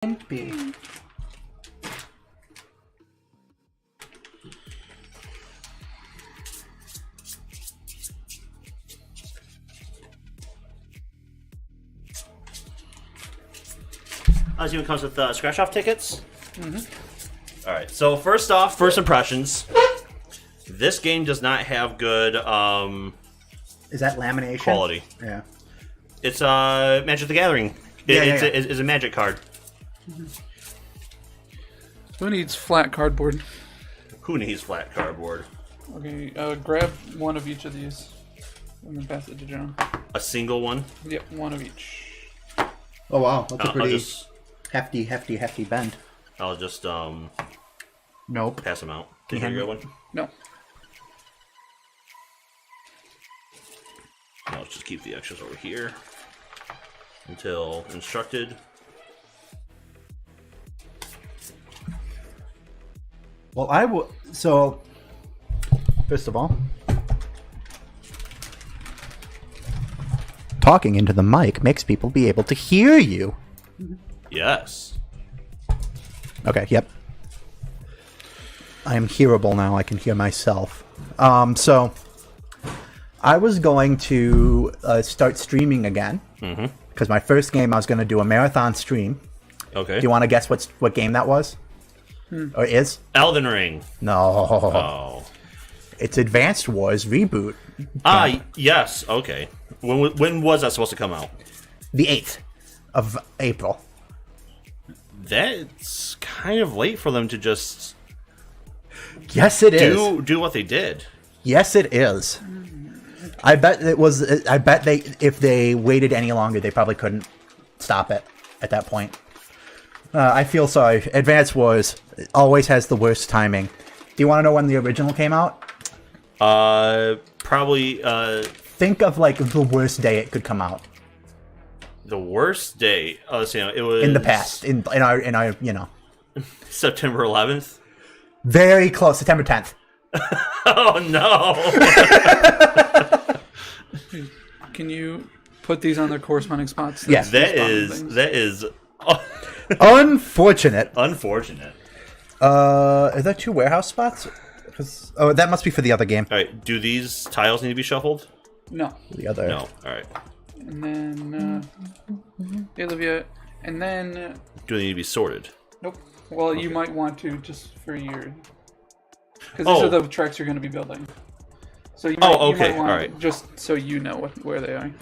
Impy. This even comes with scratch-off tickets. All right. So first off, first impressions. This game does not have good Is that lamination? quality. Yeah. It's Magic the Gathering. It's a Magic card. Who needs flat cardboard? Who needs flat cardboard? Okay, grab one of each of these and then pass it to John. A single one. Yep, one of each. Oh wow, that's a I'll pretty just hefty bend. I'll just Nope. pass them out. Did you get one? No. I'll just keep the extras over here until instructed. Well, I will. So, first of all, talking into the mic makes people be able to hear you. Yes. Okay. Yep. I am hearable now. I can hear myself. So, I was going to start streaming again because my first game I was going to do a marathon stream. Okay. Do you want to guess what game that was? Or is? Elden Ring. No. Oh. It's Advanced Wars Reboot. Yes. Okay. When was that supposed to come out? The 8th of April. That's kind of late for them to just Yes, it is. do what they did. Yes, it is. I bet it was. I bet if they waited any longer, they probably couldn't stop it at that point. I feel sorry. Advance Wars always has the worst timing. Do you want to know when the original came out? Probably Think of like the worst day it could come out the worst day. Let's see, it was in the past. In our September 11th. very close. September 10th. Oh no! Can you put these on their corresponding spots? Yeah. that is Unfortunate. unfortunate. Is that 2 warehouse spots? Oh, that must be for the other game. All right. Do these tiles need to be shuffled? No. The other. No. All right. And then, Olivia, and then, Do they need to be sorted? nope. Well, you might want to just for your, because these are the tracks you're going to be building. So you might, okay, you might want, alright. just so you know where they are.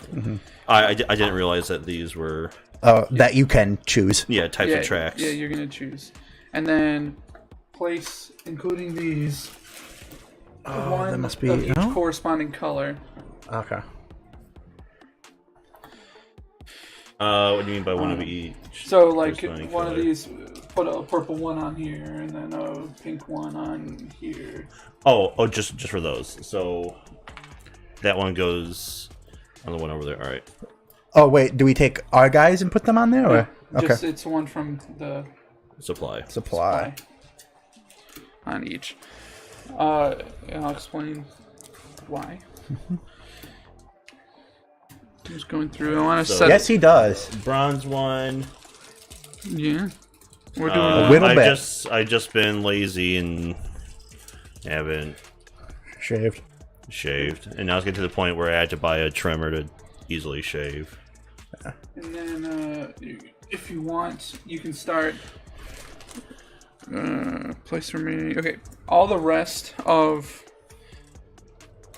I didn't realize that these were That you can choose. types of tracks. Yeah, you're going to choose. And then place, including these, one that must be- of each no? corresponding color. Okay. What do you mean by one of each? So, like, corresponding one of color? these, put a purple one on here, and then a pink one on here. Oh, just for those. So that one goes on the one over there. All right. Oh wait, do we take our guys and put them on there? Or? Just, it's one from the Supply. Supply. on each. And I'll explain why. Just going through. I want to set. Yes, he does. Bronze one. Yeah. We're doing. A little bit. I just been lazy and haven't Shaved. shaved, and now it's getting to the point where I had to buy a trimmer to easily shave. And then, if you want, you can start. Place remaining. Okay, all the rest of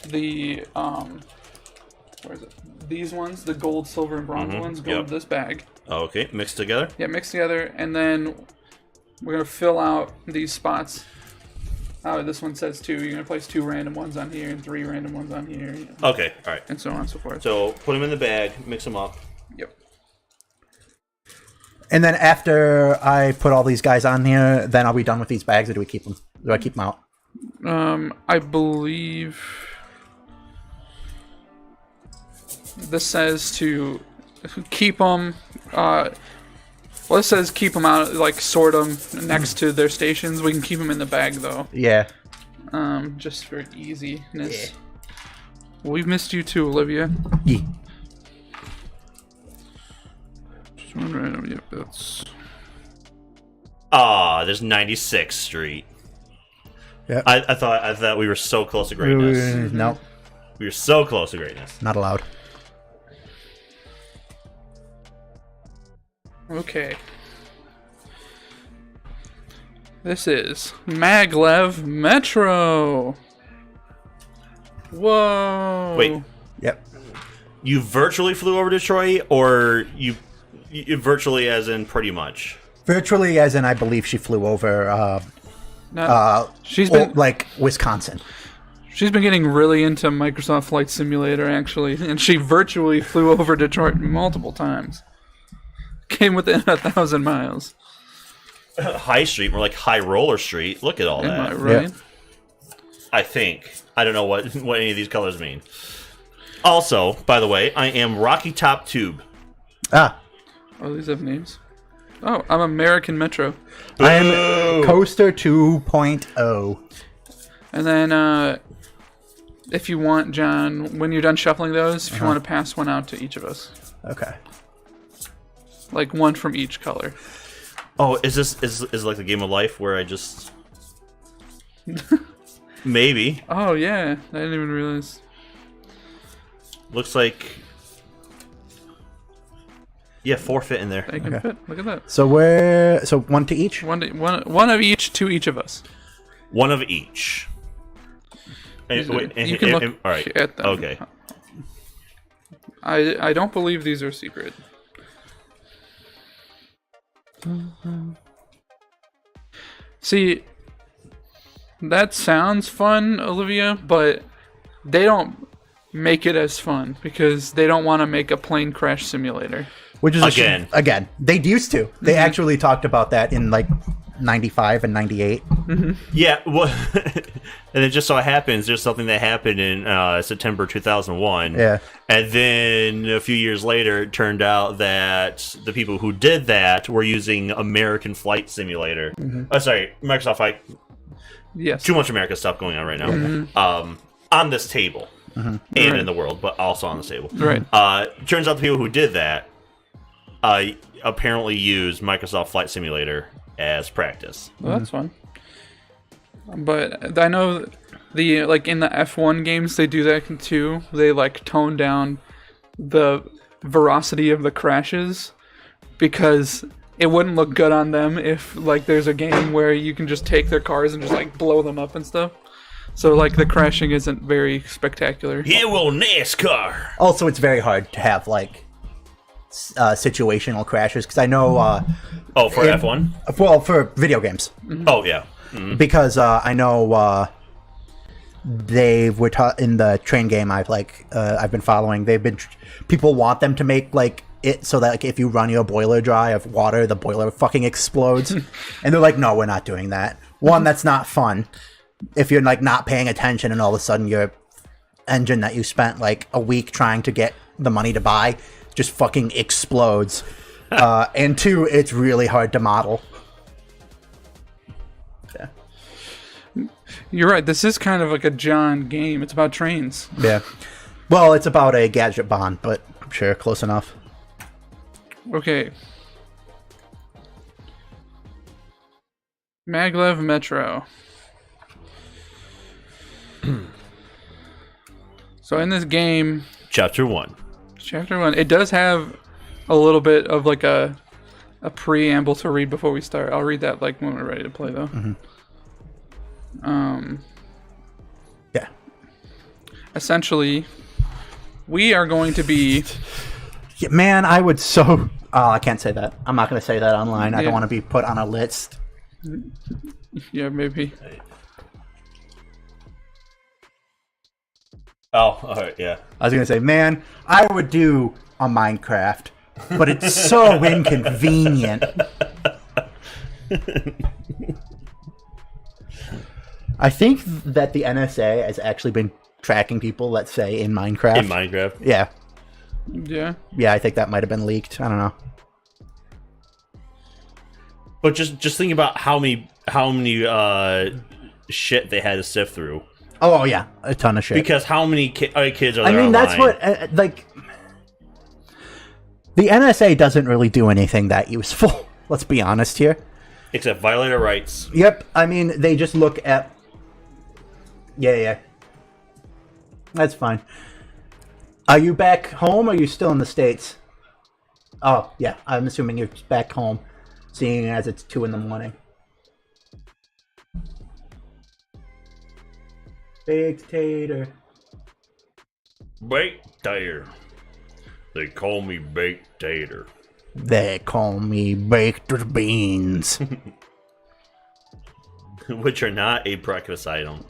the where is it? These ones, the gold, silver, and bronze ones, go yep. in this bag. Oh, okay, mixed together. Yeah, mixed together, and then we're gonna fill out these spots. This one says 2. You're gonna place 2 random ones on here and 3 random ones on here, Okay, all right. and so on and so forth. So put them in the bag, mix them up. Yep. And then after I put all these guys on here, then I'll be done with these bags, or do we keep them? Do I keep them out? I believe this says to keep them. Well, it says keep them out, like sort them next to their stations. We can keep them in the bag though, Yeah. just for easiness. We've missed you too, Olivia. Yeah. Just one random. Yep, that's There's 96th Street. Yeah. I thought we were so close to greatness. No, We were so close to greatness. not allowed. Okay. This is Maglev Metro. Whoa. Wait. Yep. You virtually flew over Detroit, or you virtually as in pretty much? Virtually, as in I believe she flew over she's been like Wisconsin. she's been getting really into Microsoft Flight Simulator actually, and she virtually flew over Detroit multiple times. Came within 1,000 miles. High Street, more like High Roller Street. Look at all Am I that. right? Yeah. I think. I don't know what any of these colors mean. Also, by the way, I am Rocky Top Tube. Ah, Oh, these have names. Oh, I'm American Metro. I am Coaster 2.0. And then, if you want, John, when you're done shuffling those, if you want to pass one out to each of us. Okay. Like one from each color. Oh, is this is like the Game of Life where I just maybe Oh, yeah. I didn't even realize. looks like four fit in there. They can fit. Look at that. So one to each? One of each to each of us. One of each. You can look all right. at them. Okay. I don't believe these are secret. See, that sounds fun, Olivia, but they don't make it as fun because they don't want to make a plane crash simulator. Which is Again. They used to. They actually talked about that in like 95 and 98. Yeah, well, and it just so happens there's something that happened in September 2001. Yeah. And then a few years later, it turned out that the people who did that were using American Flight Simulator. Oh, sorry, Microsoft Flight. Yes. Too much America stuff going on right now. On this table. And in the world, but also on this table. Right. Turns out the people who did that apparently used Microsoft Flight Simulator as practice. Well, that's fun. But I know the like in the F1 games they do that too. They like tone down the veracity of the crashes because it wouldn't look good on them if like there's a game where you can just take their cars and just like blow them up and stuff. So like the crashing isn't very spectacular. Here will NASCAR. Also, it's very hard to have like situational crashes because I know. For F1? Well, for video games. Oh, yeah. Because I know they were in the train game I've been following. People want them to make like it so that like if you run your boiler dry of water, the boiler fucking explodes. And they're like, no, we're not doing that. One, that's not fun. If you're like not paying attention and all of a sudden your engine that you spent like a week trying to get the money to buy just fucking explodes. And two, it's really hard to model. Yeah. You're right. This is kind of like a John game. It's about trains. Yeah. Well, it's about a gadget bond, but sure, close enough. Okay. Maglev Metro. So in this game, Chapter 1. it does have a little bit of like a preamble to read before we start. I'll read that like when we're ready to play though. Yeah. Essentially, we are going to be... Yeah, man, I would so... Oh, I can't say that. I'm not going to say that online. I Yeah. don't want to be put on a list. Yeah, maybe. Oh, all right, yeah. I was going to say, man, I would do a Minecraft, but it's so inconvenient. I think that the NSA has actually been tracking people, let's say, in Minecraft. In Minecraft. Yeah. Yeah. Yeah, I think that might have been leaked. I don't know. But just think about how many shit they had to sift through. Oh, yeah. A ton of shit. Because how many kids are there I mean, online? that's what, like... The NSA doesn't really do anything that useful. Let's be honest here. Except violate our rights. Yep. I mean, they just look at. Yeah. That's fine. Are you back home or are you still in the States? Oh, yeah. I'm assuming you're back home, seeing as it's 2 a.m. Baked tater. Baked tater. They call me baked tater. They call me baked beans. Which are not a breakfast item.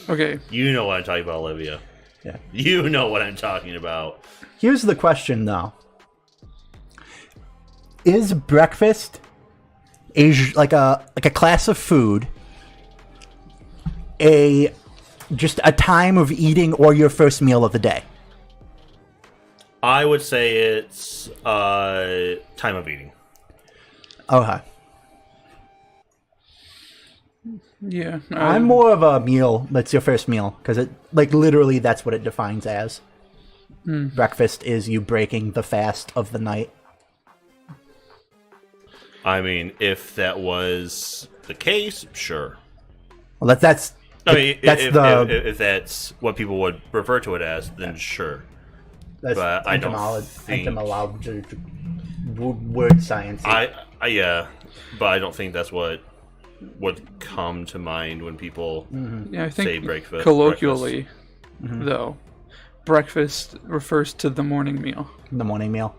Okay. You know what I'm talking about, Olivia. Yeah. You know what I'm talking about. Here's the question, though. Is breakfast like a class of food just a time of eating or your first meal of the day? I would say it's time of eating. Okay. Yeah. I'm more of a meal that's your first meal, because it, like, literally that's what it defines as. Breakfast is you breaking the fast of the night. I mean, if that was the case, sure. Well, that's I mean, that's if that's what people would refer to it as, then sure. that's but I don't think- entomological word science. Yeah, but I don't think that's what would come to mind when people Yeah, I say think breakfast. colloquially, though, breakfast refers to the morning meal. The morning meal.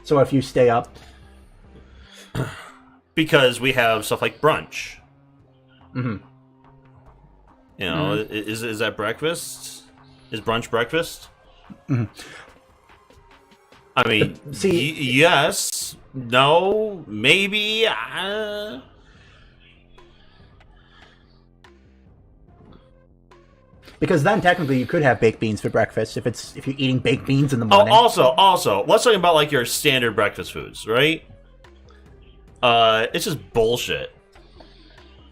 So if you stay up, Because we have stuff like brunch. You know, is that breakfast? Is brunch breakfast? I mean, See- yes, no, maybe. because then technically you could have baked beans for breakfast if you're eating baked beans in the morning. Also, let's talk about like your standard breakfast foods, right? It's just bullshit.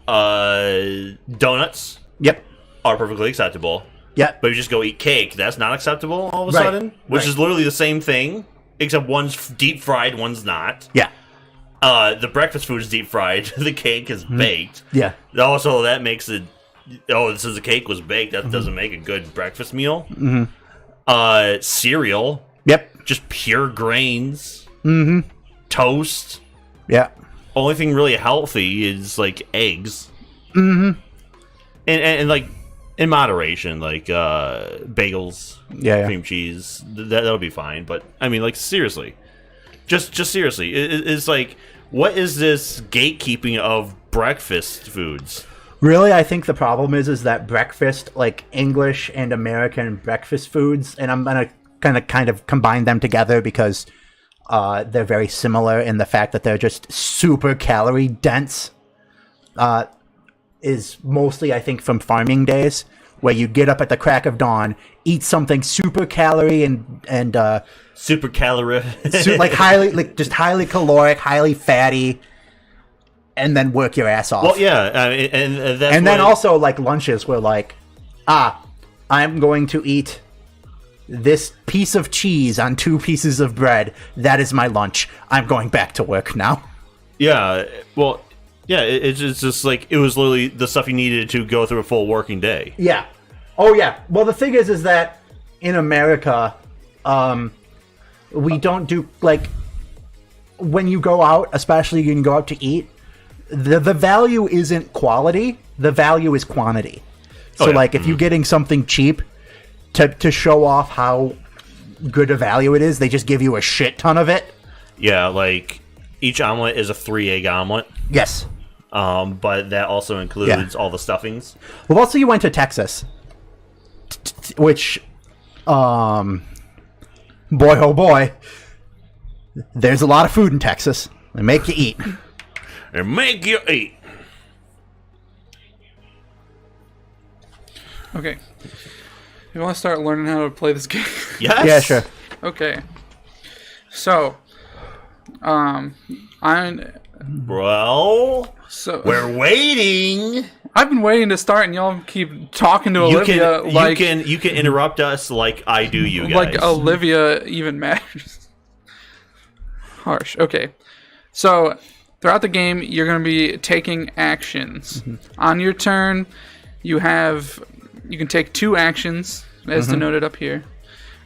Donuts Yep. are perfectly acceptable. Yep. But if you just go eat cake, that's not acceptable all of a Right, sudden? Which right. is literally the same thing, except one's deep fried, one's not. Yeah. The breakfast food is deep fried, the cake is baked. Yeah. Also, that makes it. Oh, this is the cake was baked. That doesn't make a good breakfast meal. Cereal, Yep. just pure grains. Toast. Yeah. Only thing really healthy is like eggs. And like in moderation, like bagels, Yeah. cream cheese. That'll be fine. But I mean, like seriously, just seriously, it's like, what is this gatekeeping of breakfast foods? Really, I think the problem is that breakfast, like English and American breakfast foods, and I'm gonna kind of combine them together because they're very similar in the fact that they're just super calorie dense. Is mostly, I think, from farming days, where you get up at the crack of dawn, eat something super calorie and Super calorie. like highly caloric, highly fatty, and then work your ass off. Well, yeah, and that's And then what- also, like, lunches were like, I'm going to eat this piece of cheese on 2 pieces of bread. That is my lunch. I'm going back to work now. Yeah, well, yeah, it's just like, it was literally the stuff you needed to go through a full working day. Yeah. Oh, yeah. Well, the thing is that in America, we don't do, like, when you go out, especially when you go out to eat, the value isn't quality. The value is quantity. So, Oh, yeah. like, if you're getting something cheap to show off how good a value it is, they just give you a shit ton of it. Yeah, like, each omelet is a 3-egg omelet, Yes. but that also includes all the stuffings. Well, also you went to Texas, which, boy, oh boy, there's a lot of food in Texas. They make you eat. And make you eat. Okay. You want to start learning how to play this game? Yes? Yeah, sure. Okay. So, I'm Well, so we're waiting. I've been waiting to start, and y'all keep talking to Olivia You can interrupt us like I do you guys. like Olivia even matters. Harsh. Okay. So throughout the game, you're going to be taking actions. On your turn, you can take 2 actions, as denoted up here.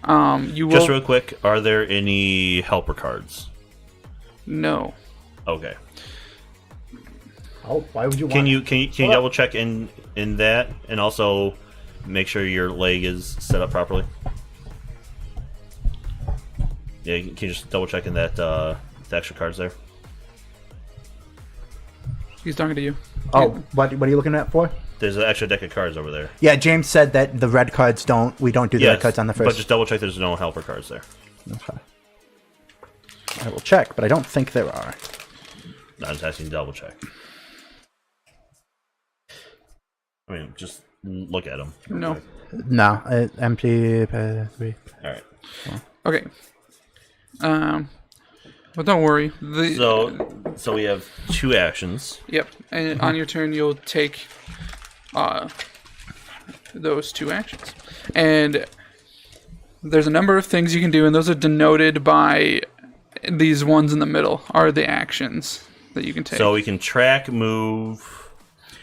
You will, Just real quick, are there any helper cards? No. Okay. Oh, why would you want? Can you double check in that, and also make sure your leg is set up properly? Yeah, can you just double check in that the extra cards there? He's talking to you. Oh, what are you looking at for? There's an extra deck of cards over there. Yeah, James said that the red cards we don't do the red cards on the first. But just double check there's no helper cards there. Okay. I will check, but I don't think there are. I'm just asking to double check. I mean, just look at them. No. No, empty. 3. All right. Okay. But don't worry. So we have 2 actions. Yep. And on your turn, you'll take those 2 actions. And there's a number of things you can do, and those are denoted by these ones in the middle are the actions that you can take. So we can track, move.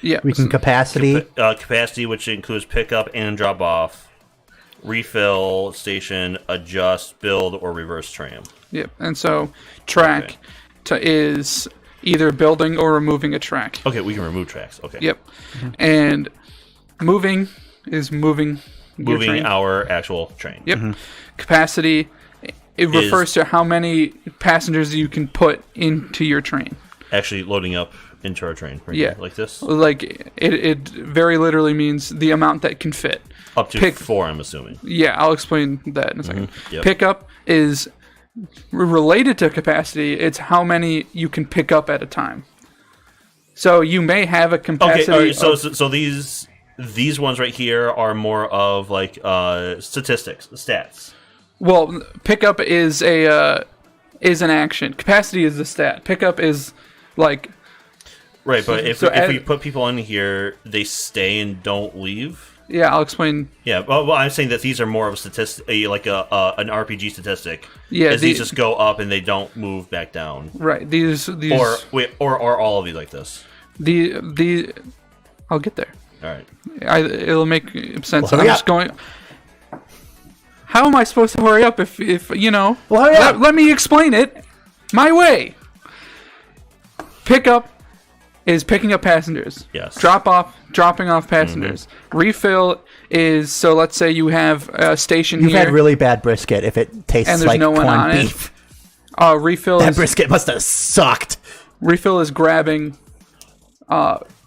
Yeah. We can capacity. Capacity, which includes pick up and drop off, refill, station, adjust, build, or reverse tram. Yep. And so track is either building or removing a track. Okay, we can remove tracks. Okay. Yep. And moving is moving your Moving train. our actual train. Yep. Capacity, it refers to how many passengers you can put into your train. Actually loading up into our train. Right Yeah. here, like this. Like, it very literally means the amount that can fit. Up to 4, I'm assuming. Yeah, I'll explain that in a second. Yep. Pickup is related to capacity. It's how many you can pick up at a time. So you may have a capacity. Okay, all right, so these ones right here are more of like statistics, stats. Well, pickup is an action. Capacity is the stat. Pickup is like Right, but if so we put people in here, they stay and don't leave. yeah. I'll explain. Yeah, well, I'm saying that these are more of a statistic, like an RPG statistic. Yeah, as these just go up and they don't move back down. Right. These Or all of these like this. the I'll get there. All right. It'll make sense. Well, I'm just going. How am I supposed to hurry up if you know? Well, hurry up. Let me explain it my way. Pickup is picking up passengers. Yes. Dropping off passengers. Refill is, so let's say you have a station You've here. had really bad brisket if it tastes And there's like no one corned on it. beef. Refill That is brisket must have sucked. refill is grabbing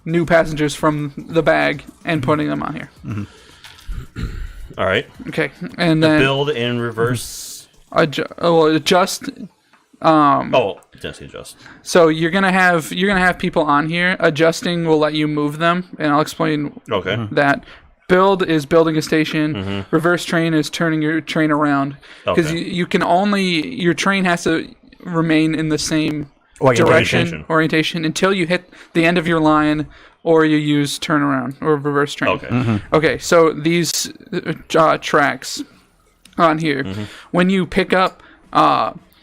new passengers from the bag and putting them on here. All right. Okay, and then Build and reverse. adjust. Density adjust. So you're gonna have people on here. Adjusting will let you move them, and I'll explain Okay. that. Build is building a station. Reverse train is turning your train around, because Okay. you can only, your train has to remain in the same Orientation. orientation until you hit the end of your line, or you use turnaround or reverse train. Okay. Okay, so these tracks on here, when you pick up,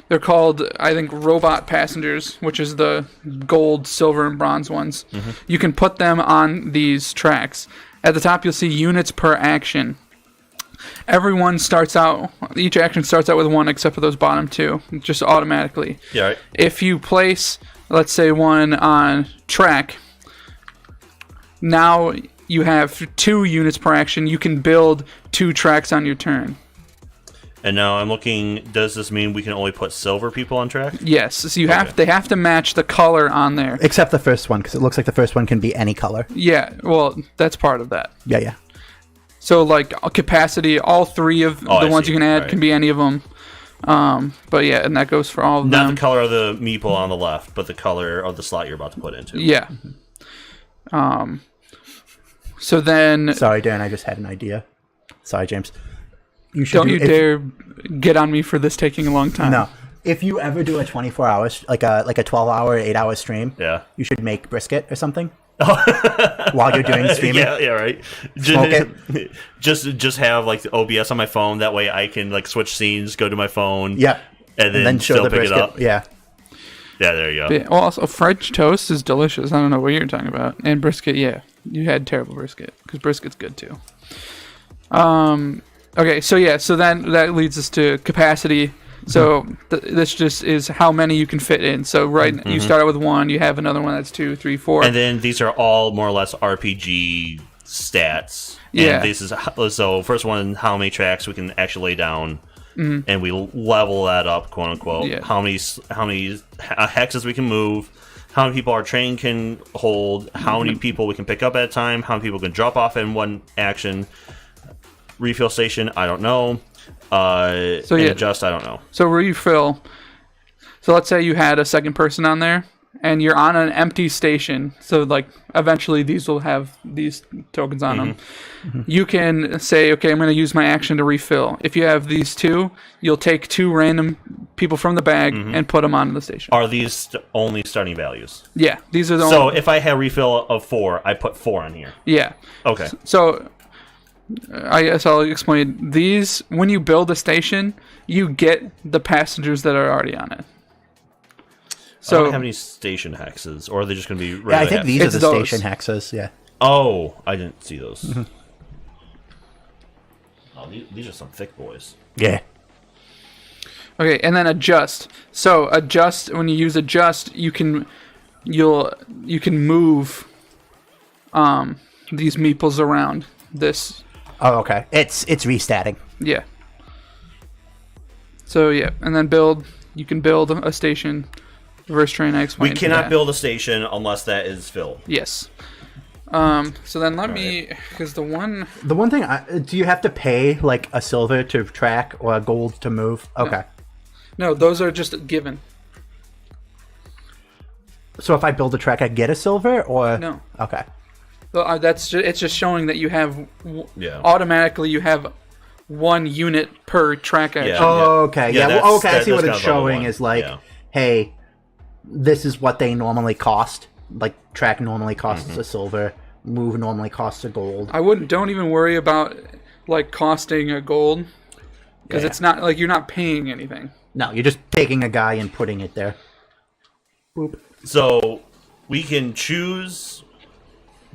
they're called, I think, robot passengers, which is the gold, silver, and bronze ones. You can put them on these tracks. At the top, you'll see units per action. Each action starts out with 1 except for those bottom 2, just automatically. Yeah. Right. If you place, let's say, 1 on track, now you have 2 units per action. You can build 2 tracks on your turn. And now I'm looking. Does this mean we can only put silver people on track? Yes, so Okay. they have to match the color on there. Except the first one, because it looks like the first one can be any color. Yeah, well, that's part of that. Yeah. So, like, capacity, all 3 of the I ones see. you can add Right. can be any of them. But yeah, and that goes for all of Not them. the color of the meeple on the left, but the color of the slot you're about to put into. Yeah. So then, Sorry, Dan, I just had an idea. Sorry, James. don't you dare get on me for this taking a long time. No. If you ever do a 24 hours, like a 12-hour, 8-hour stream, Yeah. you should make brisket or something while you're doing streaming. Yeah, right. Smoke Just have like the OBS on my phone. That way I can like switch scenes, go to my phone. Yep. And then show still the pick it brisket. up. Yeah. Yeah, there you go. But also, French toast is delicious. I don't know what you're talking about. And brisket, yeah. You had terrible brisket. Because brisket's good, too. Okay, so then that leads us to capacity. So this just is how many you can fit in. So you start out with 1, you have another one that's 2, 3, 4. And then these are all more or less RPG stats. Yeah. And this is so first one, how many tracks we can actually lay down, and we level that up, quote unquote. Yeah. How many hexes we can move, how many people our train can hold, how many people we can pick up at a time, how many people can drop off in one action. Refill station, I don't know. Adjust, I don't know. So refill. So let's say you had a second person on there, and you're on an empty station. So like eventually these will have these tokens on them. You can say, okay, I'm going to use my action to refill. If you have these 2, you'll take 2 random people from the bag and put them on the station. Are these only starting values? Yeah, these are the So only. if I have refill of 4, I put 4 on here. Yeah. Okay. So I guess I'll explain. These, when you build a station, you get the passengers that are already on it. So I don't have any station hexes, or are they just going to be regular Yeah, I think these are It's the those. station hexes. Yeah. Oh, I didn't see those. Oh, these are some thick boys. Yeah. Okay, and then adjust. So adjust, when you use adjust, you can move these meeples around this. Oh, okay. It's restatting. Yeah. So yeah, and then build. You can build a station. Reverse train. I We explained. cannot that. build a station unless that is filled. Yes. So then let me, because the one. The one thing, do you have to pay like a silver to track or a gold to move? Okay. No, those are just given. So if I build a track, I get a silver, or No. Okay. Well, it's just showing that you have Yeah. automatically you have 1 unit per track action. Yeah. Oh, okay. Yeah. that's- Well, okay. I see what that's it's kind of level showing one. is like, Yeah. hey, this is what they normally cost. Like track normally costs a silver, move normally costs a gold. Don't even worry about like costing a gold because Yeah. it's not like you're not paying anything. No, you're just taking a guy and putting it there. Boop. So we can choose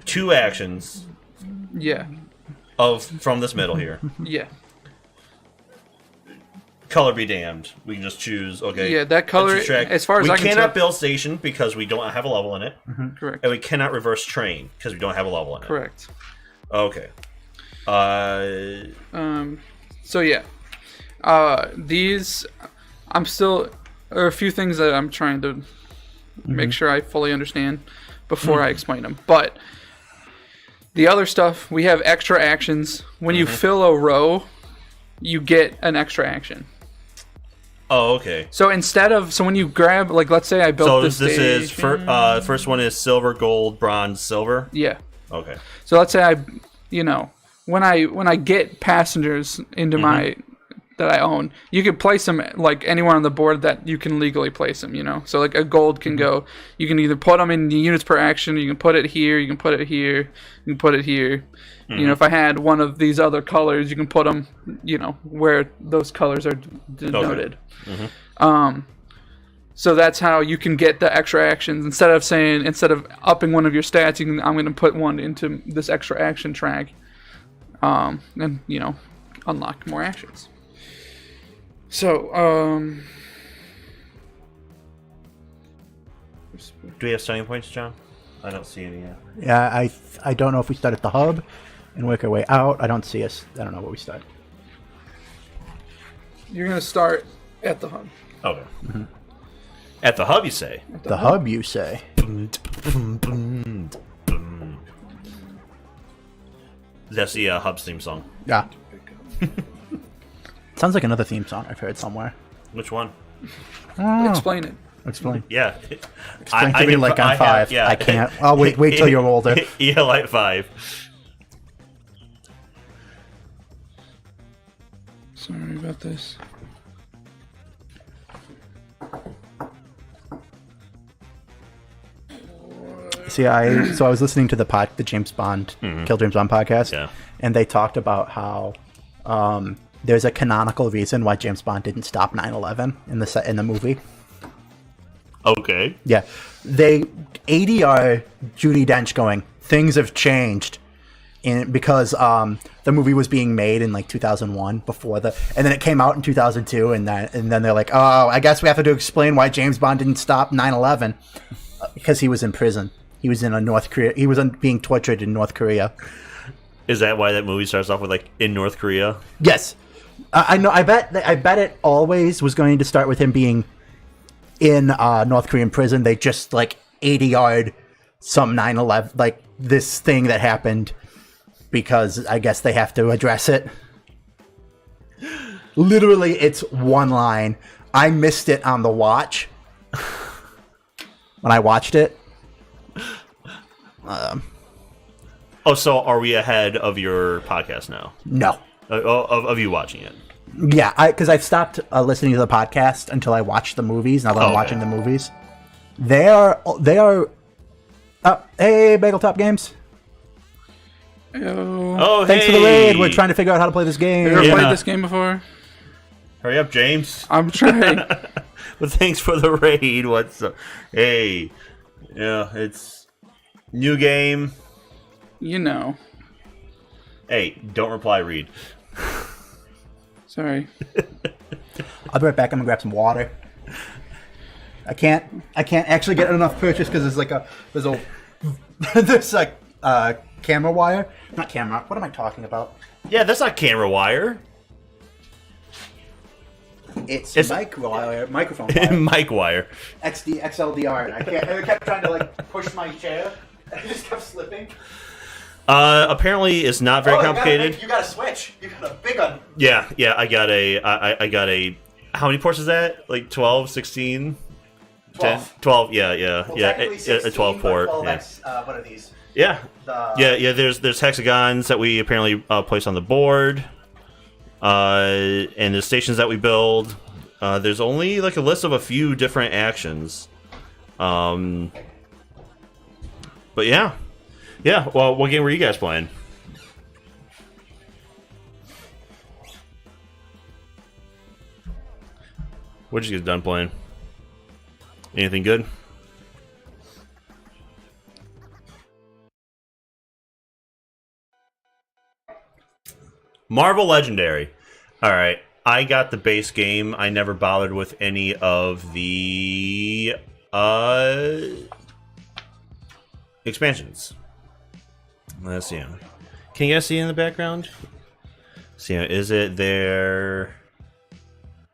2 actions Yeah, from this middle here. yeah, Color be damned. We can just choose. Okay. Yeah, that color, let's track. as far as we I can cannot tell- build station because we don't have a level in it, correct, and we cannot reverse train because we don't have a level in it. correct. Okay. So yeah, these I'm still there are a few things that I'm trying to make sure I fully understand before I explain them. But the other stuff, we have extra actions. When you fill a row, you get an extra action. Oh, okay. So when you grab, like, let's say I built So this this is station. first one is silver, gold, bronze, silver. Yeah. Okay. So let's say when I get passengers into my that I own, you can place them like anywhere on the board that you can legally place them. So like a gold can go. You can either put them in the units per action. You can put it here. You can put it here. You can put it here. If I had one of these other colors, you can put them, where those colors are denoted. So that's how you can get the extra actions. Instead of upping one of your stats, I'm going to put one into this extra action track, and unlock more actions. So Do we have starting points, John? I don't see any yet. Yeah, I don't know if we start at the hub and work our way out. I don't see us. I don't know where we start. you're going to start at the hub. Okay. At the hub, you say? The hub, you say? That's the hub's theme song. Yeah. Sounds like another theme song I've heard somewhere. Which one? Explain it. Explain. Yeah. Explain to me like I'm 5. I can't. I'll wait till you're older. Yeah, like 5. Sorry about this. See, I was listening to the James Bond, Kill James Bond podcast, Yeah. and they talked about how there's a canonical reason why James Bond didn't stop 9/11 in the movie. Okay. Yeah. They ADR Judi Dench going, things have changed. Because the movie was being made in like 2001 and then it came out in 2002 and then they're like, oh, I guess we have to explain why James Bond didn't stop 9/11 because he was in prison. He was in North Korea. He was being tortured in North Korea. Is that why that movie starts off with like in North Korea? Yes, I know. I bet it always was going to start with him being in North Korean prison. They just like ADR'd some 9/11, like this thing that happened. Because I guess they have to address it. Literally, it's one line. I missed it on the watch. When I watched it. So are we ahead of your podcast now? No. Of you watching it? Yeah, because I've stopped listening to the podcast until I watch the movies. Now that I'm watching the movies. They are... hey, Bagel Games. Oh, thanks for the raid. We're trying to figure out how to play this game. You ever played this game before? Hurry up, James. I'm trying. But thanks for the raid. What's up? Hey. Yeah, it's new game. You know. Hey, don't reply, read. Sorry. I'll be right back. I'm gonna grab some water. I can't actually get enough purchase because there's like camera wire. Not camera. What am I talking about? Yeah, that's not camera wire. It's microphone wire. Mic wire. XLDR. I kept trying to like push my chair. I just kept slipping. Apparently it's not very complicated. You got a switch. You got a big one. Yeah. I got a. How many ports is that? Like 12, 16? 12. 10? 12. Yeah. Well, 16, a 12 port. 12 yeah. What are these? Yeah. Yeah. There's hexagons that we apparently place on the board, and the stations that we build. There's only like a list of a few different actions. But yeah. Well, what game were you guys playing? What did you get done playing? Anything good? Marvel Legendary. Alright, I got the base game. I never bothered with any of the expansions. Let's see. Can you guys see in the background? See, is it there?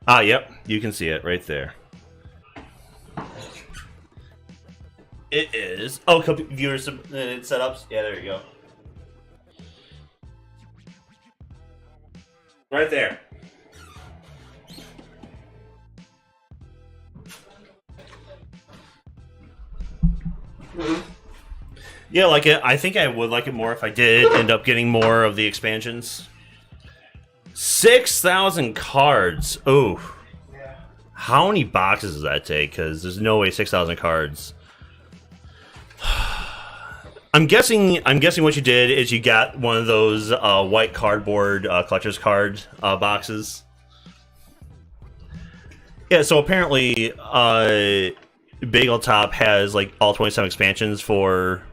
Ah, yep, you can see it right there. It is. Oh, viewers setups. Yeah, there you go. Right there. Yeah, like it. I think I would like it more if I did end up getting more of the expansions. 6,000 cards. Oh, how many boxes does that take? Because there's no way 6,000 cards. I'm guessing what you did is you got one of those white cardboard collector's card boxes. Yeah, so apparently Bagel Top has like all 27 expansions for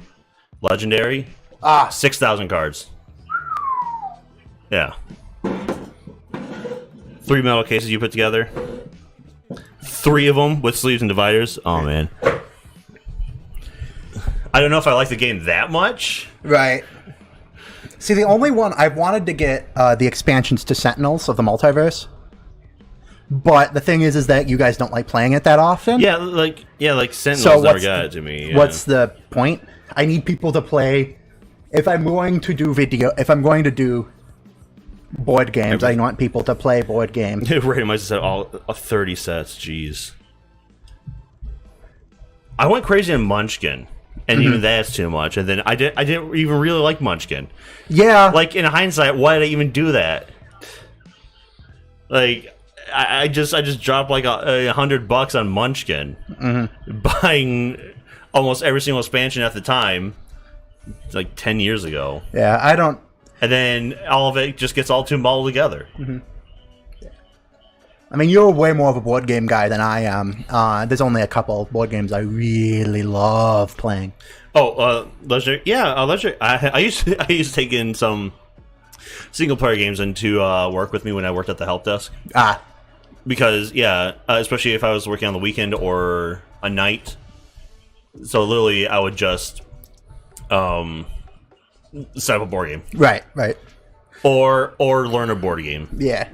Legendary. 6,000 cards. Yeah. 3 metal cases you put together. 3 of them with sleeves and dividers. Oh, man. I don't know if I like the game that much. Right. See, the only one I wanted to get the expansions to Sentinels of the Multiverse, but the thing is that you guys don't like playing it that often. Yeah, like Sentinels never got it to me. Yeah. What's the point? I need people to play. If I'm going to do board games, I want people to play board games. Right, I said all 30 sets. Jeez. I went crazy on Munchkin. And even that's too much. And then I didn't even really like Munchkin. Yeah. Like, in hindsight, why did I even do that? Like, I just dropped like $100 on Munchkin, buying almost every single expansion at the time, like 10 years ago. Yeah, I don't. And then all of it just gets all too muddled together. I mean, you're way more of a board game guy than I am. There's only a couple board games I really love playing. Oh, Legendary. Yeah, Legendary. I used to take in some single player games into work with me when I worked at the help desk. Because especially if I was working on the weekend or a night. So literally, I would just set up a board game. Right. Or learn a board game. Yeah.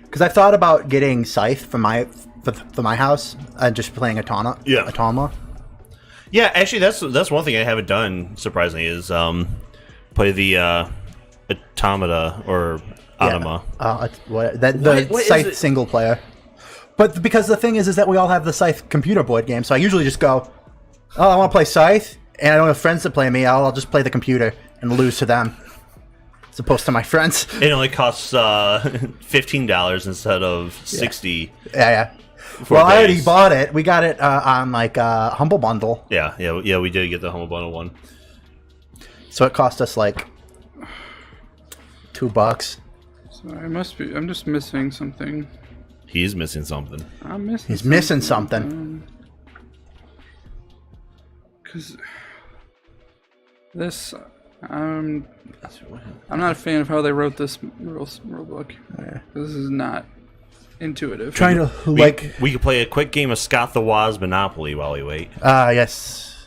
Because I've thought about getting Scythe for my house and just playing Automa. Yeah, actually, that's one thing I haven't done. Surprisingly, is play the Automata or Automa. The Scythe single player. But because the thing is that we all have the Scythe computer board game, so I usually just go, I want to play Scythe, and I don't have friends to play me. I'll just play the computer and lose to them. As opposed to my friends. It only costs $15 instead of $60. Yeah. Well, I already bought it. We got it on Humble Bundle. Yeah. We did get the Humble Bundle one. So it cost us like $2. Sorry, I'm just missing something. He's missing something. He's missing something. Because this. I'm not a fan of how they wrote this rule book. Yeah. This is not intuitive. We could play a quick game of Scott the Woz Monopoly while we wait. Yes.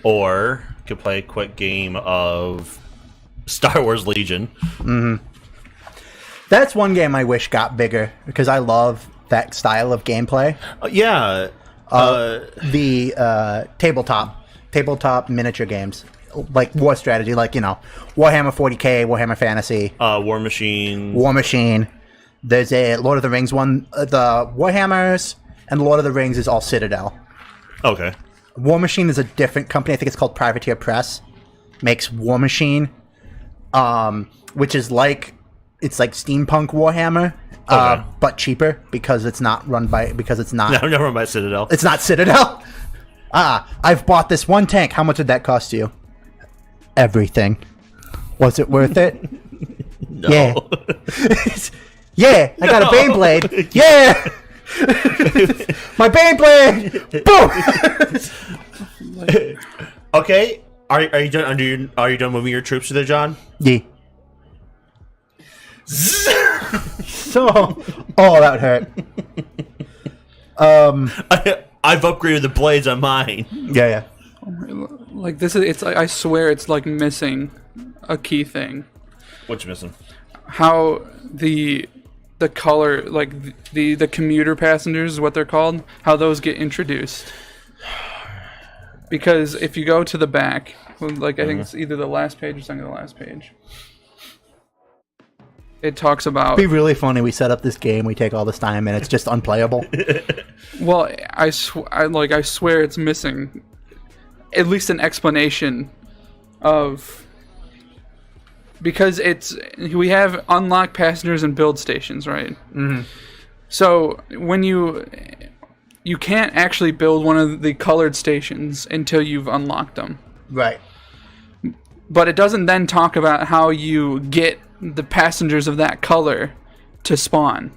Or could play a quick game of Star Wars Legion. Mm-hmm. That's one game I wish got bigger because I love that style of gameplay. The tabletop miniature games. Like war strategy, Warhammer 40K, Warhammer Fantasy, War Machine. There's a Lord of the Rings one. The Warhammers and Lord of the Rings is all Citadel. Okay. War Machine is a different company. I think it's called Privateer Press. Makes War Machine, which is like steampunk Warhammer, but cheaper because it's not run by not run by Citadel. It's not Citadel. I've bought this one tank. How much did that cost you? Everything. Was it worth it? No. Yeah. Yeah, I got a Beyblade. Yeah. My Beyblade. Boom. Okay. Are you done? Are you done moving your troops to there, John? Yeah. So, that would hurt. I've upgraded the blades on mine. Yeah. Like this is it's. I swear it's like missing a key thing. What's missing? How the color, like the commuter passengers is what they're called. How those get introduced. Because if you go to the back, I think it's either the last page or second to the last page. It talks about. It'd be really funny. We set up this game, we take all this time, and it's just unplayable. Well, I swear it's missing at least an explanation of, because we have unlocked passengers and build stations, right? Mm-hmm. So when you can't actually build one of the colored stations until you've unlocked them. Right. But it doesn't then talk about how you get the passengers of that color to spawn.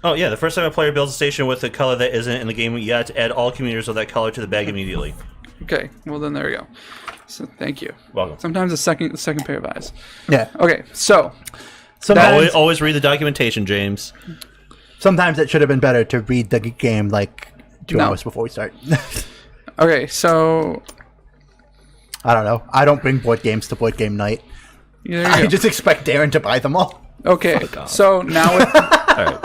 Oh yeah, the first time a player builds a station with a color that isn't in the game yet, add all commuters of that color to the bag immediately. Okay, well then there we go. So thank you. Welcome. Sometimes the second pair of eyes. Yeah. Okay, so always read the documentation, James. Sometimes it should have been better to read the game 2 hours before we start. Okay, so I don't know. I don't bring board games to board game night. I just expect Darren to buy them all. Okay, so now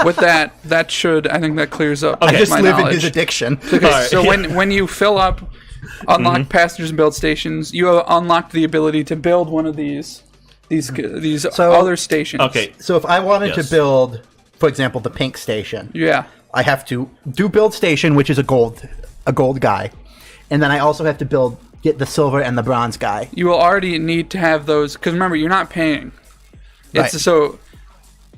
with that should, I think that clears up. I just my live knowledge. in his addiction. Okay, so when you fill up unlock passengers and build stations, you have unlocked the ability to build one of these other stations. Okay, so if I wanted to build, for example, the pink station, I have to do build station, which is a gold guy, and then I also have to get the silver and the bronze guy. You will already need to have those, because remember, you're not paying. Right. So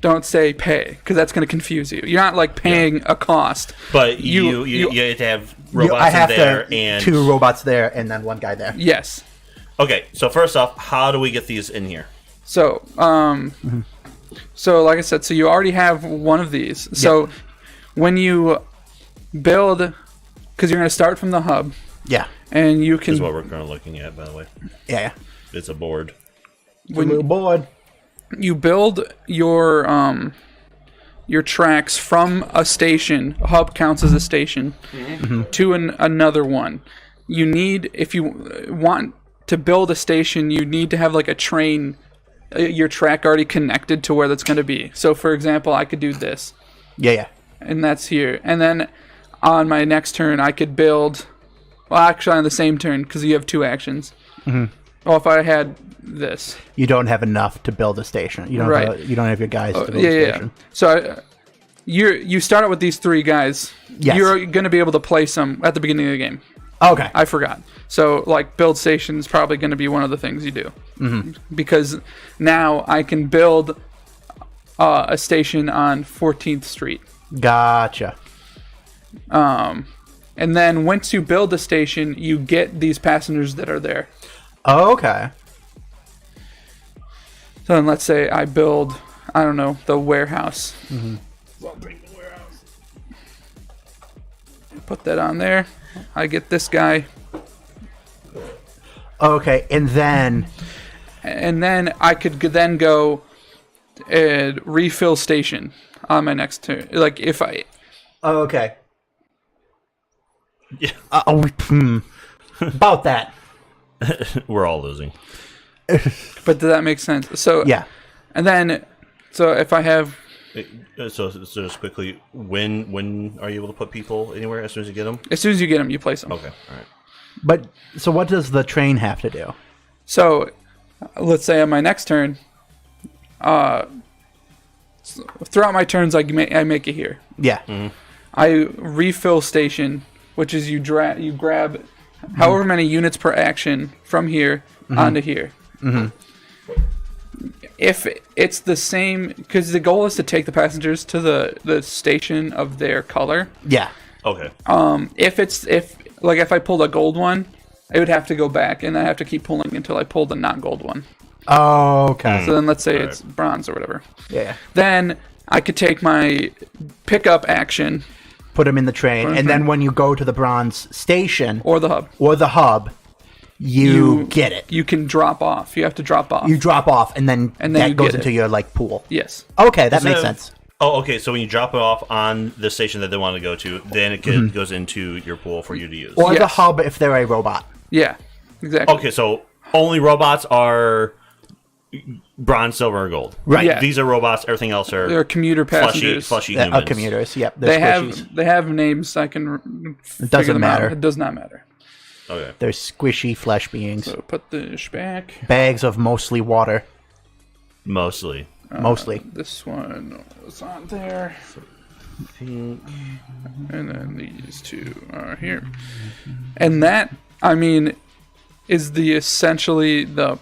don't say pay, because that's going to confuse you. You're not paying a cost. But you have to have robots and 2 robots there and then 1 guy there. Yes. Okay, so first off, how do we get these in here? So, So, like I said, so you already have one of these. So, when you build, because you're going to start from the hub. Yeah. And you This can. is what we're currently looking at, by the way. Yeah. It's a board. When Little board. you build your tracks from a station, a hub counts as a station, to another one. You need, if you want to build a station, you need to have like a train, your track already connected to where that's going to be. So, for example, I could do this. Yeah. And that's here. And then on my next turn, I could build... Well, actually, on the same turn, because you have 2 actions. Well, if I had this... You don't have enough to build a station. You don't you don't have your guys to build a station. So, you start out with these 3 guys. Yes. You're going to be able to place them at the beginning of the game. Okay. I forgot. So, like, build stations probably going to be one of the things you do. Because now I can build a station on 14th Street. Gotcha. And then once you build a station, you get these passengers that are there. Oh, okay. So then let's say I build, I don't know, the warehouse. Put that on there. I get this guy. Okay, and then I could then go and refill station on my next turn. Like if I... Oh, okay. Yeah. About that. We're all losing. But does that make sense? So Yeah. And then, so if I have... So just quickly, when are you able to put people anywhere as soon as you get them? As soon as you get them, you place them. Okay, all right. But so what does the train have to do? So, let's say on my next turn, throughout my turns, I make it here. Yeah. I refill station, which is you grab however many units per action from here onto here. If it's the same, because the goal is to take the passengers to the station of their color. Yeah. Okay. If I pulled a gold one, I would have to go back, and I have to keep pulling until I pull the not gold one. Oh, okay. So then let's say it's bronze or whatever. Yeah. Then I could take my pickup action. Put them in the train, and then when you go to the bronze station Or the hub. You get it. You can drop off. You have to drop off. You drop off, and then you that goes get into it. your like pool. Yes. Okay, that makes sense. Oh, okay. So when you drop it off on the station that they want to go to, then it goes into your pool for you to use. Or the Yes. hub if they're a robot. Yeah. Exactly. Okay, so only robots are bronze, silver, and gold. Right. Yeah. These are robots. Everything else are They're commuter passengers. fleshy Yeah, humans. commuters. Yep. They Squishies. have names. I can. It doesn't matter. It does not matter. Okay. They're squishy flesh beings. So put this back. Bags of mostly water. Mostly. Mostly. This one was on there. And then these 2 are here. And that, I mean, is essentially the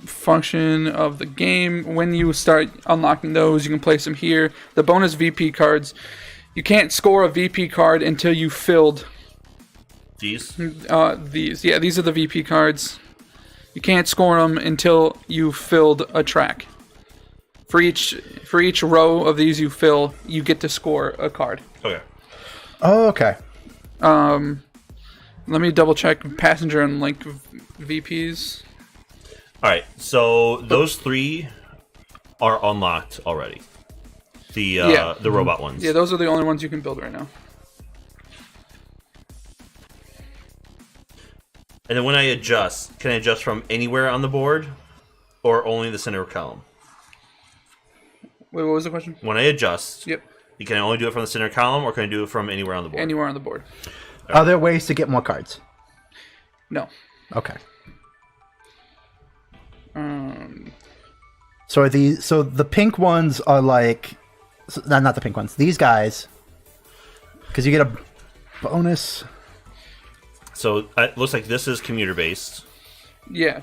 function of the game. When you start unlocking those, you can place them here. The bonus VP cards, you can't score a VP card until you filled These? these. Yeah, these are the VP cards. You can't score them until you filled a track. For each row of these you fill, you get to score a card. Okay. Oh, okay. Let me double check passenger and link VPs. All right. So those 3 are unlocked already. The robot ones. Yeah, those are the only ones you can build right now. And then when I adjust, can I adjust from anywhere on the board, or only the center column? Wait, what was the question? When I adjust, Yep. can I only do it from the center column, or can I do it from anywhere on the board? Anywhere on the board. Are there ways to get more cards? No. Okay. So So the pink ones are like, not the pink ones. These guys, because you get a bonus. So it looks like this is commuter based. yeah.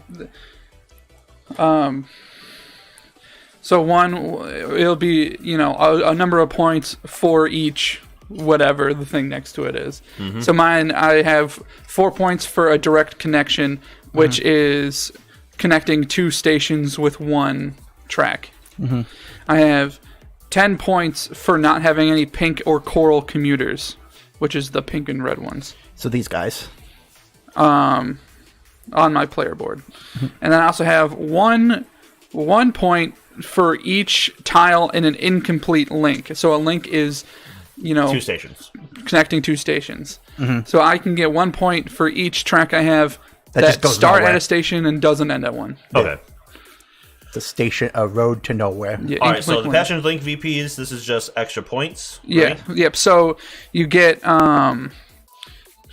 So one, it'll be a number of points for each whatever the thing next to it is. So mine, I have 4 points for a direct connection, which is connecting 2 stations with 1 track. I have 10 points for not having any pink or coral commuters, which is the pink and red ones. So these guys. On my player board. And then I also have one point for each tile in an incomplete link. So a link is, 2 stations. Connecting 2 stations. So I can get 1 point for each track I have That just goes start nowhere. at a station and doesn't end at one. Okay. The station, a road to nowhere. Yeah, All right, so the incomplete Passion Link VPs, this is just extra points. Yeah, right? yep. So you get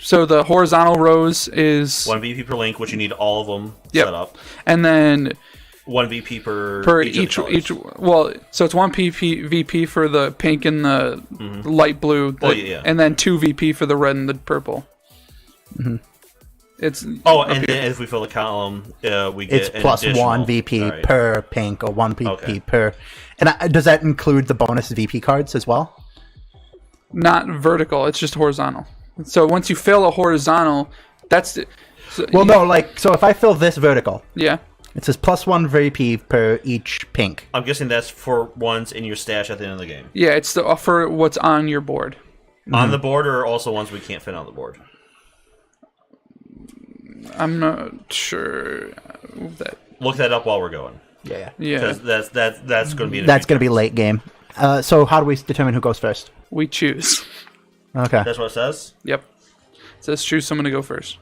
so the horizontal rows is 1 VP per link, which you need all of them Yep. set up. and then 1 VP per each of the colors. well, so it's 1 VP for the pink and the light blue, and then 2 VP for the red and the purple. It's And then if we fill the column, we get It's an plus additional- 1 VP All right. per pink or 1 VP Okay. per. And does that include the bonus VP cards as well? not vertical. It's just horizontal. So once you fill a horizontal, that's the, so Well, no, so if I fill this vertical, yeah. it says plus 1 VP per each pink. I'm guessing that's for ones in your stash at the end of the game. Yeah, it's the for what's on your board. On the board, or also ones we can't fit on the board? I'm not sure that. Look that up while we're going. Yeah. Yeah, Because that's going to be... That's going to be late game. So how do we determine who goes first? we choose. Okay. That's what it says? Yep. It says choose someone to go first.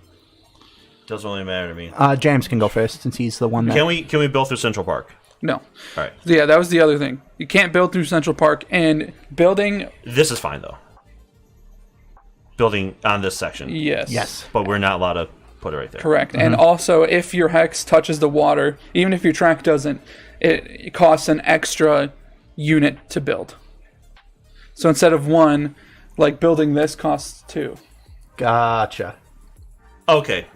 Doesn't really matter to me. James can go first since he's the one that... Can we build through Central Park? No. All right. Yeah, that was the other thing. You can't build through Central Park, and building. This is fine, though. Building on this section. Yes. Yes. But we're not allowed to put it right there. Correct. And also, if your hex touches the water, even if your track doesn't, it costs an extra unit to build. So instead of 1, like building this costs 2. Gotcha. Okay.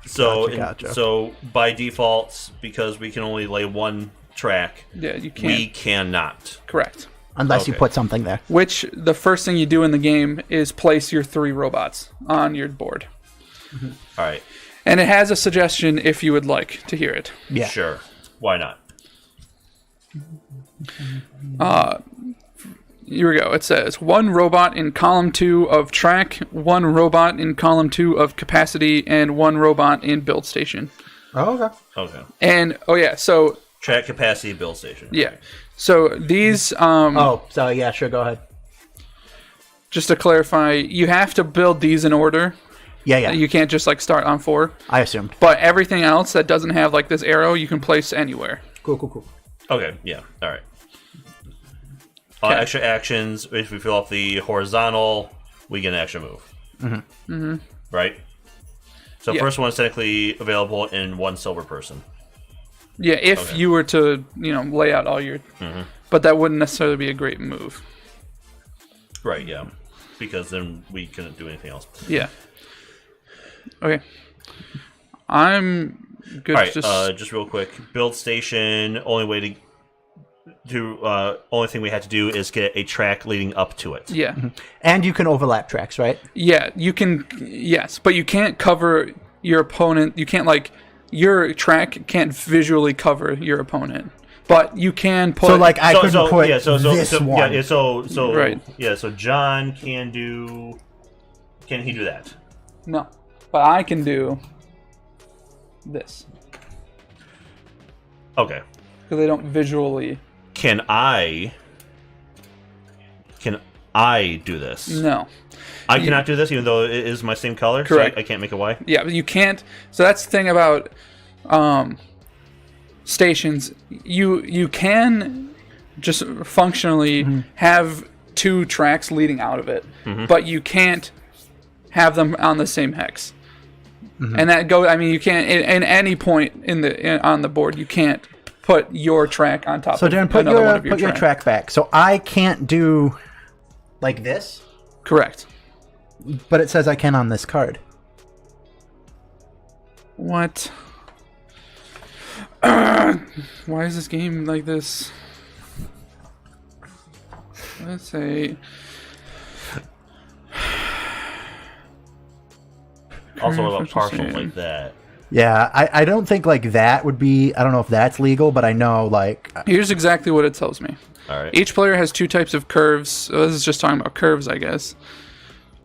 So Gotcha. so by default, because we can only lay 1 track, Yeah, you can't. we cannot. Correct. Unless you Okay. put something there. Which the first thing you do in the game is place your 3 robots on your board. All right. And it has a suggestion if you would like to hear it. Yeah. Sure. Why not? Here we go. It says 1 robot in column 2 of track, 1 robot in column 2 of capacity, and 1 robot in build station. Oh, okay. Okay. And so Track capacity build station. yeah. So these So yeah, sure, go ahead. just to clarify, you have to build these in order. Yeah. You can't just like start on 4. I assumed. But everything else that doesn't have like this arrow, you can place anywhere. Cool. Okay. Yeah. All right. Okay. Extra actions. If we fill up the horizontal, we get an extra move. Mm-hmm. Right. So Yeah. first one is technically available in 1 silver person. Yeah, if you were to, lay out all your but that wouldn't necessarily be a great move. Right. Yeah. Because then we couldn't do anything else. Yeah. Okay. I'm good. All right, just real quick. Build station. Only way to do. Only thing we had to do is get a track leading up to it. yeah. And you can overlap tracks, right? Yeah, you can. Yes, but you can't cover your opponent. You can't your track can't visually cover your opponent, but you can put. So like I couldn't put yeah, so this one. Yeah, so Right. Yeah, so John can do. Can he do that? no, but I can do this Okay. because they don't visually. Can I do this? No. I cannot do this, even though it is my same color. Correct. So I can't make a Y. Yeah, but you can't. So that's the thing about stations. You can just functionally have 2 tracks leading out of it, but you can't have them on the same hex. And that you can't in any point on the board. You can't put your track on top. So of then put another one of your track back. So I can't do like this, Correct. but it says I can on this card. What? Why is this game like this? Let's say. Also, what about Social partials save. like that? Yeah, I don't think like that would be. I don't know if that's legal, but I know like Here's exactly what it tells me. All right. Each player has 2 types of curves. So this is just talking about curves, I guess.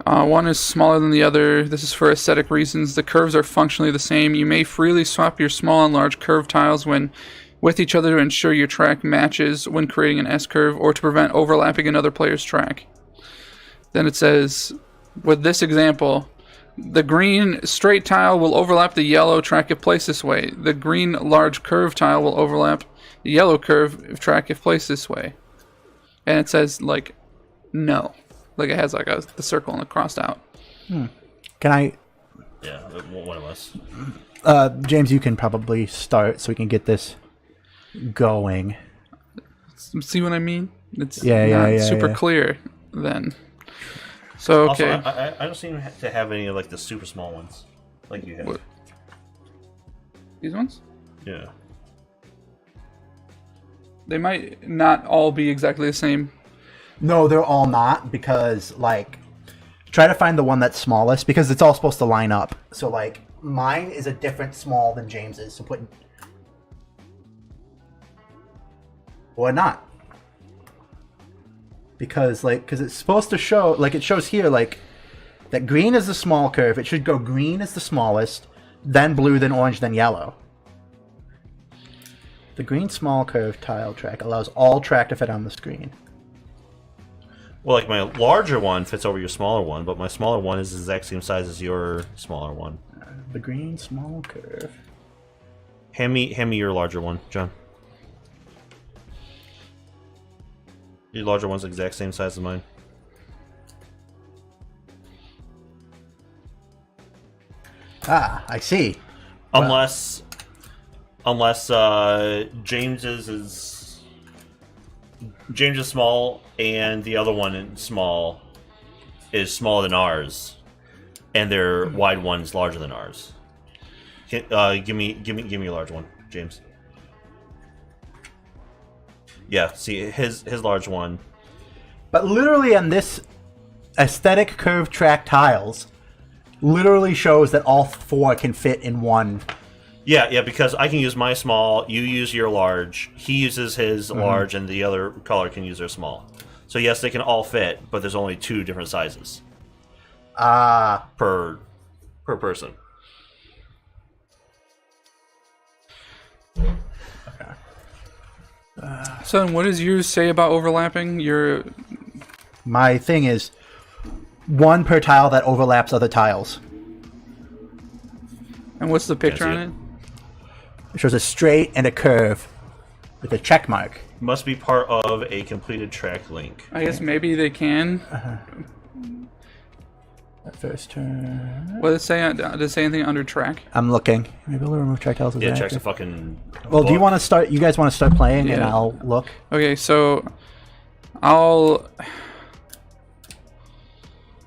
One is smaller than the other. This is for aesthetic reasons. The curves are functionally the same. You may freely swap your small and large curve tiles with each other to ensure your track matches when creating an S-curve or to prevent overlapping another player's track. Then it says, with this example, the green straight tile will overlap the yellow track if placed this way. The green large curve tile will overlap the yellow curve track if placed this way. And it says, like, no. Like, it has, like, the circle and the crossed out. Can I... Yeah, one of us. James, you can probably start so we can get this going. See what I mean? It's Yeah, super clear then. So, okay. Also, I don't seem to have any of, like, the super small ones. Like you have. What? These ones? Yeah. They might not all be exactly the same. No, they're all not, because, like, try to find the one that's smallest, because it's all supposed to line up. So, like, mine is a different small than James's, so put... Or not. Because it's supposed to show, like, it shows here, like, that green is the small curve. It should go green as the smallest, then blue, then orange, then yellow. The green small curve tile track allows all track to fit on the screen. Well, like, my larger one fits over your smaller one, but my smaller one is the exact same size as your smaller one. The green small curve. Hand me your larger one, John. Your larger one's the exact same size as mine. Ah, I see. Unless James's is small and the other one is smaller than ours, and their wide one's larger than ours. Give me a large one, James. Yeah, see his large one. But literally on this aesthetic curved track tiles, literally shows that all 4 can fit in one. Yeah, because I can use my small, you use your large, he uses his large, and the other color can use their small. So yes, they can all fit, but there's only 2 different sizes. Per person. So, what does yours say about overlapping? My thing is 1 per tile that overlaps other tiles. And what's the picture Can't on see it? It shows a straight and a curve with a check mark. Must be part of a completed track link. I guess maybe they can. That first turn. What does it say? Does it say anything under track? I'm looking. Maybe I'll remove track tiles. Yeah, check's a fucking. Well, do you want to start? You guys want to start playing, and Yeah. I'll look. Okay, so I'll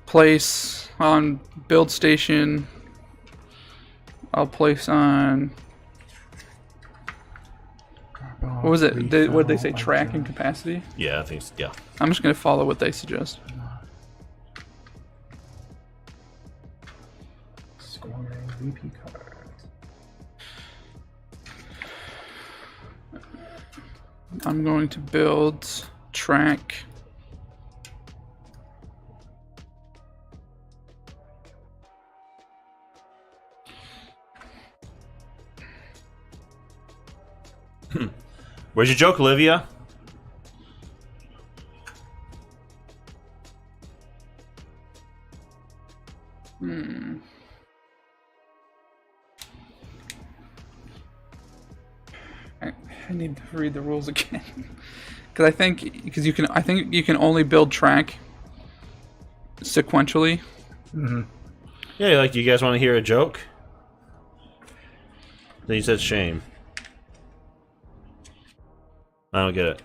place on build station. I'll place on. What was it? What did they say? Track and capacity? Yeah, I think. Yeah. I'm just gonna follow what they suggest. Scoring VP cards. I'm going to build track. Where's your joke, Olivia? I need to read the rules again. Because I think you can only build track sequentially. Yeah, like, do you guys want to hear a joke? Then you said shame. I don't get it.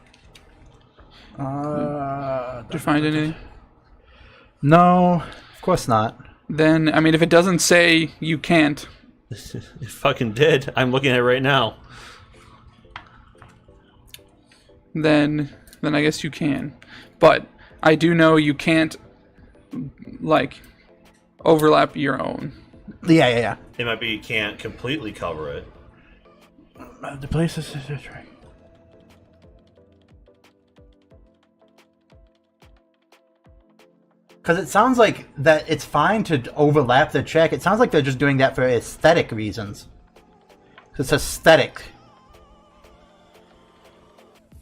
Did you find anything? No, of course not. Then, I mean, if it doesn't say you can't, It fucking did. I'm looking at it right now. then I guess you can. But I do know you can't, like, overlap your own. Yeah. It might be you can't completely cover it. The place is right. Because it sounds like that it's fine to overlap the track. It sounds like they're just doing that for aesthetic reasons. It's aesthetic.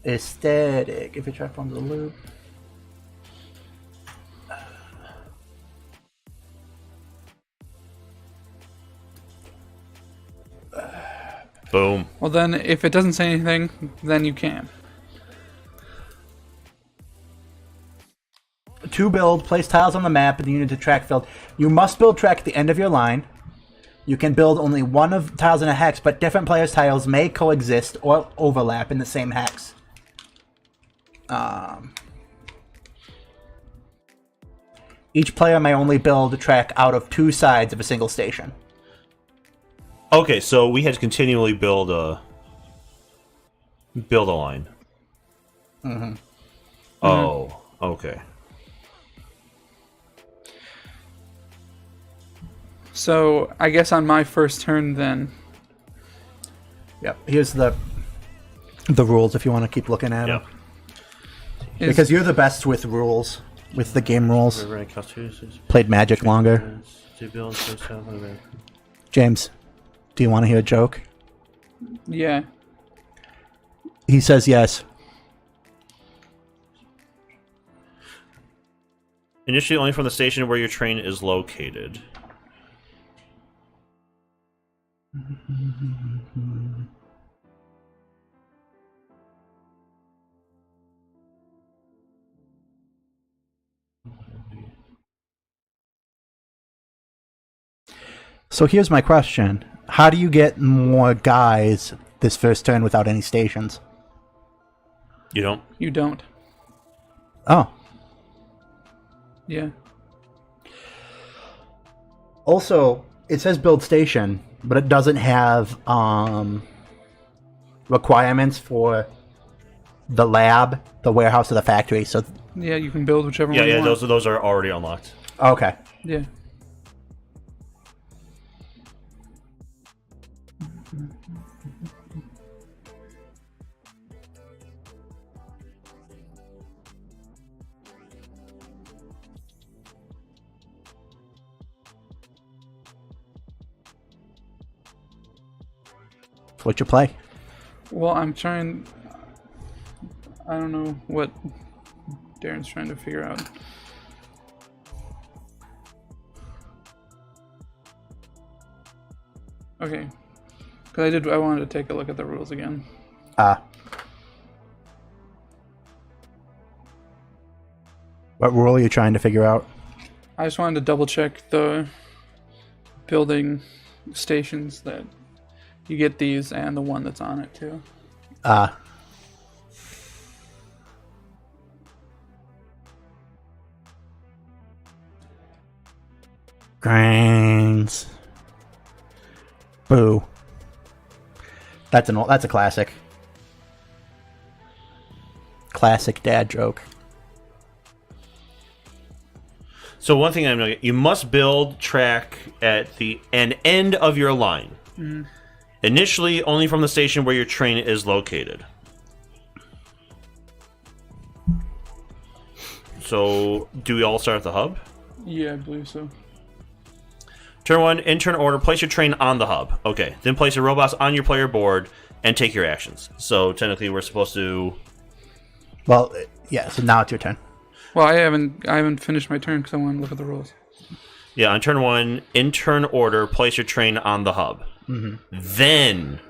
Aesthetic. If your track forms a loop. Boom. Well, then, if it doesn't say anything, then you can. To build, place tiles on the map in the unit to track field. You must build track at the end of your line. You can build only one of tiles in a hex, but different players' tiles may coexist or overlap in the same hex. Each player may only build a track out of 2 sides of a single station. Okay, so we had to continually build a line. Mm-hmm. Oh, okay. So, I guess on my first turn then... Yep. Here's the rules if you want to keep looking at them. is- Because you're the best with rules, with the game rules. Played Magic longer. James, do you want to hear a joke? Yeah. He says yes. Initially only from the station where your train is located. So here's my question. How do you get more guys this first turn without any stations? You don't? You don't. Oh. Yeah. Also, it says build station, but it doesn't have requirements for the lab, the warehouse, or the factory. So Yeah, you can build whichever one you Yeah, want. those are already unlocked. okay. Yeah. What'd you play? Well, I'm trying... I don't know what Darren's trying to figure out. Okay. Because I wanted to take a look at the rules again. What rule are you trying to figure out? I just wanted to double check the building stations that you get these and the one that's on it too. Grains. Boo. That's a classic. Classic dad joke. So one thing I'm going to... You must build track at an end of your line. Mm-hmm. Initially, only from the station where your train is located. So, do we all start at the hub? Yeah, I believe so. Turn 1, in turn order, place your train on the hub. Okay, then place your robots on your player board and take your actions. So, technically, we're supposed to... Well, yeah, so now it's your turn. Well, I haven't finished my turn because I want to look at the rules. Yeah, on turn 1, in turn order, place your train on the hub. Mm-hmm. Then,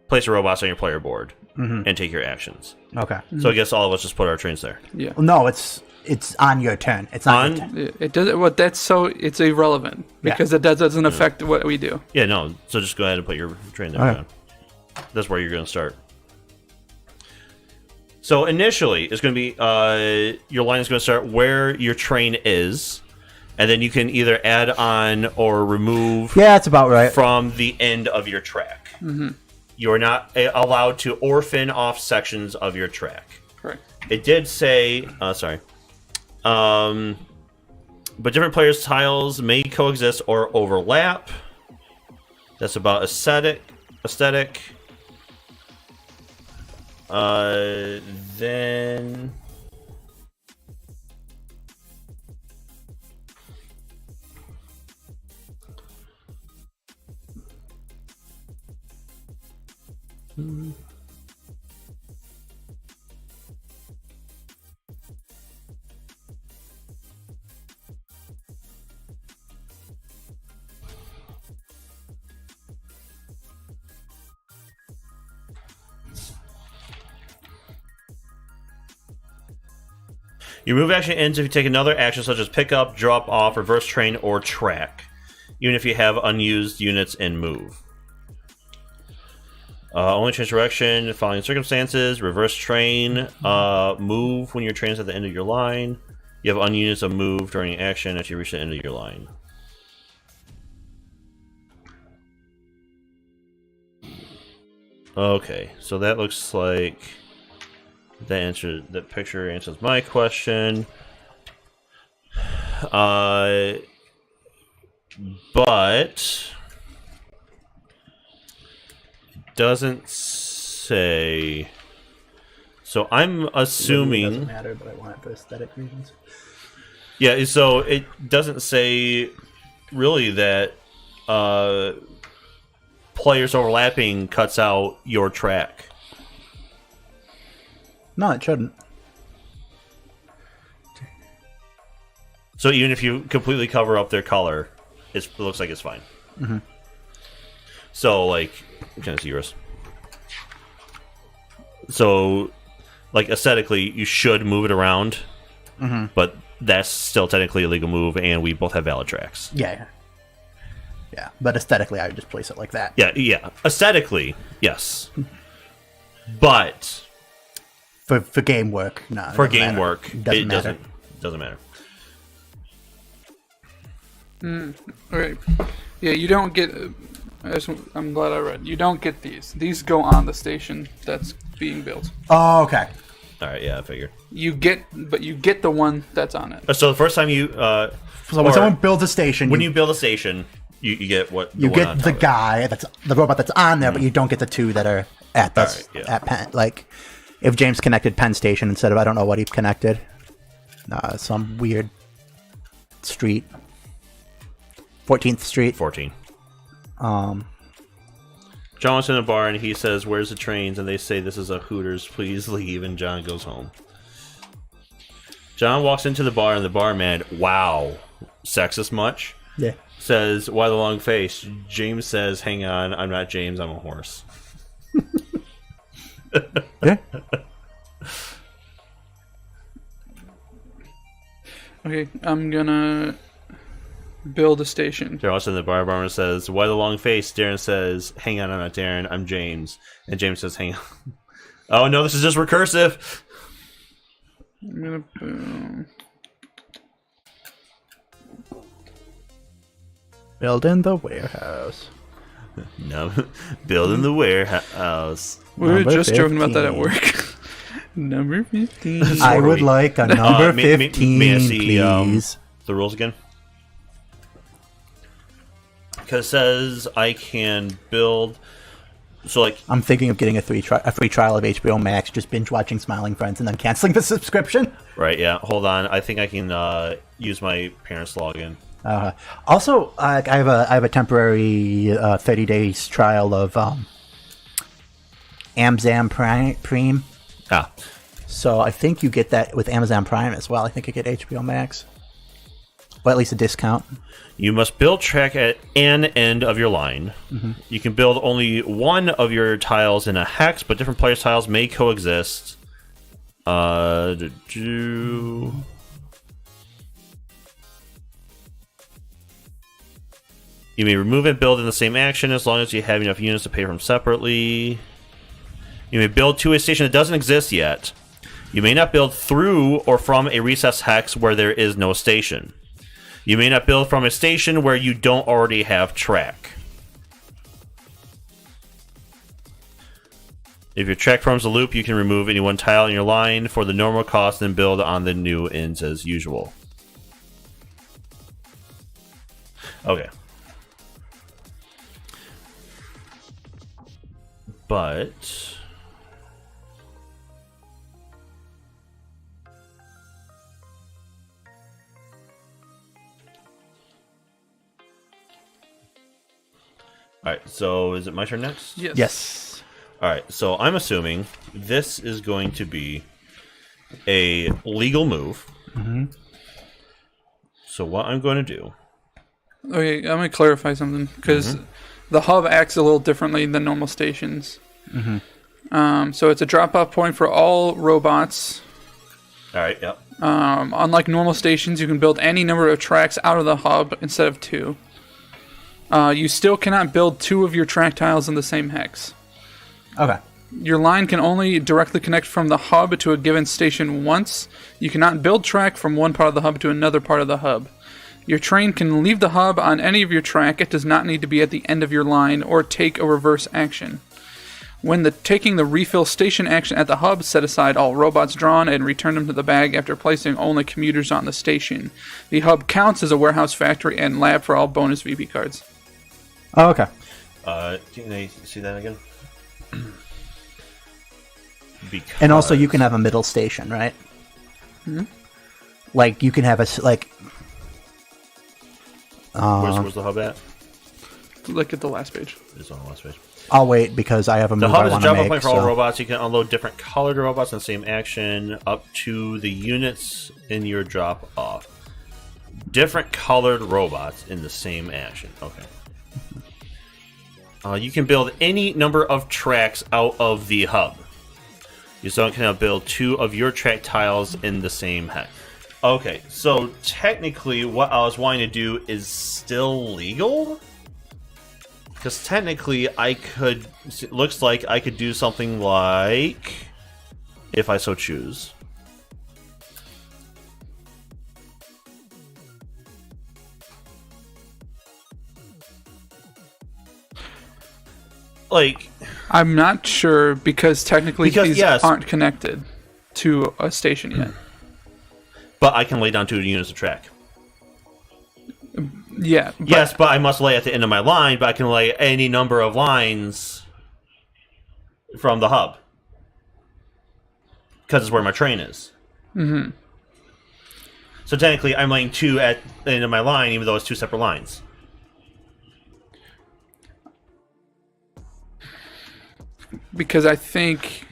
place your robots on your player board and take your actions. Okay. So I guess all of us just put our trains there. Yeah. Well, no, it's on your turn. It's not your turn. It does. Well, it's irrelevant because it doesn't affect what we do. Yeah, no. So just go ahead and put your train there. Okay. That's where you're going to start. So initially, it's going to be your line is going to start where your train is, and then you can either add on or remove. Yeah, that's about right. From the end of your track. Mm-hmm. You are not allowed to orphan off sections of your track. Correct. It did say, sorry. but different players' tiles may coexist or overlap. That's about aesthetic. Then your move action ends if you take another action such as pick up, drop off, reverse train, or track, even if you have unused units in move. Only change direction following circumstances. Reverse train. Move when your train is at the end of your line. You have unused of move during action if you reach the end of your line. Okay, so that looks like that picture answers my question. But doesn't say. So I'm assuming It doesn't matter, but I want it for aesthetic reasons. Yeah, so it doesn't say really that players overlapping cuts out your track. No, it shouldn't. So even if you completely cover up their color, it looks like it's fine. Mm-hmm. So, like, I'm trying to see yours. So, like, aesthetically, you should move it around, but that's still technically a legal move, and we both have valid tracks. Yeah. Yeah, but aesthetically, I would just place it like that. Yeah. Aesthetically, yes. But For game work, no. for game work, it it doesn't matter. doesn't matter. Alright. Yeah, you don't get... I'm glad I read. You don't get these. These go on the station that's being built. Oh, okay. All right, yeah, I figured. You get the one that's on it. So the first time you... So when someone builds a station... When you build a station, you get what... You get the guy, that's the robot that's on there, but you don't get the two that are at the... Right, yeah. At Penn. Like, if James connected Penn Station instead of, I don't know what he connected. Some weird street. 14th Street. 14. John's in a bar and he says, "Where's the trains?" And they say, "This is a Hooters, please leave." And John goes home. John walks into the bar and the barman, wow, sexist much? Yeah. Says, "Why the long face?" James says, "Hang on, I'm not James, I'm a horse." Yeah. Okay, I'm gonna build a station. They're also in the bar. Barman says, "Why the long face?" Darren says, "Hang on, I'm not Darren, I'm James." And James says, "Hang on." Oh no, this is just recursive. I'm gonna Build in the warehouse. No, building the warehouse. We were Number just joking about that at 15. work. Number 15. I would like a number may- 15, may I see, please. The rules again? Because it says I can build. So, like, I'm thinking of getting a free trial of HBO Max, just binge watching Smiling Friends, and then canceling the subscription. right, yeah, hold on. I think I can use my parents' login. Also, I have a temporary 30 days trial of Amazon Prime. Ah, So I think you get that with Amazon Prime as well. I think you get HBO Max, or at least a discount. you must build track at an end of your line. You can build only one of your tiles in a hex, but different players' tiles may coexist. You may remove and build in the same action as long as you have enough units to pay for them separately. You may build to a station that doesn't exist yet. You may not build through or from a recessed hex where there is no station. You may not build from a station where you don't already have track. If your track forms a loop, you can remove any one tile in your line for the normal cost and build on the new ends as usual. Okay. But all right, so is it my turn next? Yes. Yes. All right, so I'm assuming this is going to be a legal move. Mm-hmm. So what I'm going to do... Okay, I'm going to clarify something, because the hub acts a little differently than normal stations. So it's a drop-off point for all robots. All right, yep. Unlike normal stations, you can build any number of tracks out of the hub instead of 2. You still cannot build 2 of your track tiles in the same hex. Okay. Your line can only directly connect from the hub to a given station once. You cannot build track from one part of the hub to another part of the hub. Your train can leave the hub on any of your track. It does not need to be at the end of your line or take a reverse action. When taking the refill station action at the hub, set aside all robots drawn and return them to the bag after placing only commuters on the station. The hub counts as a warehouse, factory, and lab for all bonus VP cards. Oh, okay. Can I see that again? Because... And also, you can have a middle station, right? Like, you can have where's the hub at? Look at the last page. It's on the last page. I'll wait because I have a The move I hub is a want to drop-off make. point for all robots. You can unload different colored robots in the same action up to the units in your drop-off. Different colored robots in the same action. Okay. You can build any number of tracks out of the hub. You still can build 2 of your track tiles in the same hex. Okay, so technically what I was wanting to do is still legal? Because technically I could... It looks like I could do something like... If I so choose. Like... I'm not sure because technically these yes. aren't connected to a station yet. But I can lay down 2 units of track. Yeah. Yes, but I must lay at the end of my line, but I can lay any number of lines from the hub. Because it's where my train is. Mm-hmm. So technically, I'm laying 2 at the end of my line, even though it's 2 separate lines. Because I think...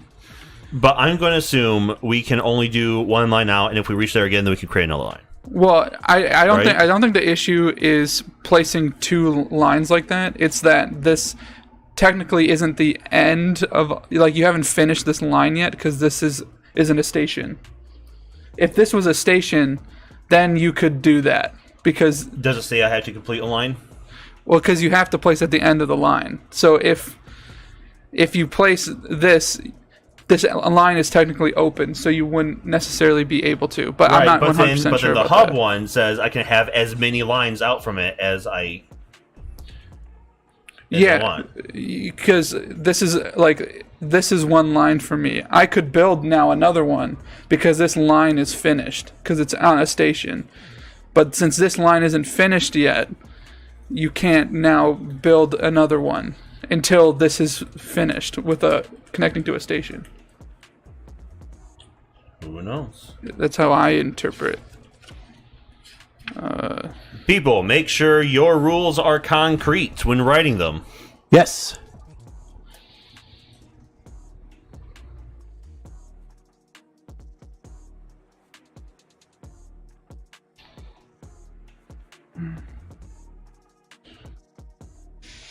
But I'm going to assume we can only do 1 line out, and if we reach there again, then we can create another line. Well, I don't Right? I don't think the issue is placing 2 lines like that. It's that this technically isn't the end of, like, you haven't finished this line yet because this isn't a station. If this was a station, then you could do that because Does it say I have to complete a line? well, because you have to place at the end of the line. So if you place this line is technically open, so you wouldn't necessarily be able to. But Right, I'm not 100% but then sure the about hub that. one says I can have as many lines out from it as I want. Because this is 1 line for me. I could build now another one because this line is finished because it's on a station. But since this line isn't finished yet, you can't now build another one until this is finished with connecting to a station. Who knows? That's how I interpret. People, make sure your rules are concrete when writing them. Yes.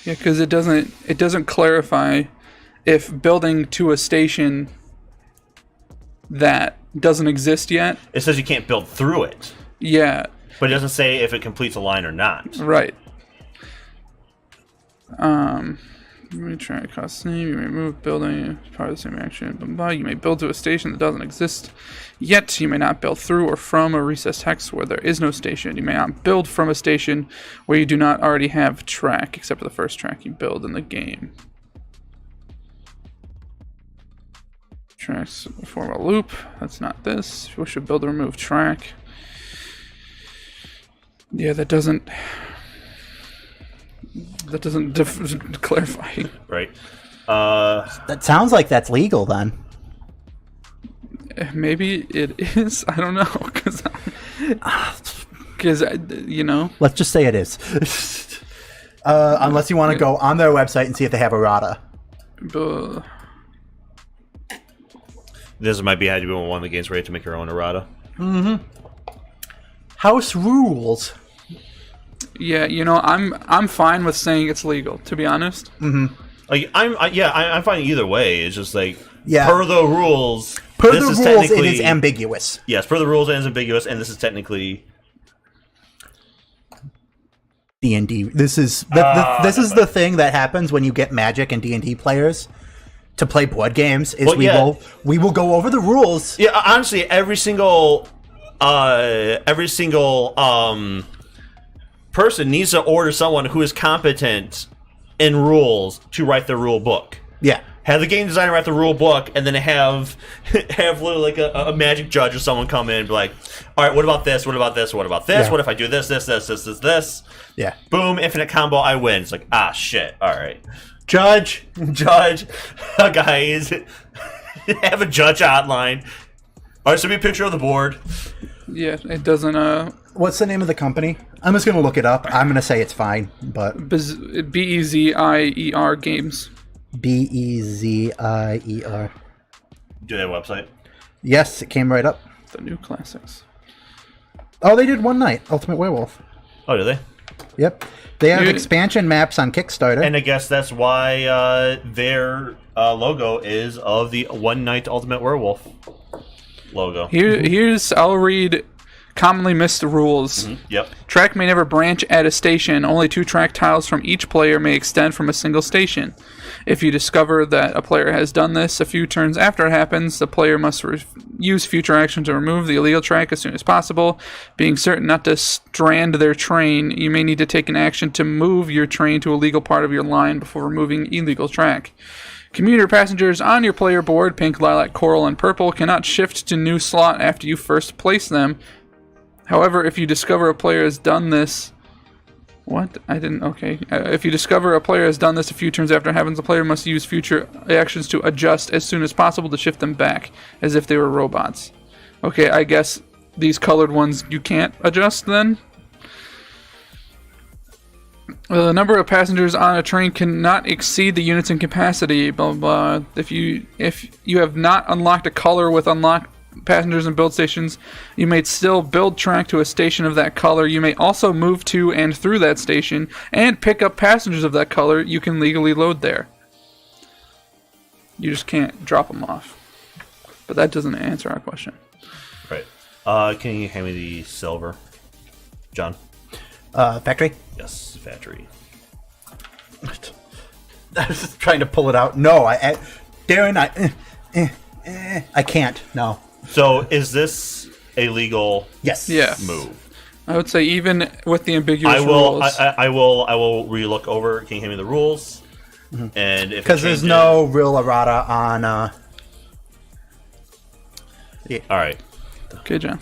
Yeah, because it doesn't clarify if building to a station that doesn't exist yet. It says you can't build through it, Yeah, but it doesn't say if it completes a line or not. right. You may try to cost same. You may move building as part of the same action. Blah, blah. You may build to a station that doesn't exist yet. You may not build through or from a recessed hex where there is no station. You may not build from a station where you do not already have track, except for the first track you build in the game. Tracks form a loop. That's not this. If you wish to build or remove track. Yeah, that doesn't... That doesn't clarify. Right. That sounds like that's legal then. Maybe it is. I don't know, because you know. Let's just say it is. Unless you want to go on their website and see if they have errata. This might be how you want one of the games where you have to make your own errata. House rules. Yeah, you know, I'm fine with saying it's legal, to be honest. Like I'm fine either way. It's just like Yeah. per the rules. Per this the is rules, it technically is ambiguous. Yes, per the rules, it is ambiguous, and this is technically D&D. This is this is the thing that happens when you get Magic and D&D players to play board games. Is Well, yeah. we will go over the rules. yeah. Honestly, every single person needs to order someone who is competent in rules to write the rule book. Yeah. Have the game designer write the rule book, and then have literally like a magic judge or someone come in and be like, all right, what about this? What about this? What about this? Yeah. What if I do this, this, this, this, this, this? Yeah. Boom, infinite combo, I win. It's like, shit. All right. Judge, guys, have a judge hotline. All right, send me a picture of the board. Yeah, it doesn't. What's the name of the company? I'm just gonna look it up. I'm gonna say it's fine, but BEZIER Games. BEZIER. Do they have a website? Yes, it came right up. The new classics. Oh, they did One Night Ultimate Werewolf. Oh, do they? Yep. They have Dude. expansion maps on Kickstarter. And I guess that's why their logo is of the One Night Ultimate Werewolf logo. I'll read commonly missed rules. Yep. Track may never branch at a station. Only 2 track tiles from each player may extend from a single station. If you discover that a player has done this a few turns after it happens, the player must use future action to remove the illegal track as soon as possible. Being certain not to strand their train, you may need to take an action to move your train to a legal part of your line before removing illegal track. Commuter passengers on your player board, pink, lilac, coral, and purple, cannot shift to new slot after you first place them. However, if you discover a player has done this... What? I didn't... Okay. If you discover a player has done this a few turns after it happens, the player must use future actions to adjust as soon as possible to shift them back, as if they were robots. Okay, I guess these colored ones you can't adjust then? The number of passengers on a train cannot exceed the units in capacity, blah, blah, blah. If you have not unlocked a color with unlocked passengers and build stations, you may still build track to a station of that color. You may also move to and through that station and pick up passengers of that color you can legally load there. You just can't drop them off. But that doesn't answer our question. Right. Can you hand me the silver, John? Factory? Yes, factory. I was just trying to pull it out. No, Darren, I can't. No. So, is this a legal Yes. Yeah. move? I would say even with the ambiguous I will. rules. I will relook over. Can you hand me the rules? And if Because there's no real errata on. All right. Okay, John.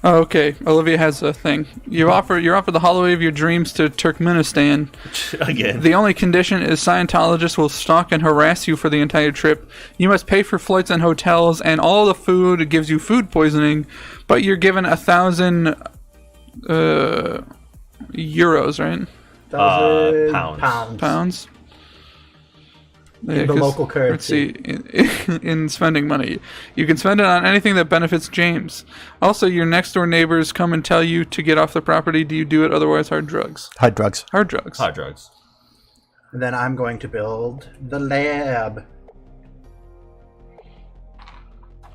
Oh, okay. Olivia has a thing. You're offered the holiday of your dreams to Turkmenistan. Again. The only condition is Scientologists will stalk and harass you for the entire trip. You must pay for flights and hotels, and all the food gives you food poisoning. But you're given 1,000 euros, right? Pounds. Yeah, The 'cause, local currency. Let's see, in spending money. You can spend it on anything that benefits James. Also, your next door neighbors come and tell you to get off the property. Do you do it? Otherwise, hard drugs. Hard drugs. Hard drugs. Hard drugs. And then I'm going to build the lab.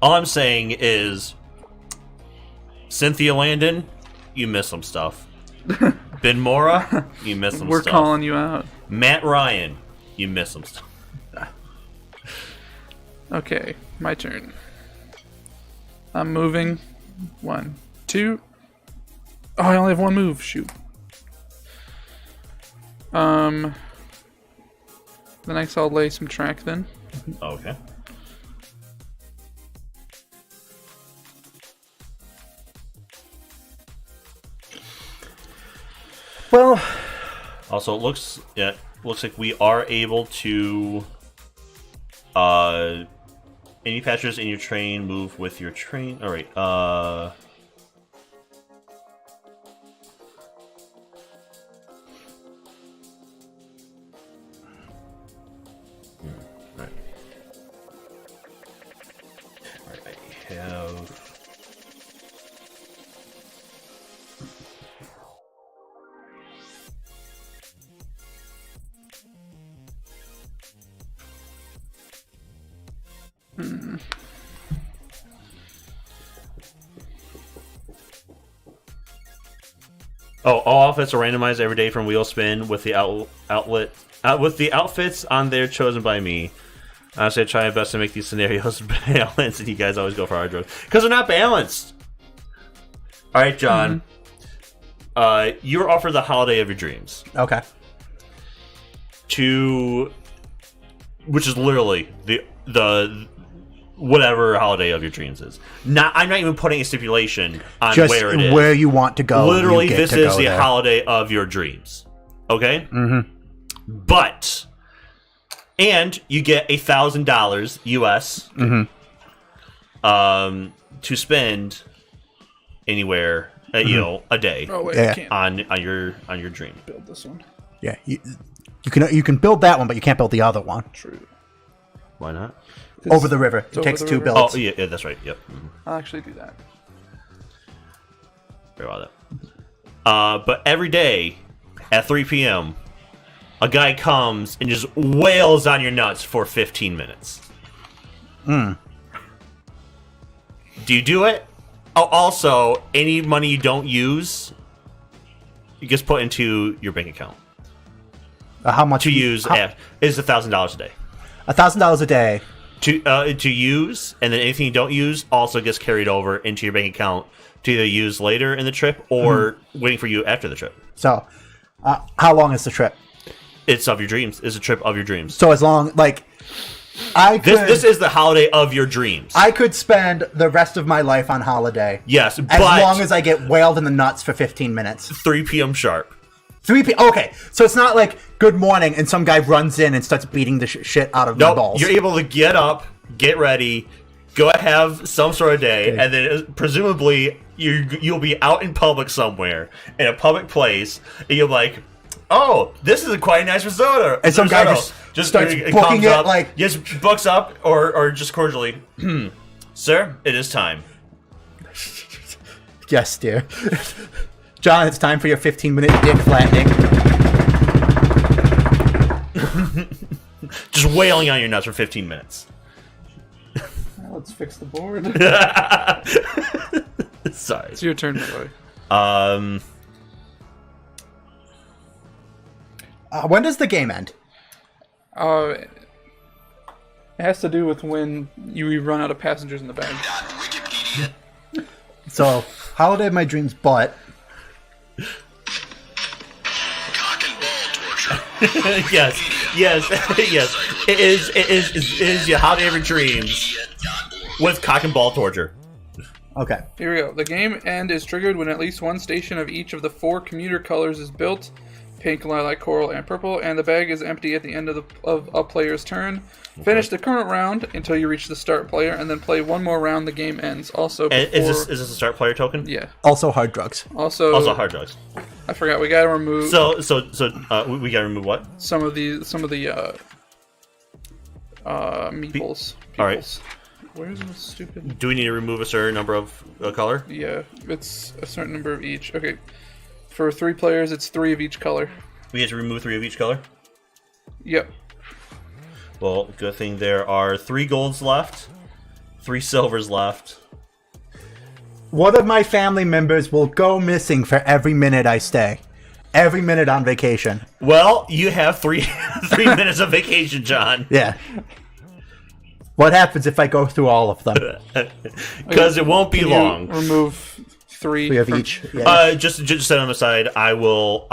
All I'm saying is, Cynthia Landon, you miss some stuff. Ben Mora, you miss some We're stuff. calling you out. Matt Ryan, you miss some stuff. Okay, my turn. I'm moving. 1, 2. Oh, I only have one move. Shoot. The next I'll lay some track then. Okay. Well, Also, it looks like we are able to any passengers in your train move with your train. All right. Right. I have. Oh, all outfits are randomized every day from wheel spin with the outfits on there chosen by me. Honestly, I try my best to make these scenarios balanced, and you guys always go for hard drugs because they're not balanced. All right, John. You were offered the holiday of your dreams. Okay. Which is literally the whatever holiday of your dreams is. I'm not even putting a stipulation on Just where it is. where you want to go. Literally, this is the holiday of your dreams. Okay? Mm-hmm. But, and you get $1,000 US to spend anywhere, a day Oh wait, Yeah. I can't on your dream. build this one. Yeah, you can build that one, but you can't build the other one. True. Why not? Over the river. It over takes the 2 river. builds. Oh, yeah, that's right. Yep. I'll actually do that. Very about that. But every day at 3 p.m., a guy comes and just wails on your nuts for 15 minutes. Do you do it? Oh, also, any money you don't use, it gets put into your bank account. How much To use is $1,000 a day. $1,000 a day. To use, and then anything you don't use also gets carried over into your bank account to either use later in the trip or waiting for you after the trip. So, how long is the trip? It's of your dreams. It's a trip of your dreams. So as long This is the holiday of your dreams. I could spend the rest of my life on holiday. Yes, but as long as I get wailed in the nuts for 15 minutes. 3 p.m. sharp. 3 p.m. Okay, so it's not like good morning and some guy runs in and starts beating the shit out of my balls. You're able to get up, get ready, go have some sort of day, and then presumably you'll be out in public somewhere, in a public place, and you're like, oh, this is quite a nice risotto. And some guy just starts booking it like... Just books up or just cordially, sir, it is time. Yes, dear. John, it's time for your 15-minute dick flattening. Just wailing on your nuts for 15 minutes. Now let's fix the board. Sorry. It's your turn, boy. When does the game end? It has to do with when you run out of passengers in the bag. So, holiday of my dreams, but... yes. It is your holiday of your dreams with cock and ball torture. Okay. Here we go. The game end is triggered when at least one station of each of the 4 commuter colors is built: pink, lilac, coral, and purple, and the bag is empty at the end of a player's turn. Okay. Finish the current round until you reach the start player, and then play one more round. The game ends. Also, before... is this a start player token? Yeah. Also hard drugs. Also hard drugs. I forgot. We gotta remove. We gotta remove what? Some of the meeples. All right. Where's the stupid? Do we need to remove a certain number of color? Yeah, it's a certain number of each. Okay. For 3 players, it's 3 of each color. We have to remove 3 of each color? Yep. Well, good thing there are 3 golds left, 3 silvers left. One of my family members will go missing for every minute I stay. Every minute on vacation. Well, you have 3 minutes of vacation, John. Yeah. What happens if I go through all of them? Because it won't be long. Remove 3 of each. Yeah. Just set on the side. I will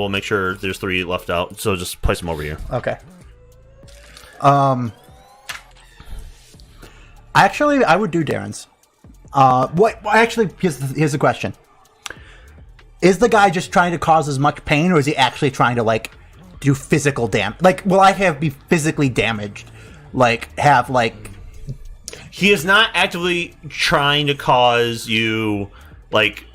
make sure there's 3 left out. So just place them over here. Okay. Actually, I would do Darren's. Actually, here's the question. is the guy just trying to cause as much pain, or is he actually trying to, like, do physical damage? Like, will I be physically damaged? Like, He is not actively trying to cause you, like...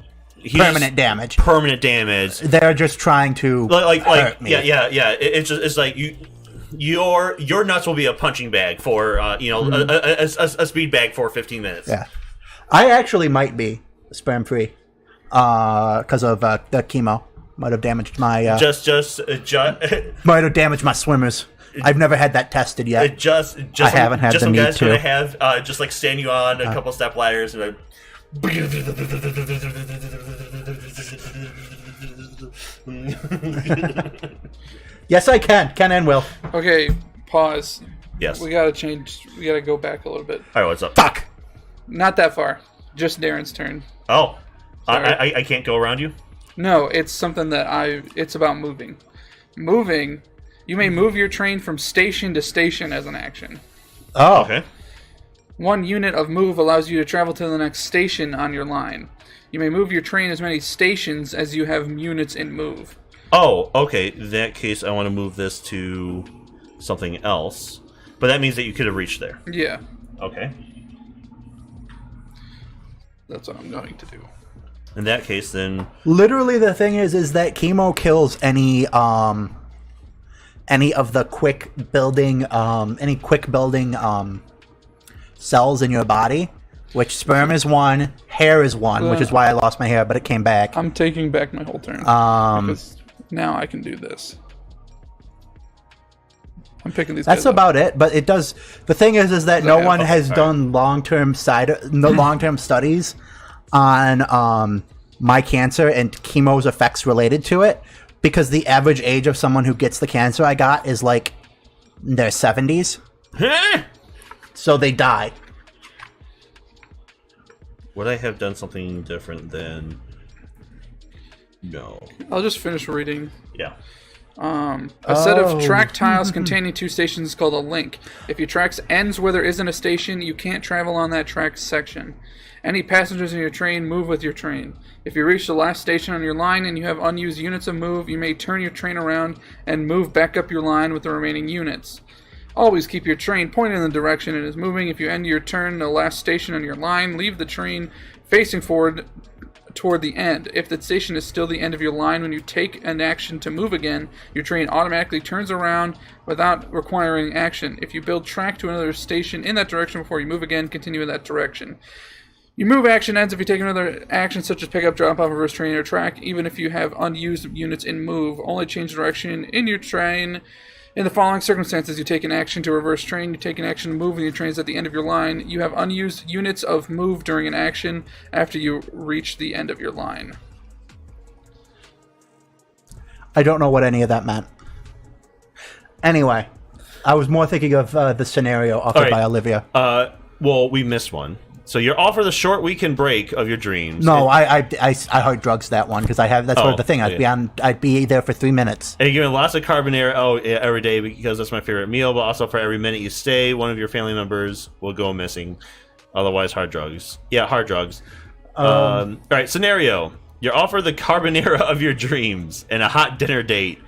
permanent damage. Permanent damage. They're just trying to hurt me. Yeah. It's like your nuts will be a punching bag for a speed bag for 15 minutes. Yeah, I actually might be sperm free because of the chemo. Might have damaged my might have damaged my swimmers. I've never had that tested yet. I haven't had the need to. Just some guys gonna have just like stand you on a couple step ladders and. Yes, I can. Can and will. Okay, pause. Yes. We gotta change. We gotta go back a little bit. All right, what's up? Fuck. Not that far. Just Darren's turn. Oh, I can't go around you? No, it's something that it's about moving. Moving, you may move your train from station to station as an action. Oh. Okay. 1 unit of move allows you to travel to the next station on your line. You may move your train as many stations as you have units in move. Oh, okay. In that case, I want to move this to something else. But that means that you could have reached there. Yeah. Okay. That's what I'm going to do. In that case, then... Literally, the thing is that chemo kills any of the quick building cells in your body, which sperm is one, hair is one, which is why I lost my hair, but it came back. I'm taking back my whole turn. Because now I can do this. I'm picking these That's guys about up. it, but it does... The thing is that no one has done long-term studies on my cancer and chemo's effects related to it, because the average age of someone who gets the cancer I got is like in their 70s. So they die. Would I have done something different than... No. I'll just finish reading. Yeah. A set of track tiles containing 2 stations is called a link. If your track ends where there isn't a station, you can't travel on that track section. Any passengers in your train move with your train. If you reach the last station on your line and you have unused units of move, you may turn your train around and move back up your line with the remaining units. Always keep your train pointed in the direction it is moving. If you end your turn the last station on your line, leave the train facing forward toward the end. If the station is still the end of your line when you take an action to move again, your train automatically turns around without requiring action. If you build track to another station in that direction before you move again, continue in that direction. Your move action ends if you take another action such as pick up, drop off, reverse train, or track. Even if you have unused units in move, only change direction in your train. In the following circumstances, you take an action to reverse train, you take an action to move, and your train is at the end of your line. You have unused units of move during an action after you reach the end of your line. I don't know what any of that meant. Anyway, I was more thinking of the scenario offered by Olivia. Well, we missed one. So you're all for the short weekend break of your dreams. No, I hard drugs that one because that's sort of the thing. I'd be there for 3 minutes. And you're given lots of carbonara every day because that's my favorite meal, but also for every minute you stay, one of your family members will go missing. Otherwise, hard drugs. Yeah, hard drugs. All right, scenario. You're offered the carbonara of your dreams and a hot dinner date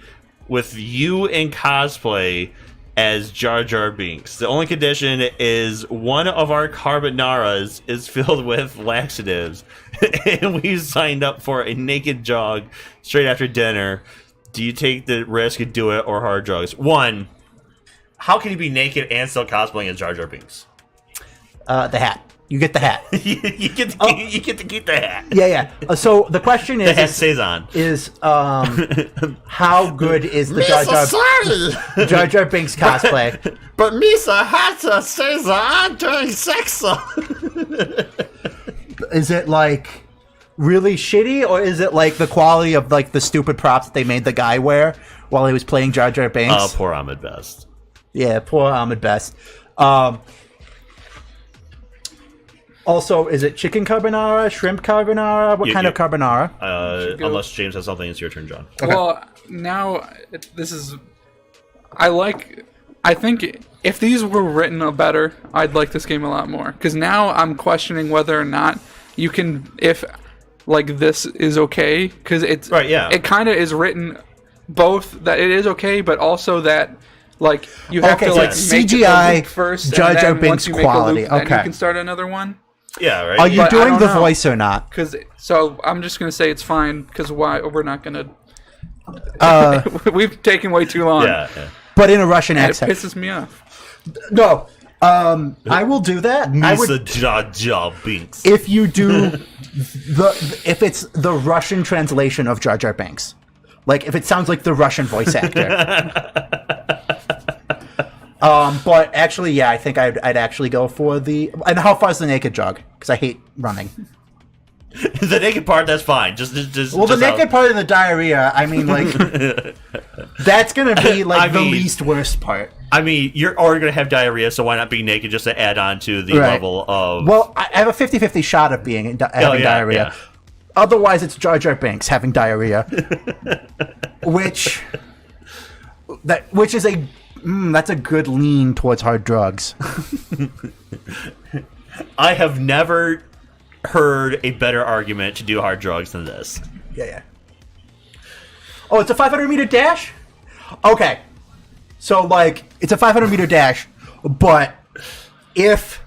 with you in cosplay as Jar Jar Binks. The only condition is one of our carbonaras is filled with laxatives, and we signed up for a naked jog straight after dinner. Do you take the risk and do it, or hard drugs? 1, how can you be naked and still cosplaying as Jar Jar Binks? The hat. You get the hat. you get to keep the hat. Yeah. So the question is, the hat stays on. How good is the Jar Jar Binks cosplay? But Misa Hata stays on during sex. Is it like really shitty, or is it like the quality of like the stupid props that they made the guy wear while he was playing Jar Jar Binks? Poor Ahmed Best. Yeah, poor Ahmed Best. Also, is it chicken carbonara, shrimp carbonara? What kind of carbonara? Unless James has something, it's your turn, John. Okay. Well, now this is... I think if these were written better, I'd like this game a lot more. Because now I'm questioning whether or not you can... like this is okay, because it's Right, yeah. it kind of is written both that it is okay, but also that like you have Okay, to so like it's make CGI, the loop first, judge and our then Bink's once you make quality. a loop, then Okay. you can start another one. Yeah, right. Are you But I doing don't the know. voice or not? So I'm just gonna say it's fine, because why we're not gonna. We've taken way too long. Yeah. But in a Russian And it accent. pisses me off. No. I will do that. I would, Misa Jar Jar Binks. if you do if it's the Russian translation of Jar Jar Binks. Like if it sounds like the Russian voice actor. But actually, yeah, I think I'd actually go for the. And how far is the naked jog? Because I hate running. The naked part, that's fine. Just Well, the just naked part and the diarrhea, I mean, like, that's gonna be like the least worst part. I mean, you're already going to have diarrhea, so why not be naked just to add on to the Right. level of... Well, I have a 50-50 shot of having diarrhea. yeah. Otherwise, it's Jar Jar Binks having diarrhea, which is that's a good lean towards hard drugs. I have never heard a better argument to do hard drugs than this. Yeah. Oh, it's a 500-meter dash? Okay. So, like, it's a 500-meter dash, but if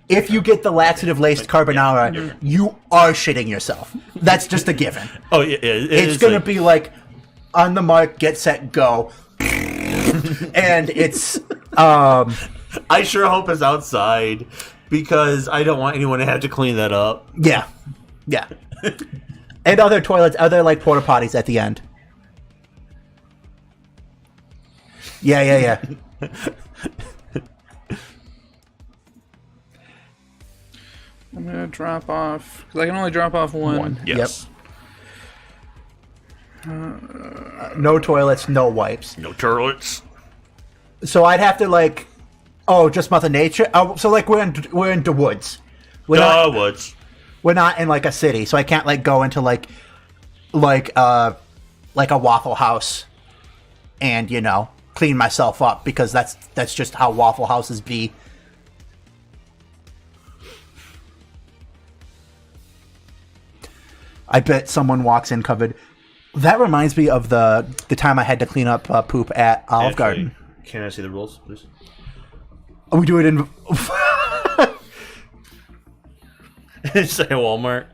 you get the laxative-laced carbonara, you are shitting yourself. That's just a given. Oh, yeah. It's going to be like, on the mark, get set, go. And it's... I sure hope it's outside, because I don't want anyone to have to clean that up. Yeah. And other toilets, other, like, porta potties at the end. Yeah. I'm gonna drop off, because I can only drop off one. Yes. No toilets, no wipes. No turlets. So I'd have to, like... Oh, just Mother Nature? Oh, so, like, we're in the woods. We're not in, like, a city, so I can't, like, go into, like a Waffle House and, you know, clean myself up, because that's just how Waffle Houses be. I bet someone walks in covered. That reminds me of the time I had to clean up poop at Olive Garden. Can I see the rules, please? We do it in... Say Walmart.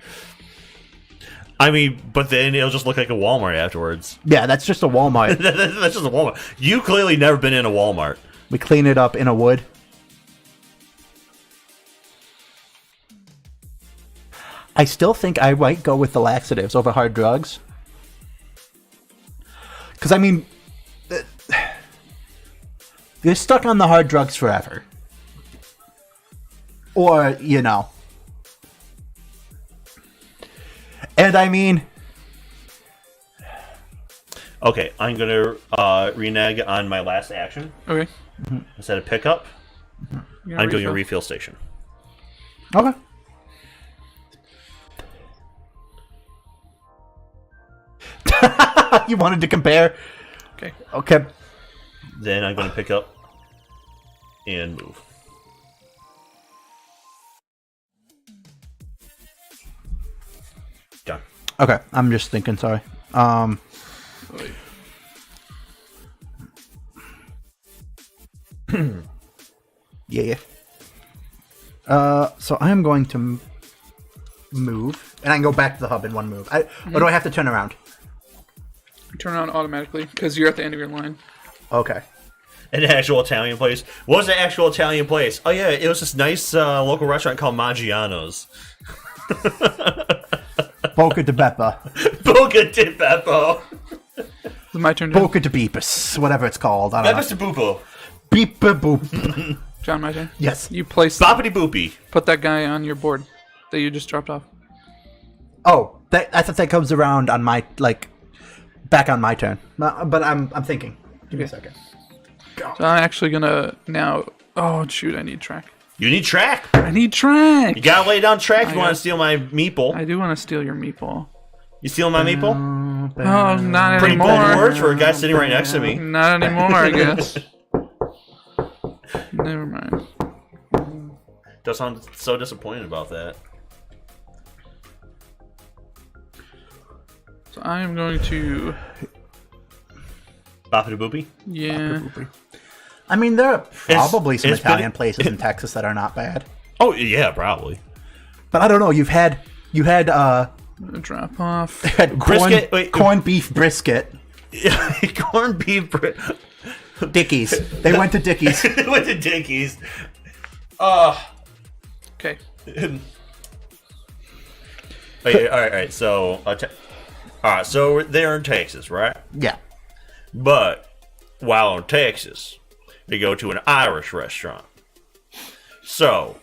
I mean, but then it'll just look like a Walmart afterwards. Yeah, that's just a Walmart. That's just a Walmart. You clearly never been in a Walmart. We clean it up in a wood. I still think I might go with the laxatives over hard drugs. Because, I mean, they're stuck on the hard drugs forever. Or, you know. And, I mean... Okay, I'm going to renege on my last action. Okay. Instead of pickup, You gonna I'm doing a refill? refill station. Okay. You wanted to compare? Okay. Okay. Then I'm going to pick up and move. Done. Okay, I'm just thinking, sorry. Yeah. So I'm going to move, and I can go back to the hub in one move. Or do I have to turn around? Turn around automatically, because you're at the end of your line. Okay. An actual Italian place. What was the actual Italian place? Oh yeah, it was this nice local restaurant called Maggiano's. Boca de Beppa. Boca di Beppo. Is it my turn? John? Boca de Beepus. Whatever it's called. I don't know. Mr. Boopo. Beep boop. John, my turn. Yes. You place. Boppity boopy. Put that guy on your board that you just dropped off. Oh, I thought that comes around on my, like, back on my turn. But I'm thinking. Give me a second. So I'm actually gonna now. Oh shoot! I need track. You need track. I need track. You gotta lay down track if you I want to got- steal my meeple. I do want to steal your meatball. You stealing my meeple? Oh, not Pretty bold anymore. words for a guy sitting right next to me. Not anymore, I guess. Never mind. Does sound so disappointed about that. So I am going to... Boppity boopy? Yeah. I mean, there are probably some it's Italian pretty- places in Texas that are not bad. Oh, yeah, probably. But I don't know. You had Drop off. Brisket, wait. corned beef brisket. Corned beef. Dickies. They went to Dickies. They went to Dickies. Okay. Wait, all right. So, all right. So they're in Texas, right? Yeah. But while in Texas, they go to an Irish restaurant. So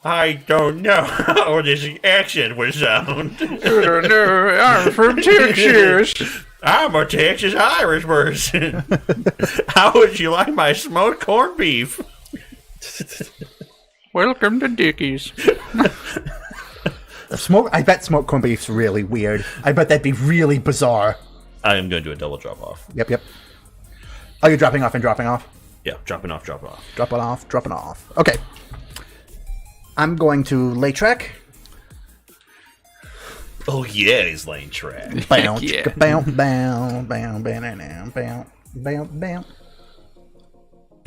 I don't know how this accent would sound. No, I'm from Texas. I'm a Texas Irish person. How would you like my smoked corned beef? Welcome to Dickies. I bet smoked corned beef's really weird. I bet that'd be really bizarre. I am going to do a double drop off. Yep. Oh, you're dropping off and dropping off? Yeah, dropping off. Dropping off. Okay. I'm going to lay track. Oh yeah, he's laying track. Bow, yeah. chicka, bow, bow, bow, bow, bow, bow, bow, bow.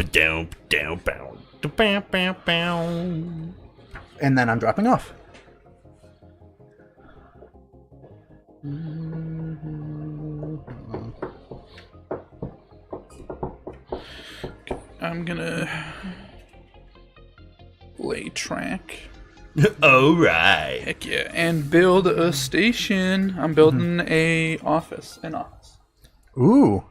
Down, bow, bow, bow, bow. And then I'm dropping off. I'm gonna lay track. All right. Heck yeah. And build a station. I'm building an office. Ooh.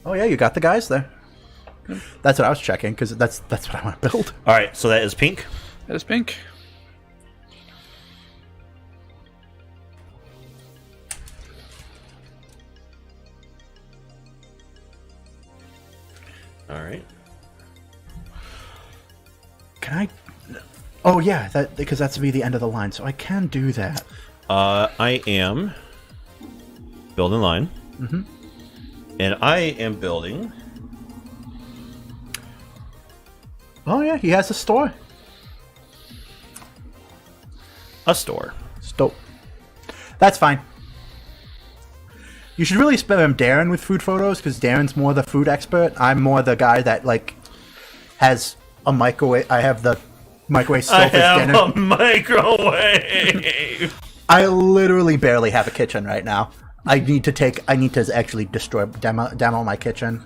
Oh yeah, you got the guys there. That's what I was checking because that's what I want to build. All right. So that is pink. That is pink. All right. Can I? Oh yeah, because that's to be the end of the line, so I can do that. I am building line. Mm-hmm. And I am building. Oh yeah, he has a store. A store. That's fine. You should really spam Darren with food photos because Darren's more the food expert. I'm more the guy that has a microwave. I have the microwave stove as dinner. A microwave. I literally barely have a kitchen right now. I need to actually demo my kitchen.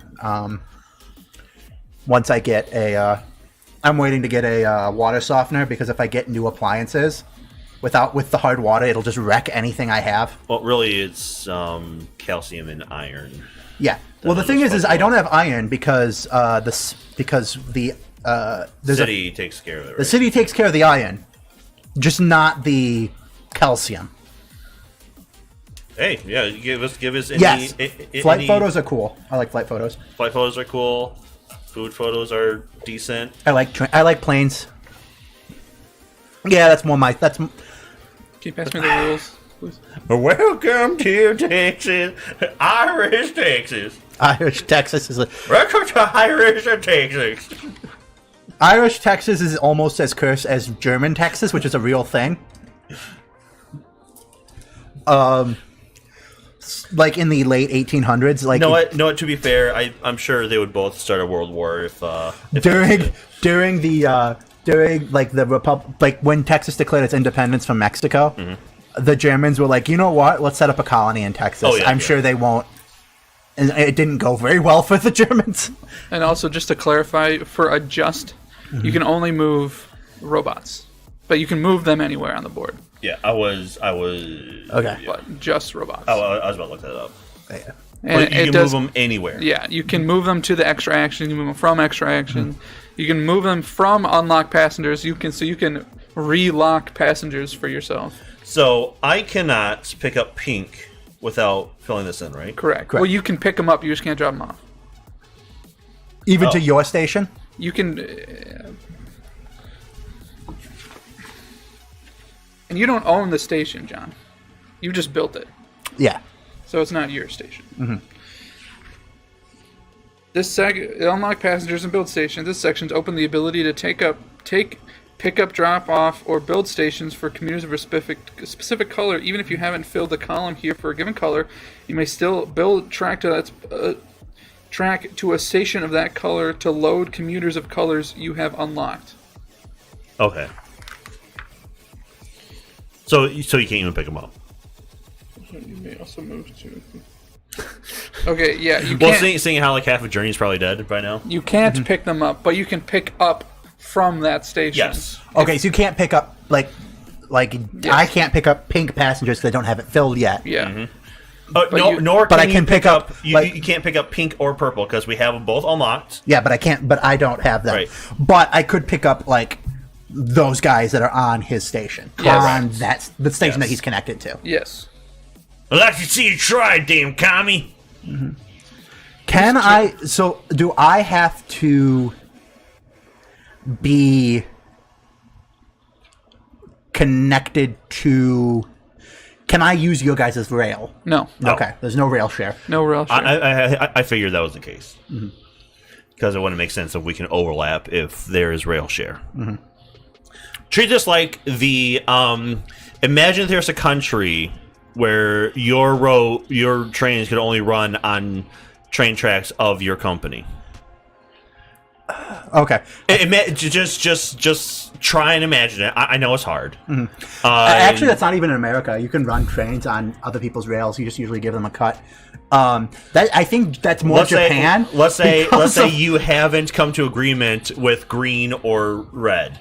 Once I get I'm waiting to get a water softener because if I get new appliances with the hard water, it'll just wreck anything I have. Well, really, it's calcium and iron. Yeah. Well, the thing is I don't have iron because the City takes care of it. Right? The city takes care of the iron, just not the calcium. Hey, yeah, give us any. Yes. Flight any, photos are cool. I like flight photos. Flight photos are cool. Food photos are decent. I like planes. Yeah, that's more my. Can you pass me the rules, please? Welcome to Texas, Irish Texas. Irish Texas is Welcome to Irish Texas. Irish Texas is almost as cursed as German Texas, which is a real thing. Like in the late 1800s, like No, what? To be fair, I'm sure they would both start a world war if during the Republic, like when Texas declared its independence from Mexico, the Germans were like, you know what? Let's set up a colony in Texas. Oh, yeah, I'm sure they won't. And it didn't go very well for the Germans. And also, just to clarify, for adjust, you can only move robots, but you can move them anywhere on the board. Yeah, I was. Okay. But just robots. Oh, I was about to look that up. Yeah. And But you can move them anywhere. Yeah, you can move them to the extra action. You can move them from extra action. You can move them from unlock passengers. You can relock passengers for yourself. So I cannot pick up pink without filling this in, right? Correct. Well, you can pick them up. You just can't drop them off. Even to your station? You can. And you don't own the station, John. You just built it. Yeah. So it's not your station. This unlock passengers and build stations. This section's open the ability to pick Pick up, drop off, or build stations for commuters of a specific color. Even if you haven't filled the column here for a given color, you may still build track to a station of that color to load commuters of colors you have unlocked. Okay. So you can't even pick them up. You may also move to. Okay, yeah, you Well, can't. seeing how like half of Journey is probably dead by now. You can't pick them up, but you can pick up from that station. Yes. Okay, so you can't pick up like I can't pick up pink passengers because I don't have it filled yet. Yeah. Mm-hmm. Nor but can I can you pick up, You, like- you can't pick up pink or purple because we have them both unlocked. Yeah, but I can't. But I don't have them. Right. But I could pick up like those guys that are on his station, Yes. on the station that Yes. he's connected to. Yes. I'd like to see you try, damn commie. Can I? So do I have to be connected to? Can I use your guys' rail? No. Okay, there's no rail share. No real share. I figured that was the case because it wouldn't make sense if we can overlap if there is rail share. Treat this like the imagine if there's a country where your trains could only run on train tracks of your company. Okay. Just try and imagine it. I know it's hard. Actually, that's not even in America. You can run trains on other people's rails. You just usually give them a cut. I think that's more Japan. Let's say you haven't come to agreement with green or red,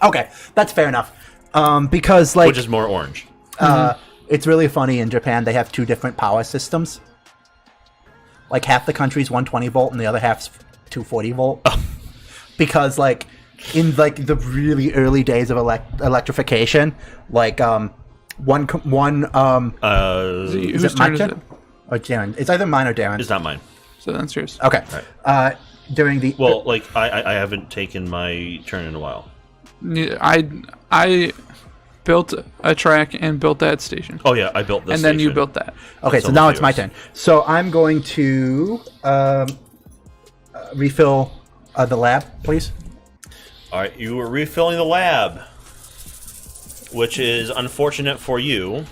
Okay, that's fair enough. Because like which is more orange. it's really funny in Japan. They have two different power systems. Like half the country's 120 volt and the other half's 240 volt. Because like in like the really early days of electrification, like is Whose it my turn is turn? it? Or Darren? It's either mine or Darren. It's not mine. So that's yours. Okay. During the Well, like I haven't taken my turn in a while. I built a track and built that station. Oh yeah, I built this. And then you station. built that. Okay, so Some now of it's my yours. turn. So I'm going to refill the lab, please. All right, you were refilling the lab, which is unfortunate for you.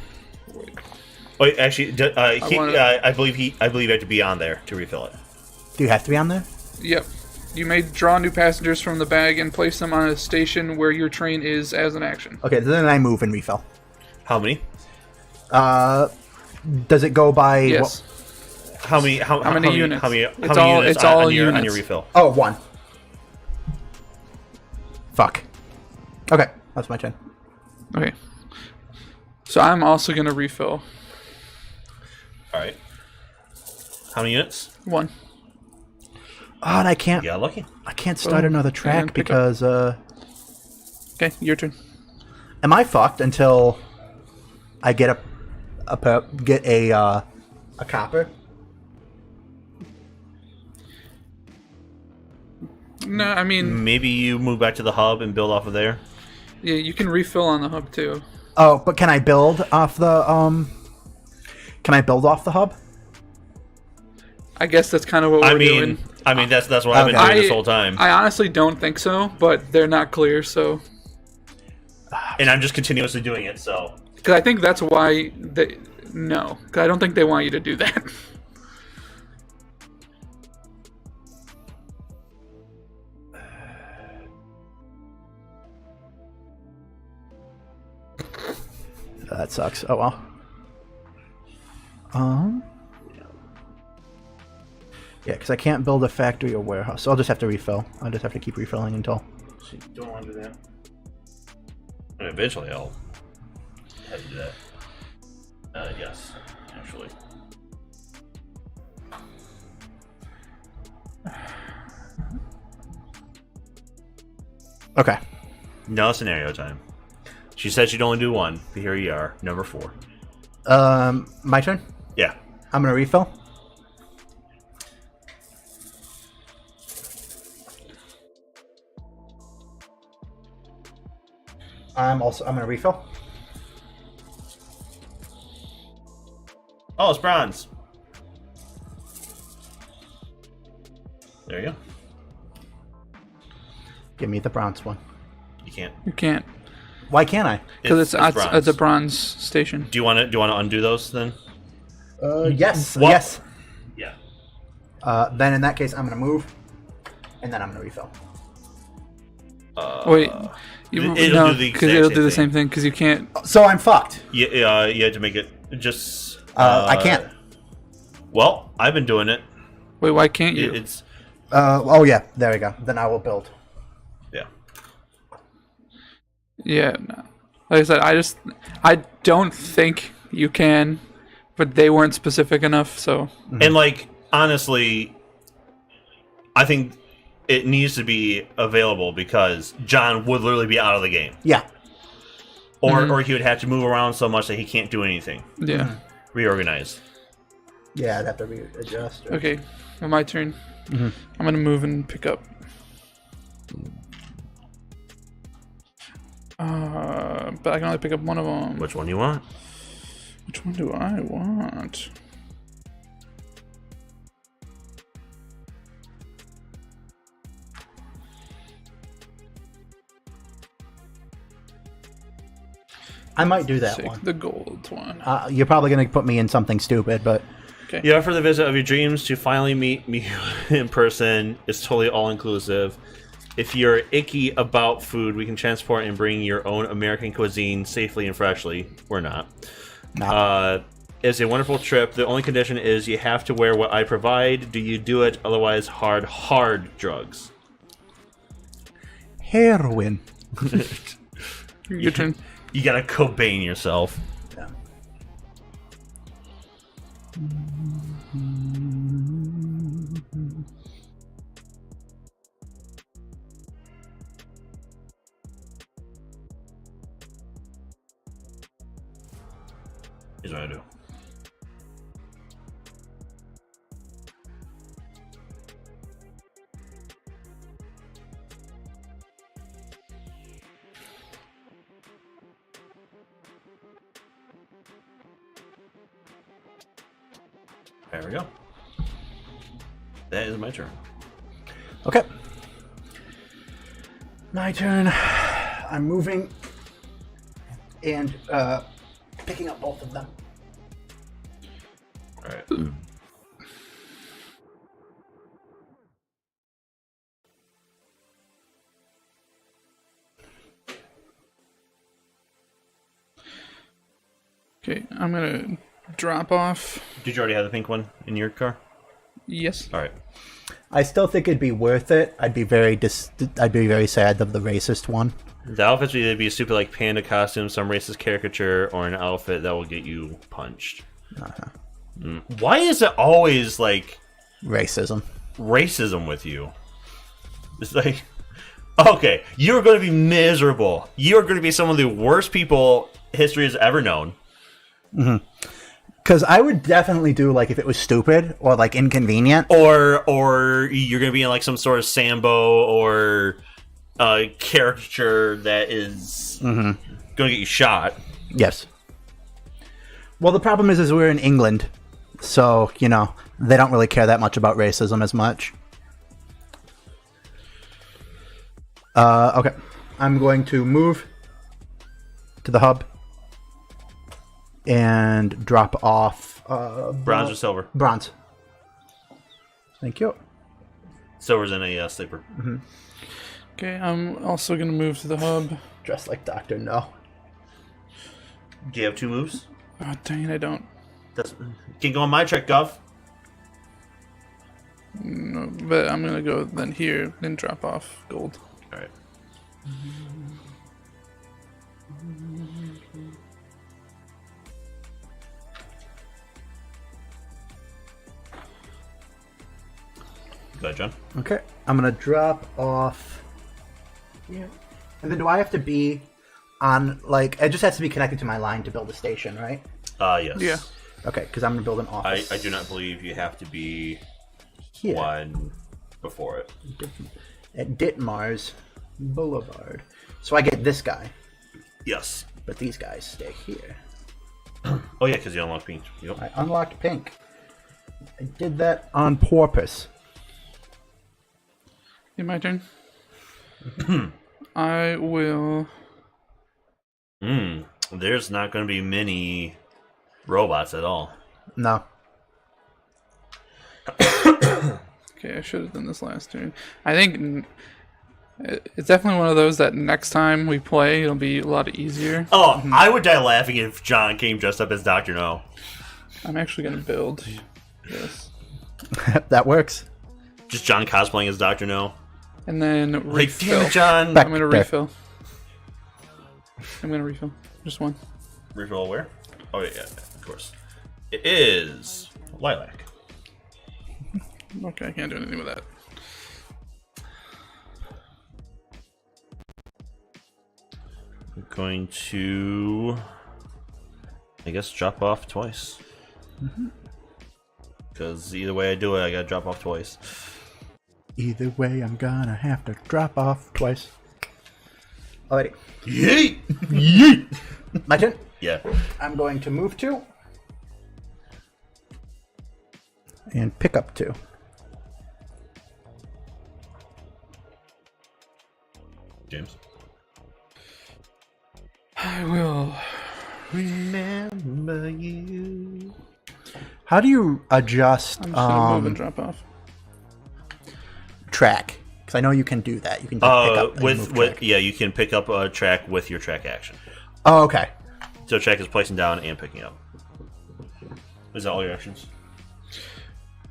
Wait, actually, I believe you have to be on there to refill it. Do you have to be on there? Yep. You may draw new passengers from the bag and place them on a station where your train is as an action. Okay, then I move and refill. How many? Does it go by? Yes. How many units? How many It's units it's all on your units. refill? Oh, one. Fuck. Okay, that's my turn. Okay. So I'm also going to refill. All right. How many units? One. Oh, and I can't. Yeah, lucky. I can't start another track and pick up. because. Okay, your turn. Am I fucked until I get a copper? No, I mean, Maybe you move back to the hub and build off of there. yeah, you can refill on the hub too. Oh, but can I build off the Can I build off the hub? I guess that's kind of what we're doing. I mean that's what I've been Okay. doing this whole time, I honestly don't think so, but they're not clear, so. and I'm just continuously doing it. So Because I think that's why they. No. Because I don't think they want you to do that. That sucks. Oh well. Yeah, because I can't build a factory or warehouse, so I'll just have to refill. I'll just have to keep refilling until. you don't want to do that. And eventually I'll have to do that. Yes, actually. Okay. No scenario time. She said she'd only do one, but here you are, number 4. My turn. Yeah. I'm gonna refill. I'm gonna refill. Oh, it's bronze. There you go. Give me the bronze one. can't. You can't. Why can't I? Because it's bronze. at the bronze station. Do you want to undo those then? Yes. What? Yes. Yeah. Then in that case, I'm gonna move, and then I'm gonna refill. Wait. it'll No, do the because exact it'll same do the thing. same thing. Because you can't. So I'm fucked. Yeah. You had to make it just. I can't. Well, I've been doing it. Wait, why can't you? It's Oh yeah, there we go. Then I will build. yeah. Yeah. No. Like I said, I don't think you can, but they weren't specific enough. So. And like honestly, I think it needs to be available because John would literally be out of the game, Yeah. or he would have to move around so much that he can't do anything. Yeah. Reorganize. Yeah, I'd have to readjust. Okay. Well, my turn. I'm gonna move and pick up. But I can only pick up one of them. Which one you want? Which one do I want? I might do that Take one. the gold one. You're probably gonna put me in something stupid, but You offer the visit of your dreams to finally meet me in person. It's totally all-inclusive. If you're icky about food, we can transport and bring your own American cuisine safely and freshly. We're not. It's a wonderful trip. The only condition is you have to wear what I provide. Do you do it? Otherwise, hard drugs. heroin. Your turn. You gotta Cobain yourself. Yeah. Here's what I do. There we go. That is my turn. Okay. My turn. I'm moving and picking up both of them. All right. Okay, I'm gonna drop off. Did you already have the pink one in your car? Yes. All right. I still think it'd be worth it. I'd be very sad of the racist one. The outfits would either be a stupid like panda costume, some racist caricature, or an outfit that will get you punched. Why is it always like Racism. racism with you? It's like, okay, you're going to be miserable. You're going to be some of the worst people history has ever known. Because I would definitely do, like, if it was stupid or, like, inconvenient. Or you're going to be in like some sort of Sambo or caricature that is going to get you shot. Yes. Well, the problem is we're in England. So, you know, they don't really care that much about racism as much. Okay. I'm going to move to the hub and drop off Bronze or silver? bronze. Thank you. Silver's in a sleeper. Okay, I'm also gonna move to the hub. Dressed like Dr. No. Do you have 2 moves? Oh, dang it, I don't. That's can go on my trick, Gov. No, but I'm gonna go then here, then drop off gold. All right. Go ahead, John. Okay. I'm going to drop off here. And then do I have to be on, like, it just has to be connected to my line to build a station, right? Yes. Yeah. Okay, because I'm going to build an office. I do not believe you have to be here. one before it. At Ditmars Boulevard. So I get this guy, Yes. but these guys stay here. Oh yeah, because you unlock pink. Yep. I unlocked pink. I did that on purpose. Okay, my turn. I will. There's not going to be many robots at all. No. Okay, I should have done this last turn. I think it's definitely one of those that next time we play, it'll be a lot easier. Oh, I would die laughing if John came dressed up as Dr. No. I'm actually going to build this. That works. Just John cosplaying as Dr. No. And then Like, refill. damn it, John. Back I'm going to there. refill. I'm going to refill. Just one. Refill where? Oh, yeah, of course. It is lilac. Okay, I can't do anything with that. I'm going to, I guess, drop off twice. Because either way I do it, I gotta drop off twice. Either way, I'm gonna have to drop off twice. Alrighty. Yeet! Yeet! My turn. Yeah. I'm going to move 2. And pick up 2. James. I will. Remember you. How do you adjust I'm just going to move and drop off. track? Because I know you can do that. You can just pick up and move with track. yeah, you can pick up a track with your track action. Oh, okay. So track is placing down and picking up. Is that all your actions?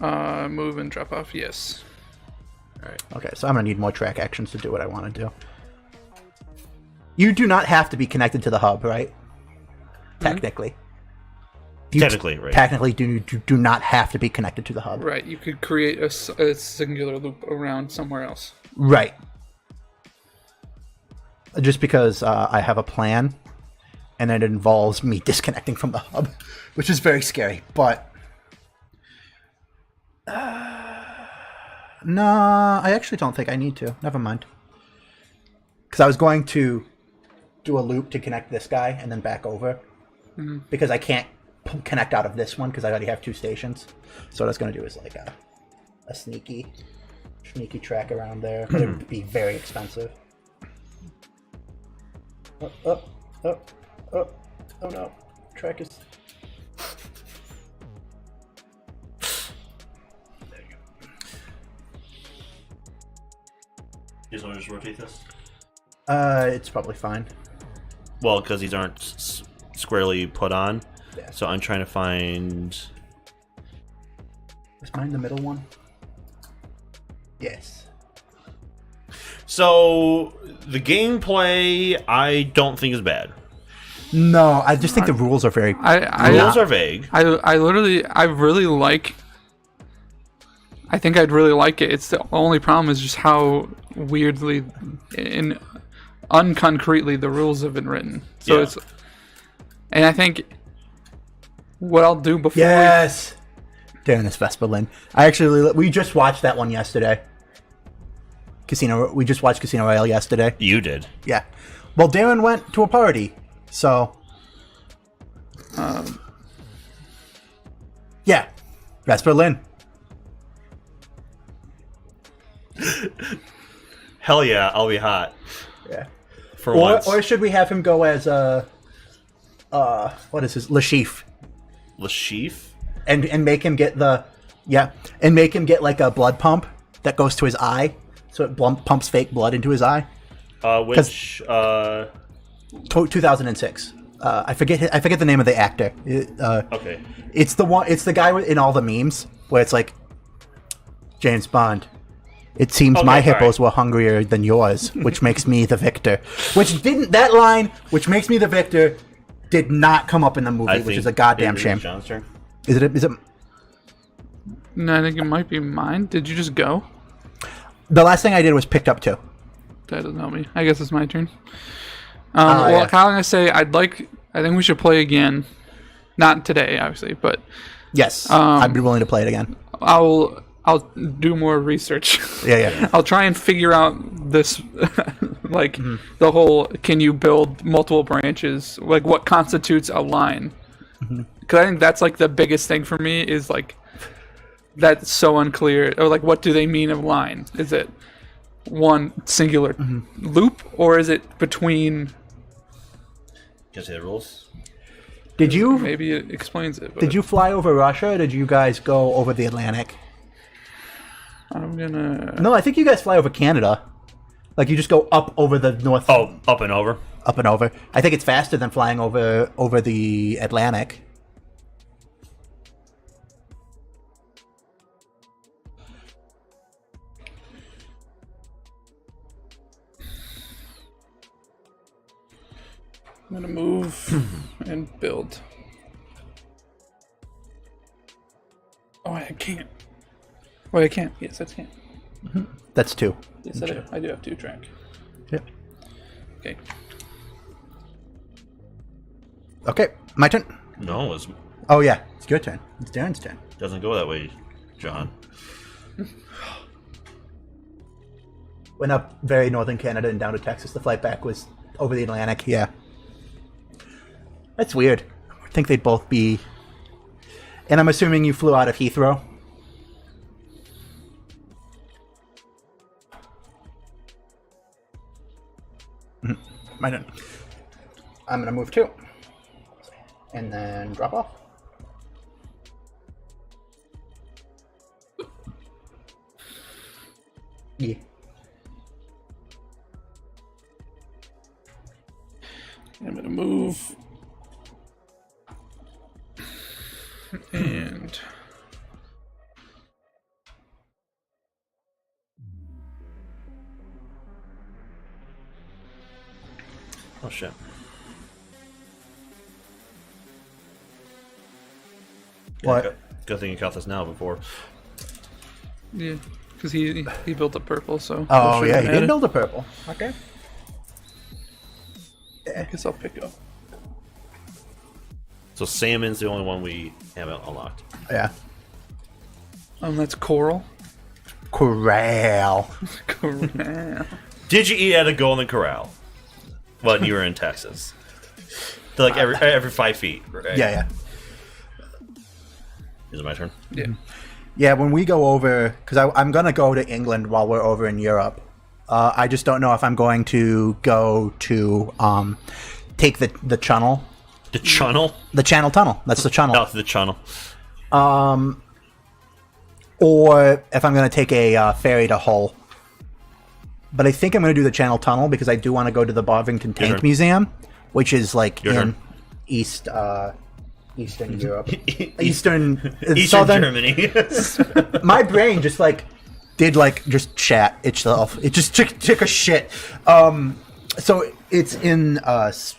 Move and drop off, yes. Alright. Okay, so I'm gonna need more track actions to do what I want to do. You do not have to be connected to the hub, right? Technically. You Technically, right. Technically, do not have to be connected to the hub. Right, you could create a singular loop around somewhere else. Right. Just because I have a plan, and it involves me disconnecting from the hub, which is very scary. But no, I actually don't think I need to. Never mind. Because I was going to do a loop to connect this guy and then back over, because I can't connect out of this one because I already have 2 stations. So what I was going to do is like a sneaky track around there, but it would be very expensive. Oh no, track is. You just want to just rotate this? It's probably fine. Well, because these aren't squarely put on. Yeah. So I'm trying to find. Is mine the middle one? Yes. So the gameplay, I don't think is bad. No, I just think the rules are very. Rules are vague. I really like. I think I'd really like it. It's the only problem is just how weirdly and unconcretely the rules have been written. So Yeah. it's, and I think what I'll do before. Yes. Darren is Vespa Lynn. We just watched that one yesterday. We just watched Casino Royale yesterday. You did. Yeah. Well, Darren went to a party, so. Yeah. Vespa Lynn. Hell yeah, I'll be hot. Yeah. For once. Or should we have him go as what is his Lashif? Lashif? And make him get and make him get like a blood pump that goes to his eye, so it pumps fake blood into his eye. 2006. I forget the name of the actor. Okay. It's the guy in all the memes where it's like James Bond. It seems my hippos were hungrier than yours, which makes me the victor. Which makes me the victor, did not come up in the movie, which is a goddamn shame. John's turn. Is it? No, I think it might be mine. Did you just go? The last thing I did was picked up 2. That doesn't help me. I guess it's my turn. Yeah. Kyle and I say I think we should play again. Not today, obviously, but Yes, I'd be willing to play it again. I'll do more research. Yeah. I'll try and figure out this, like the whole. Can you build multiple branches? Like what constitutes a line? Because I think that's like the biggest thing for me is like that's so unclear. Or like what do they mean of line? Is it one singular loop, or is it between? Can I say the rules? Did you Maybe it explains it. But did you fly over Russia, or did you guys go over the Atlantic? I'm gonna. No, I think you guys fly over Canada. Like you just go up over the north. Oh, up and over. Up and over. I think it's faster than flying over the Atlantic. I'm gonna move and build. Oh, I can't. Wait, I can't. Yes, I can. That's 2. Yes, I do have 2 track. Yep. Okay. Okay, my turn. No, it Oh yeah, it's your turn. It's Darren's turn. doesn't go that way, John. Went up very northern Canada and down to Texas. The flight back was over the Atlantic. Yeah. That's weird. I think they'd both be... And I'm assuming you flew out of Heathrow? My turn. I'm going to move 2. And then drop off. Yeah. I'm gonna move. And Oh shit. What? Good thing you caught this now before. yeah, because he built a purple, so Oh, we'll yeah, shoot he at did it. build a purple. Okay. I guess I'll pick up. So salmon's the only one we haven't unlocked. Yeah. That's coral. Corral. Coral. Did you eat at a Golden Corral when you were in Texas? They're like every 5 feet, right? Yeah, yeah. Is it my turn? Yeah. Yeah, when we go over, because I'm going to go to England while we're over in Europe. I just don't know if I'm going to go to take the channel. The channel? The channel tunnel. That's the channel. No, the channel. Or if I'm going to take a ferry to Hull. But I think I'm going to do the channel tunnel because I do want to go to the Bovington Tank turn. Museum, which is like Your in turn. Eastern Europe. Eastern Southern Germany. My brain just did just shat itself. It just took a shit. So it's in it's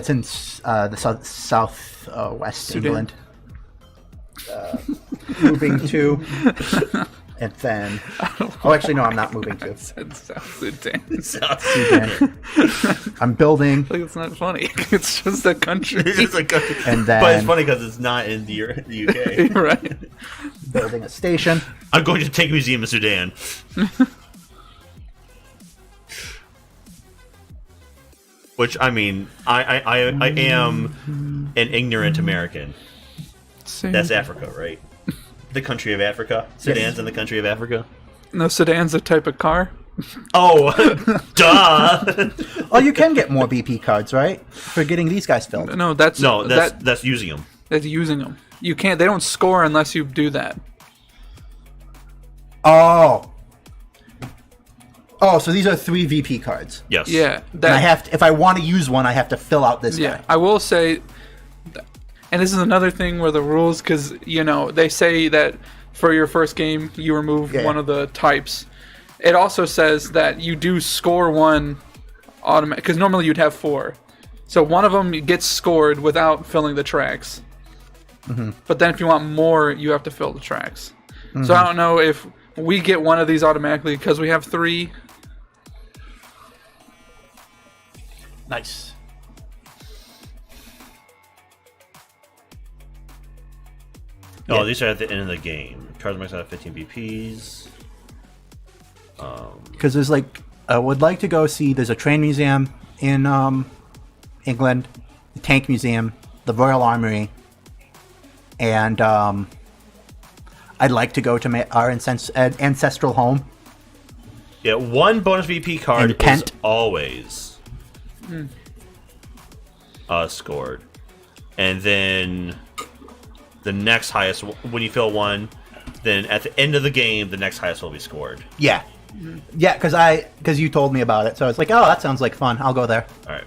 in the south west Sudan. England. Moving to, and then actually no, I'm not moving to. Said South Sudan. Sudan. I'm building, Like, it's not funny. It's just a country. It's like, and but it's then funny because it's not in the UK. Right. building a station. I'm going to Tank Museum in Sudan. Which, I mean, I am an ignorant American. Same. That's Africa, right? The country of Africa. Sudan's in the country of Africa. No, sedan's a type of car. Oh, duh! Oh, you can get more BP cards, right? For getting these guys filled. No, that's that's using them. that's using them. You can't. They don't score unless you do that. Oh, so these are 3 VP cards. Yes. Yeah. And I have to, if I want to use one, I have to fill out this Yeah, guy. I will say, and this is another thing where the rules, because they say that for your first game you remove one of the types. It also says that you do score one automatic, because normally you'd have 4, so one of them gets scored without filling the tracks. Mm-hmm. But then if you want more, you have to fill the tracks. So I don't know if we get one of these automatically because we have 3. Nice. Oh, these are at the end of the game. Cards max out at 15 BPs. Because there's I would like to go see. There's a train museum in England, the tank museum, the Royal Armory, and I'd like to go to our ancestral home Yeah, one bonus VP card And Kent. is always scored. And then the next highest, when you fill one, then at the end of the game, the next highest will be scored. Yeah. Yeah, because you told me about it. So I was like, oh, that sounds like fun. I'll go there. All right.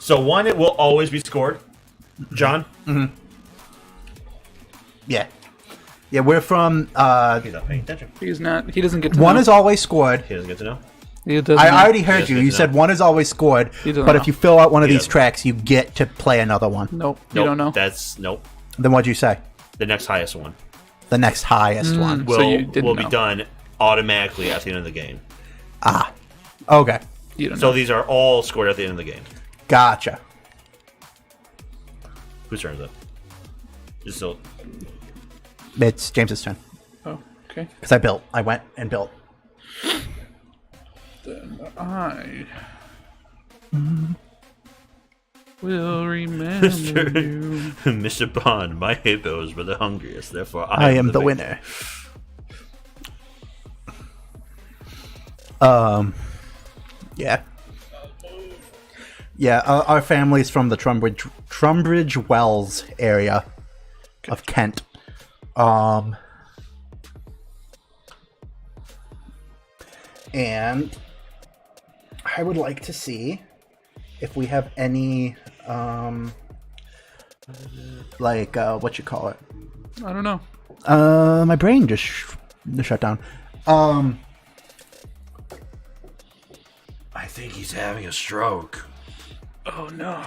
So one, it will always be scored. John? Mm-hmm. Yeah. Yeah, we're from... He's not paying attention. He's not. He doesn't get to one know. is always scored. He doesn't get to know. He doesn't I know. already heard He you. doesn't You get to said know. one is always scored, He doesn't but know. if you fill out one of He these doesn't. tracks, you get to play another one. Nope. You Nope, don't know. That's nope. Then what'd you say? The next highest one The next highest one. So you didn't will be know. done automatically at the end of the game. Ah. Okay. You don't So know. these are all scored at the end of the game. Gotcha. Whose turn is it? It's still It's James's turn. Oh, okay. Because I built. I went and built. Then I will remember you. Mr. Bond. My hippos were the hungriest, therefore I am the victor. winner. Yeah. Yeah, our family's from the Trumbridge Wells area of Kent. And I would like to see if we have any, what you call it? I don't know. My brain just shut down. I think he's having a stroke. Oh no.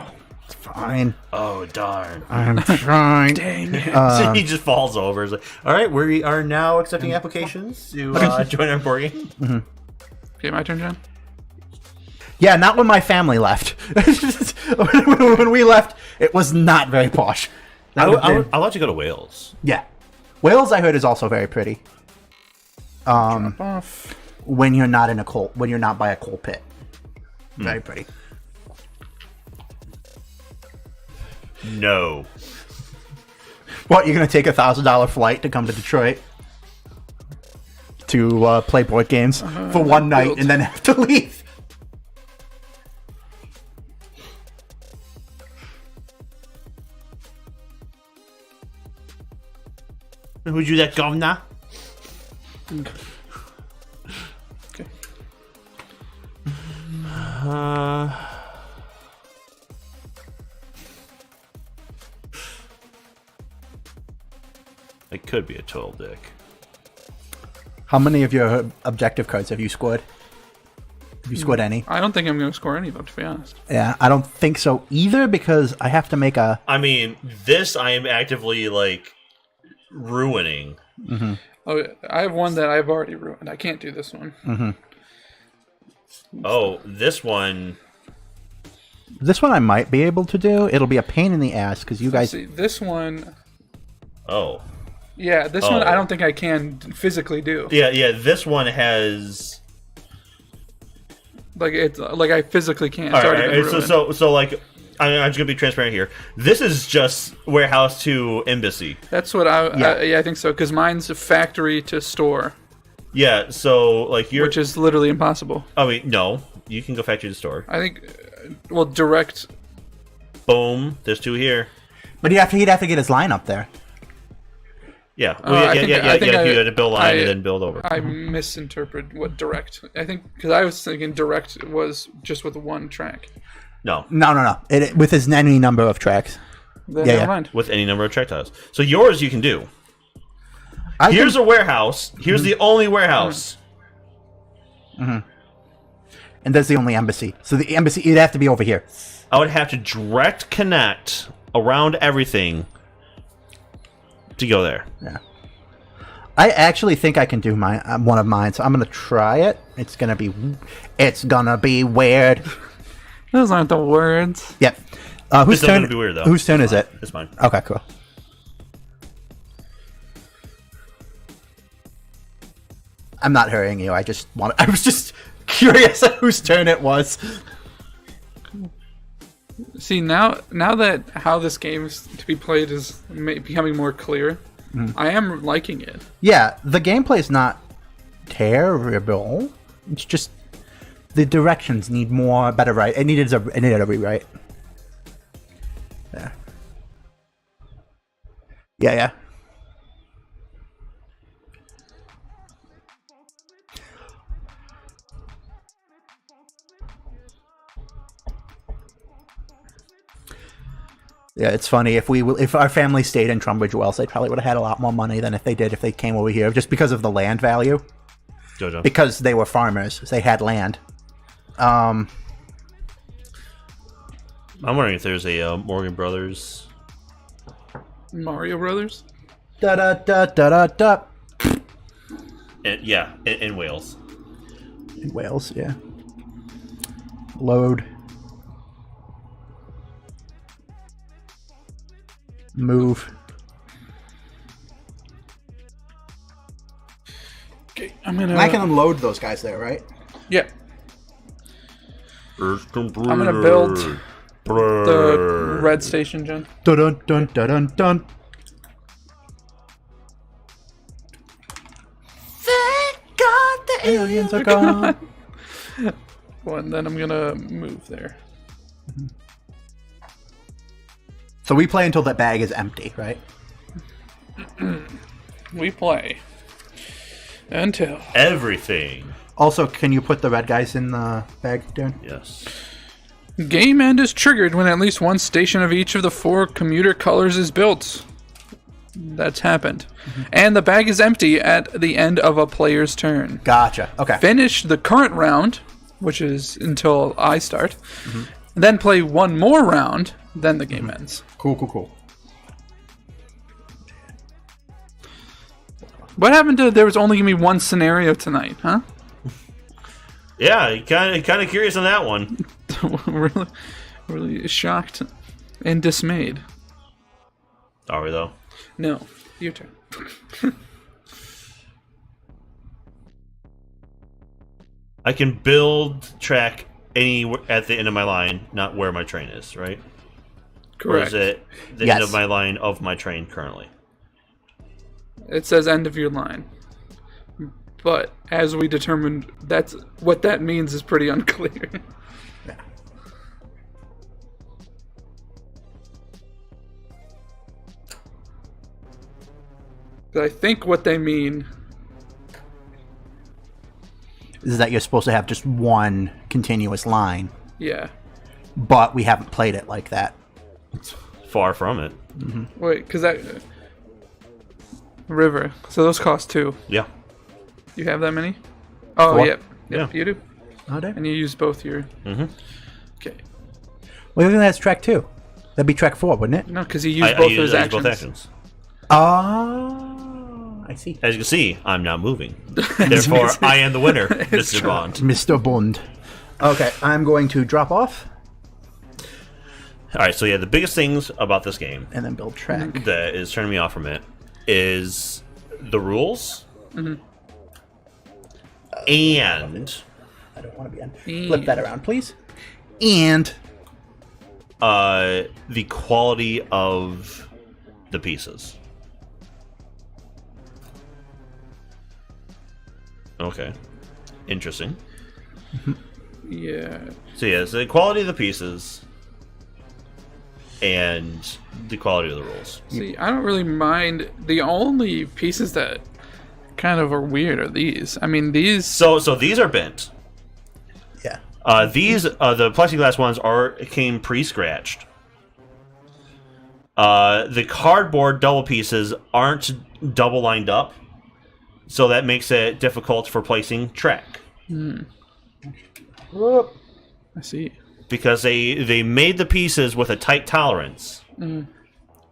Fine. Oh darn. I'm trying. Dang it. He just falls over. He's like, all right, we are now accepting applications to join our board game. Okay, my turn, John. Yeah, not when my family left. When we left, it was not very posh. That would've been- I'll let you go to Wales. yeah. Wales, I heard, is also very pretty. Off. When you're not in a coal, when you're not by a coal pit. Very pretty. No. What, you're gonna take $1,000 flight to come to Detroit to play board games for one night built. and then have to leave? Would you that governor? Okay. It could be a total dick. How many of your objective cards have you scored? Have you scored any? I don't think I'm going to score any of them, to be honest. Yeah, I don't think so either because I have to make a... I mean, this I am actively like ruining. Oh, I have one that I've already ruined. I can't do this one. Oh, this one. This one I might be able to do. It'll be a pain in the ass because you guys... See, this one... Oh. Yeah, this one I Oh. don't think I can physically do. Yeah. This one has. Like it's like I physically can't. All It's already right. been ruined. So like, I'm just gonna be transparent here. This is just warehouse to embassy. That's what I Yeah. yeah I think so because mine's a factory to store, Yeah. So like you're. which is literally impossible. I mean, no. You can go factory to store. I think well direct. Boom. There's two here. But he'd have to get his line up there. Yeah. I think You had to build a line I- and then build over. I misinterpret what direct. I think because I was thinking direct was just with one track. No. No. With his any number of tracks. Then Yeah, never yeah. mind. With any number of track tiles. So yours you can do. I Here's can- a warehouse. Here's the only warehouse. and there's the only embassy. So the embassy, it'd have to be over here. I would have to direct connect around everything to go there. Yeah. I actually think I can do one of mine, so I'm gonna try it. It's gonna be weird. Those aren't the words. Yep. Whose It's not turn? gonna be weird, though. Whose turn is it? It's mine. Okay, cool. I'm not hurrying you. I was just curious at whose turn it was. See now that how this game is to be played is becoming more clear. I am liking it. Yeah, the gameplay's not terrible. It's just the directions need better right. It needed a rewrite. Yeah. Yeah. Yeah, it's funny. If our family stayed in Tunbridge Wells, they probably would have had a lot more money than if they came over here, just because of the land value. Jojo. Because they were farmers, they had land. I'm wondering if there's a Morgan Brothers. Mario Brothers? Da da da da da da. In Wales. In Wales, yeah. Load. Move. Okay, I'm gonna. I can unload those guys there, right? Yeah. I'm gonna build the red station, Jen. Dun dun dun dun dun dun. Thank God the aliens are gone. Well, and then I'm gonna move there. So we play until that bag is empty, right? We play until everything. Also, can you put the red guys in the bag, Darren? Yes. Game end is triggered when at least one station of each of the 4 commuter colors is built. That's happened. And the bag is empty at the end of a player's turn. Gotcha. Okay. Finish the current round, which is until I start. Then play one more round, then the game ends. Cool. What happened to there was only going to be one scenario tonight, huh? Yeah, kind of curious on that one. really shocked and dismayed. Are we though? No, your turn. I can build track anywhere at the end of my line, not where my train is, right? Correct. Or is it the end of my line of my train currently? It says end of your line. But as we determined, that's what that means is pretty unclear. Yeah. I think what they mean Is that you're supposed to have just one continuous line, yeah. but we haven't played it like that. It's far from it. Wait, because that river. So those cost 2. Yeah. You have that many? Oh, 4. yep. Yeah. You do. Oh, damn. And you use both your. Mm-hmm. Okay. Well, I think that's track 2. That'd be track 4, wouldn't it? No, because you use both those actions. both actions. I see. As you can see, I'm now moving. Therefore, I am the winner, Mr. Bond. Mr. Bond. Okay, I'm going to drop off All right, so yeah, the biggest things about this game and then build track. that is turning me off from it is the rules and I don't want to be on. Flip that around, please. And the quality of the pieces. Okay. Interesting. Yeah. So yeah, so the quality of the pieces and the quality of the rules. See, I don't really mind. The only pieces that kind of are weird are these. I mean, these. So these are bent. yeah. These the plexiglass ones came pre-scratched. The cardboard double pieces aren't double lined up, so that makes it difficult for placing track. I see. Because they made the pieces with a tight tolerance,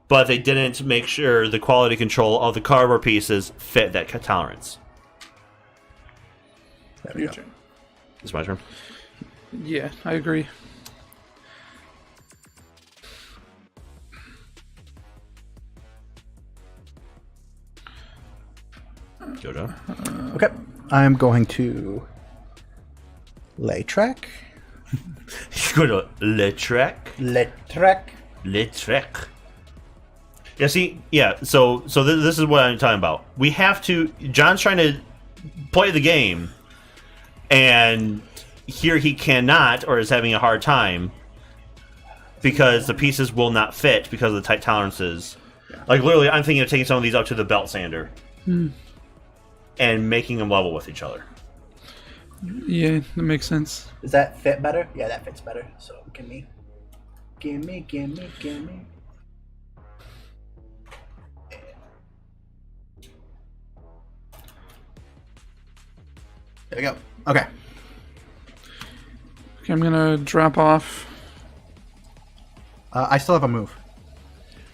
but they didn't make sure the quality control of the cardboard pieces fit that tolerance. There we Your go. turn. It's my turn. Yeah, I agree. Jojo. Okay, I'm going to lay track. You're going to le track. Lay track. Le track. Yeah, see, yeah, so this is what I'm talking about. We have to... John's trying to play the game, And here he cannot, or is having a hard time, because the pieces will not fit because of the tight tolerances. Like, literally, I'm thinking of taking some of these up to the belt sander and making them level with each other. Yeah, that makes sense. Does that fit better? Yeah, that fits better. So, gimme. There we go. Okay. Okay, I'm gonna drop off. I still have a move.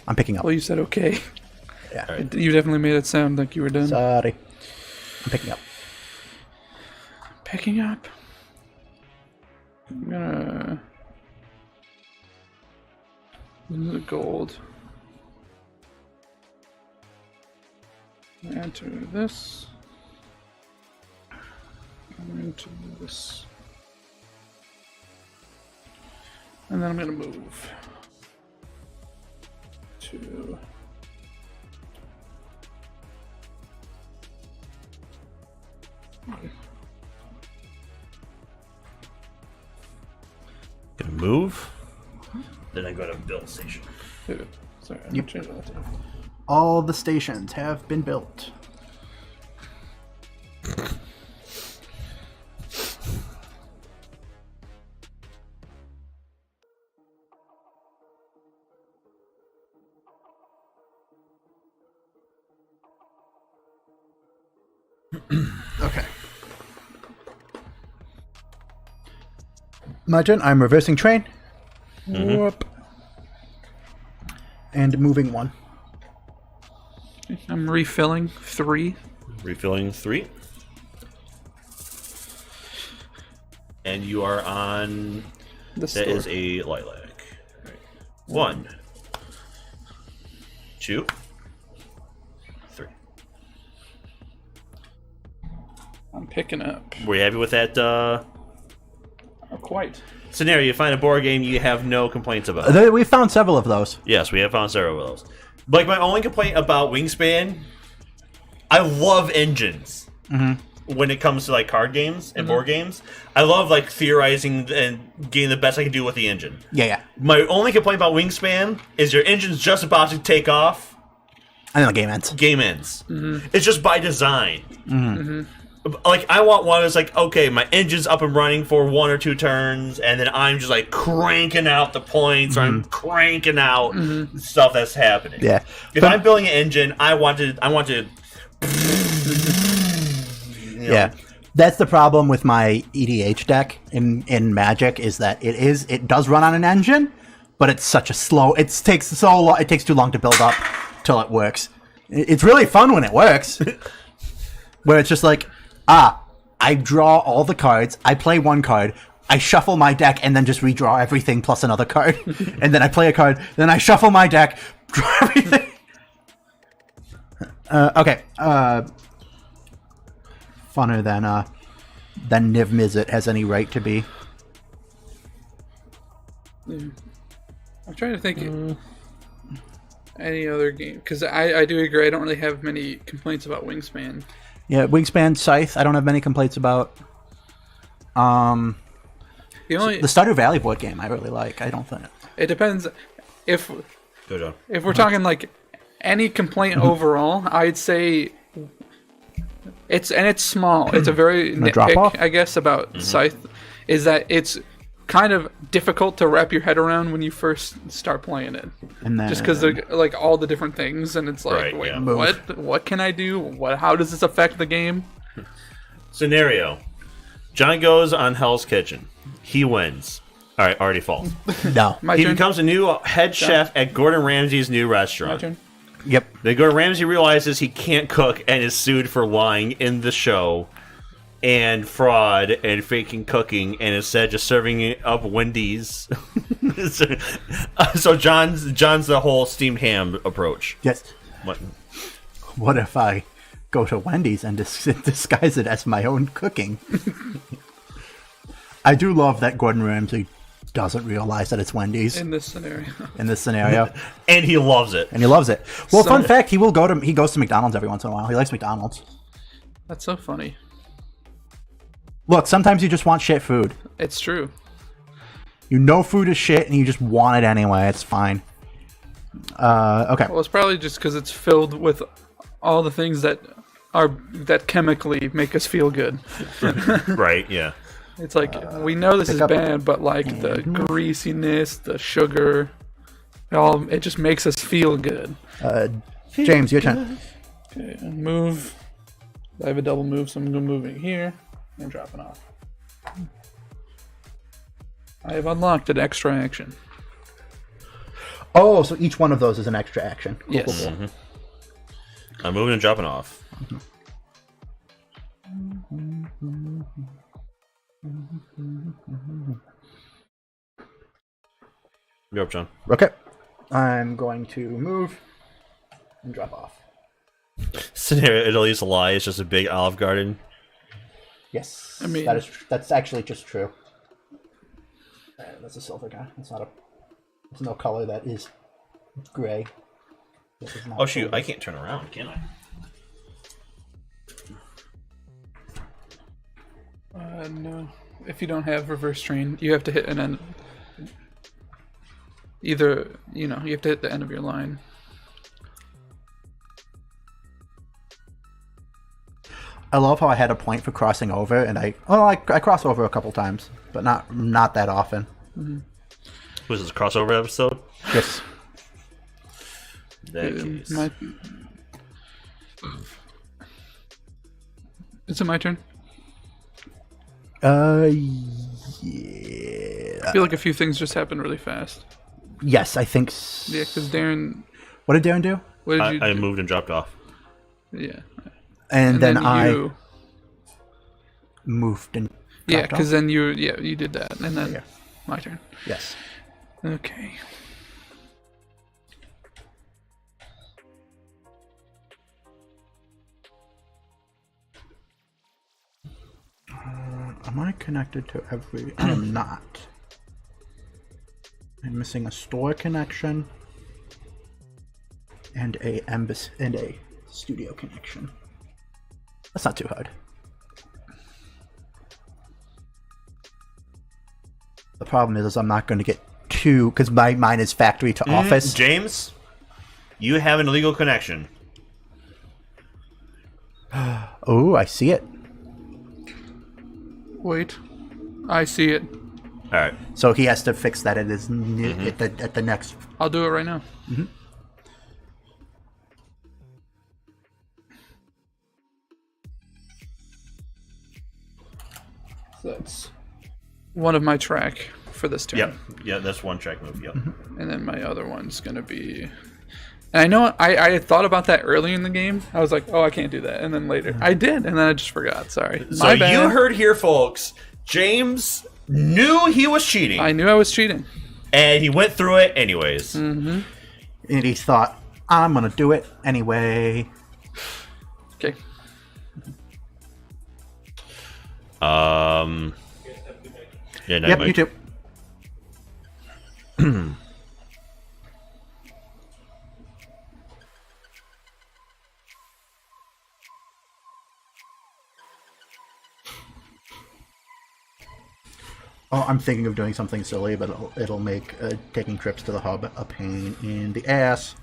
I'm picking up. Well, you said okay. Yeah. All right. You definitely made it sound like you were done. Sorry. I'm picking up. Picking up. I'm gonna the gold. Add to this. Into this. And then I'm gonna move to Gonna move. Then I go to build station. sorry, I'm gonna change that. All the stations have been built. Okay. My turn. I'm reversing train. Whoop. And moving 1. I'm refilling 3. Refilling 3. And you are on... This That store. is a lilac. Right. 1, 2, 3. I'm picking up. Were you happy with that Not quite. scenario? You find a board game you have no complaints about. We found several of those. Yes, we have found several of those. Like, my only complaint about Wingspan, I love engines. When it comes to, like, card games and board games. I love, like, theorizing and getting the best I can do with the engine. Yeah. My only complaint about Wingspan is your engine's just about to take off. And then the game ends. Game ends. It's just by design. Like, I want one that's like, okay, my engine's up and running for 1 or 2 turns, and then I'm just like cranking out the points, or I'm cranking out stuff that's happening. Yeah. If I'm building an engine, I want to. Yeah. That's the problem with my EDH deck in Magic, is that it does run on an engine, but it's such a slow. It takes too long to build up till it works. It's really fun when it works, where it's just like, I draw all the cards, I play 1 card, I shuffle my deck, and then just redraw everything plus another card, and then I play a card, then I shuffle my deck, draw everything. Okay. Funner than Niv Mizzet has any right to be. I'm trying to think any other game, because I do agree. I don't really have many complaints about Wingspan. Yeah, Wingspan Scythe, I don't have many complaints about. The only The Stardew Valley board game I really like. I don't think. it depends if Go, John. we're talking like any complaint overall. I'd say it's small. It's a very drop off? nitpick, I guess, about Scythe, is that it's kind of difficult to wrap your head around when you first start playing it. And then Just because like all the different things, and it's like, Right, wait, yeah. what can I do? How does this affect the game? Scenario: John goes on Hell's Kitchen. He wins. All right, already false. no. My He turn. becomes a new head chef at Gordon Ramsay's new My restaurant. turn. Yep. Then Gordon Ramsay realizes he can't cook and is sued for lying in the show and fraud and faking cooking, and instead just serving up Wendy's. So John's the whole steamed ham approach. Yes. What? What if I go to Wendy's and disguise it as my own cooking? I do love that Gordon Ramsay doesn't realize that it's Wendy's In this scenario. in this scenario, And he loves it. and he loves it. Well, So- fun fact: he goes to McDonald's every once in a while. He likes McDonald's. That's so funny. Look, sometimes you just want shit food. It's true. You know food is shit, and you just want it anyway. It's fine. Okay. Well, it's probably just because it's filled with all the things that chemically make us feel good. Right, yeah. It's like, we know this is up. bad, but like the greasiness, the sugar, it just makes us feel good. James, your turn. Okay, and move. I have a double move, so I'm going to move it here and dropping off. I have unlocked an extra action. Oh, so each one of those is an extra action. Cool, Yes. cool, cool. I'm moving and dropping off. You're up, John. Okay. I'm going to move and drop off. Sitting here, Italy's a lie. It's just a big Olive Garden. Yes. I mean- that's actually just true. That's a silver guy. It's not a. It's no color that is gray. This is not Oh shoot! silver. I can't turn around, can I? No. If you don't have reverse train, you have to hit an end. Either, you have to hit the end of your line. I love how I had a point for crossing over, and I cross over a couple times, but not that often. Was this a crossover episode? Yes. That case. Is it my turn? Yeah. I feel like a few things just happened really fast. Yes, I think. Yeah, because Darren. What did Darren do? What did you I do? moved and dropped off. Yeah. And then I you. moved and. Yeah, dropped off? because then you did that, and then Yeah. my turn. Yes. Okay. Am I connected to every? I am not. I'm missing a store connection and a embassy and a studio connection. That's not too hard. The problem is I'm not going to get two because mine is factory to office. James, you have an illegal connection. Oh, I see it. Wait. I see it. All right. So he has to fix that at his at the next. I'll do it right now. So that's one of my track for this turn. Yep. Yeah, that's one track move. Yep. And then my other one's going to be... And I know I had thought about that early in the game. I was like, oh, I can't do that. And then later, I did. And then I just forgot. Sorry. So My bad. you heard here, folks. James knew he was cheating, I knew I was cheating. and he went through it anyways. And he thought, I'm gonna do it anyway. Okay. Yeah. No, Yep, Mike. you too. Oh, I'm thinking of doing something silly, but it'll make taking trips to the hub a pain in the ass.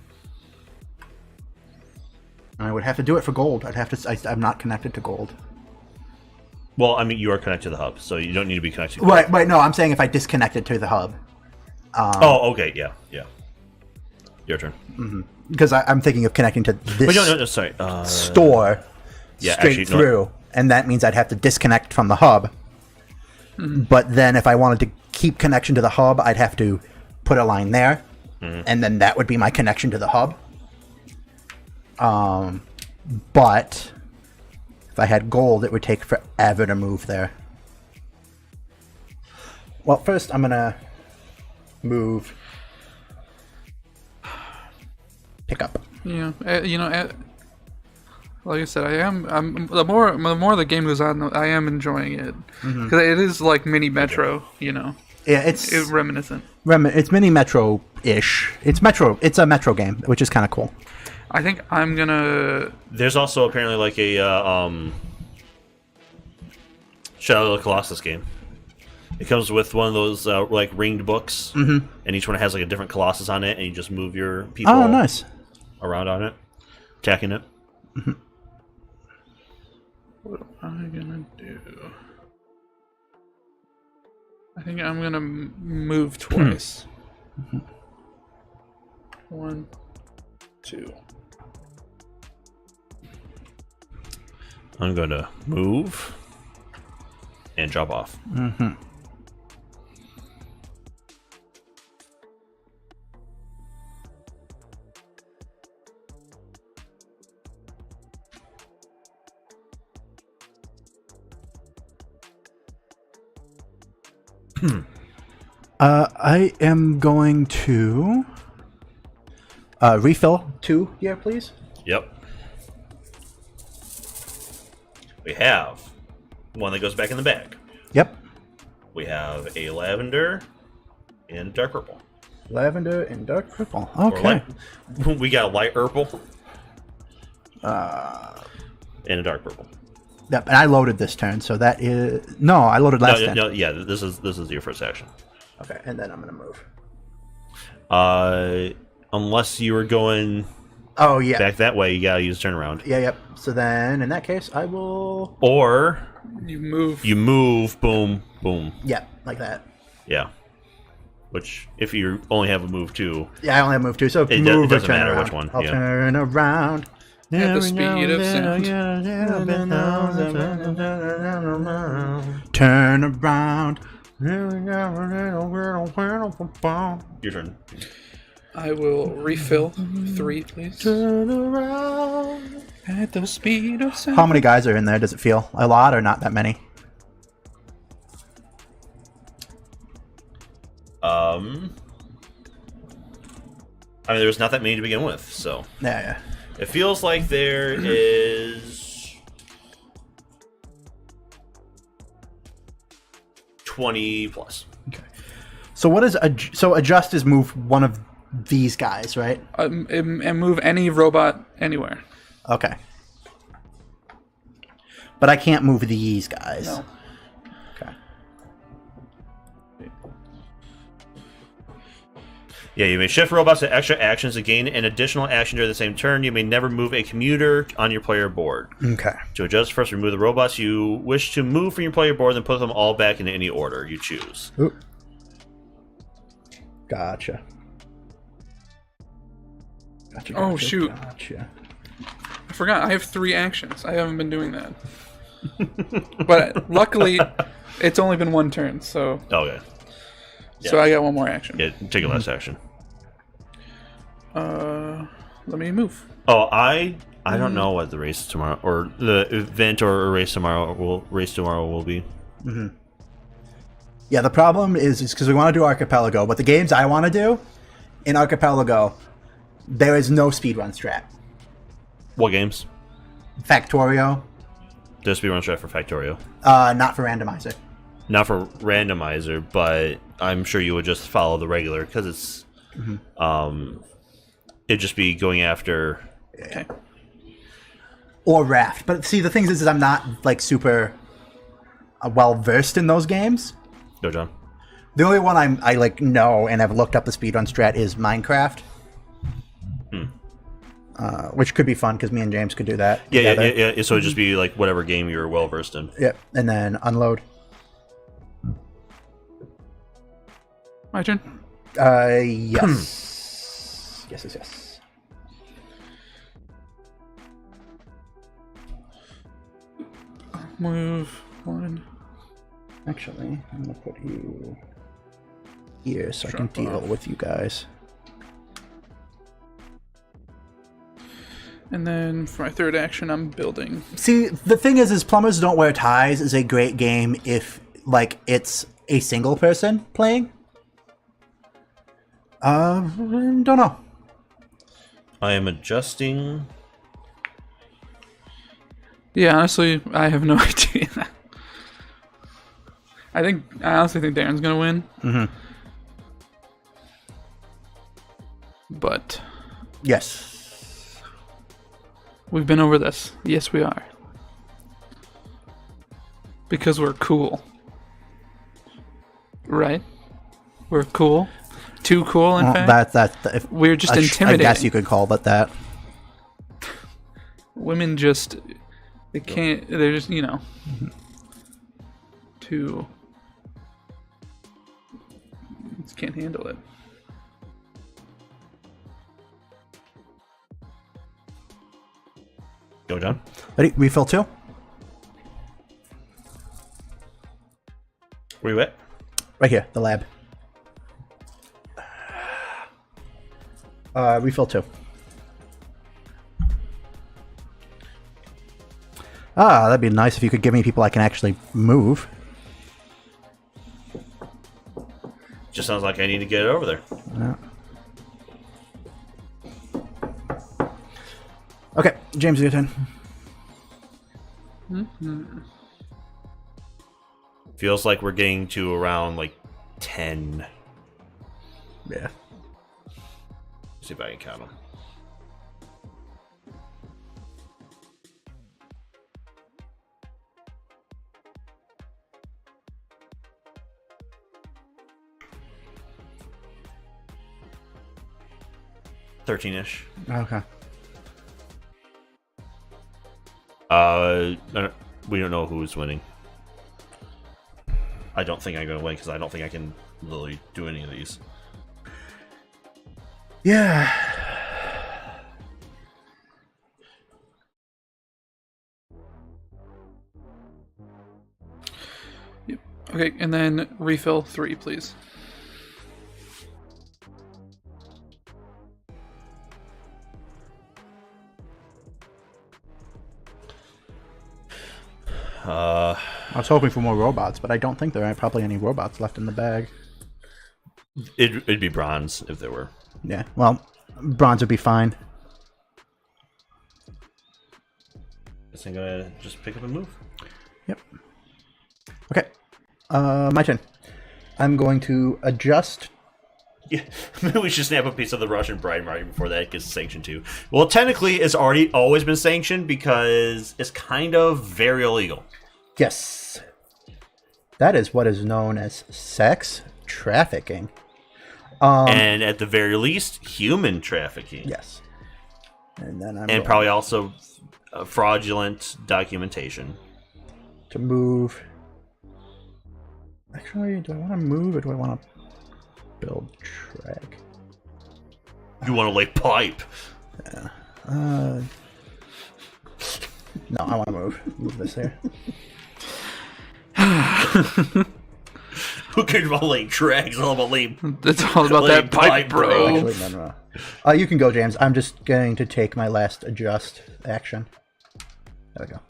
I would have to do it for gold. I'm not connected to gold. Well, I mean, you are connected to the hub, so you don't need to be connected. Right, no, I'm saying if I disconnected to the hub. Oh, okay. Yeah. Your turn. Because I'm thinking of connecting to this But no, sorry. store yeah, straight actually, no. through, and that means I'd have to disconnect from the hub. But then if I wanted to keep connection to the hub, I'd have to put a line there, and then that would be my connection to the hub. But if I had gold, it would take forever to move there. Well, first I'm gonna move. Pick up. Yeah. Like I said, the more the game goes on, I am enjoying it. Because it is like mini Metro, Yeah, It's reminiscent. It's mini Metro-ish. It's a Metro game, which is kind of cool. I think I'm gonna... There's also apparently like a Shadow of the Colossus game. It comes with one of those like ringed books, and each one has like a different Colossus on it, and you just move your people nice. around on it, attacking it. What am I gonna do? I think I'm gonna move twice. 1, 2. I'm gonna move and drop off. I am going to refill 2 here, please. Yep. We have one that goes back in the bag. Yep. We have a lavender and a dark purple. Lavender and dark purple. Or Okay. we got a light purple. And a dark purple. Yep. And I loaded this turn, so that is I loaded last turn. No, yeah, this is your first action. Okay, and then I'm gonna move. Unless you were going Oh yeah. back that way, you gotta use turnaround. Yeah. Yep. So then, in that case, I will. Or You move. you move, boom, boom. Yeah, like that. Yeah. Which, if you only have a move too, Yeah, I only have move 2, so It move or doesn't turn matter around. which one, I'll yeah. turn around. At the speed of sound. Turn around. your turn. I will refill 3, please. At the speed of sound. How many guys are in there? Does it feel a lot or not that many? I mean, there's not that many to begin with, so Yeah. it feels like there is 20 plus. Okay. So what is so adjust is move one of these guys, right? And move any robot anywhere. Okay. But I can't move these guys. No. Okay. Yeah, you may shift robots to extra actions to gain an additional action during the same turn. You may never move a commuter on your player board. Okay. To adjust, first remove the robots you wish to move from your player board, then put them all back in any order you choose. Oop. Gotcha. Oh, shoot. Gotcha. I forgot. I have 3 actions. I haven't been doing that. But luckily, it's only been 1 turn, so Okay. so I got 1 more action. Yeah, take your last action. Let me move. Oh, I don't know what the race tomorrow, or the event or race tomorrow will be. Yeah, the problem is because we want to do Archipelago, but the games I want to do in Archipelago, there is no speedrun strat. What games? Factorio, There's speedrun strat for Factorio. not for randomizer. Not for randomizer, but I'm sure you would just follow the regular because it's it'd just be going after. Okay. Or Raft. But see, the thing is I'm not like super well versed in those games. Go, John. The only one I like know and have looked up the speedrun strat is Minecraft. Which could be fun because me and James could do that. Yeah. together. So it'd just be like whatever game you're well versed in. Yep. And then unload. My turn. Yes. yes. Move 1. Actually, I'm gonna put you here so I can Drop deal off. with you guys. And then for my 3rd action, I'm building. See, the thing is Plumbers Don't Wear Ties is a great game if like it's a single person playing. Don't know. I am adjusting. Yeah, honestly, I have no idea. I honestly think Darren's gonna win. But Yes. we've been over this. Yes, we are. Because we're cool. Right? We're cool. Too cool, in fact. We're just intimidating. I guess you could call it that. Women just... They can't... They're just, too... Just can't handle it. Go, John. Ready? Refill 2? Where you at? Right here, the lab. Refill 2. That'd be nice if you could give me people I can actually move. Just sounds like I need to get it over there. Yeah. Okay, James, your turn. Feels like we're getting to around like 10. Yeah. See if I can count them. $13-ish. Okay. We don't know who's winning. I don't think I'm going to win because I don't think I can literally do any of these. Yeah. Yep. Okay, and then refill 3, please. I was hoping for more robots, but I don't think there are probably any robots left in the bag. It'd be bronze if there were. Yeah, well, bronze would be fine. Guess I'm gonna just pick up and move. Yep. Okay. My turn. I'm going to adjust. Yeah, maybe we should snap a piece of the Russian bride market before that gets sanctioned too. Well, technically, it's always been sanctioned because it's kind of very illegal. Yes. That is what is known as sex trafficking. And at the very least, human trafficking. Yes. And then and probably also fraudulent documentation. To move. Actually, do I want to move or do I want to build track? You want to lay pipe? Yeah. No, I want to move this here. Who cares about laying tracks? It's all about laying. It's all about that pipe, bro. Actually, no. You can go, James. I'm just going to take my last adjust action. There we go.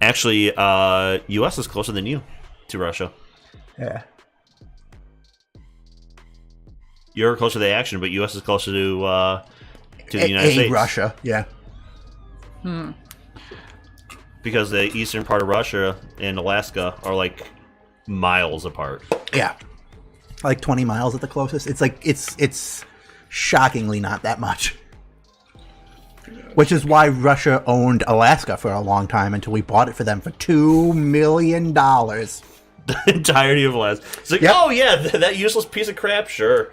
Actually, U.S. is closer than you to Russia. Yeah. You're closer to the action, but U.S. is closer to the United States. Russia, yeah. Because the eastern part of Russia and Alaska are like miles apart. Yeah. Like 20 miles at the closest. It's like it's shockingly not that much. Which is why Russia owned Alaska for a long time until we bought it for them for $2 million. The entirety of Alaska. It's like, oh yeah, that useless piece of crap, sure.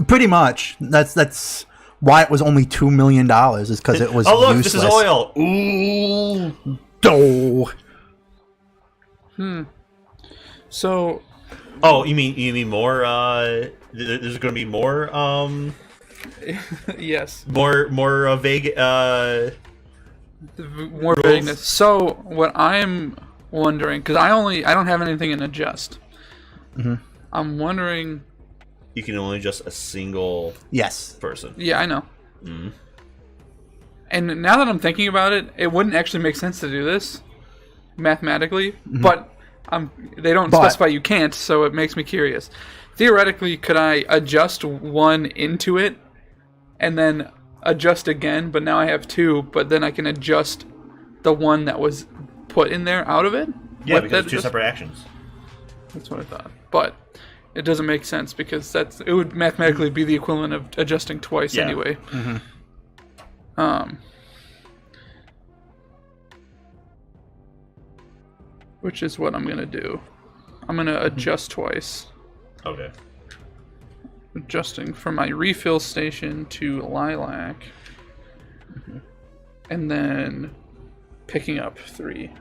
Pretty much. That's why it was only $2 million, is because it was look, useless. This is oil. Ooh. So. Oh, you mean more? There's going to be more. Yes. More vague. More rules? vagueness. So what I'm wondering, because I don't have anything in adjust. Mm-hmm. I'm wondering. You can only adjust a single person. Yeah, I know. Mm-hmm. And now that I'm thinking about it, it wouldn't actually make sense to do this mathematically, but they don't specify you can't, so it makes me curious. Theoretically, could I adjust one into it and then adjust again, but now I have two, but then I can adjust the one that was put in there out of it? Yeah, because it's two separate actions. That's what I thought. But it doesn't make sense because it would mathematically be the equivalent of adjusting twice anyway. which is what I'm gonna do. I'm gonna adjust twice. Okay. Adjusting from my refill station to lilac. And then picking up 3.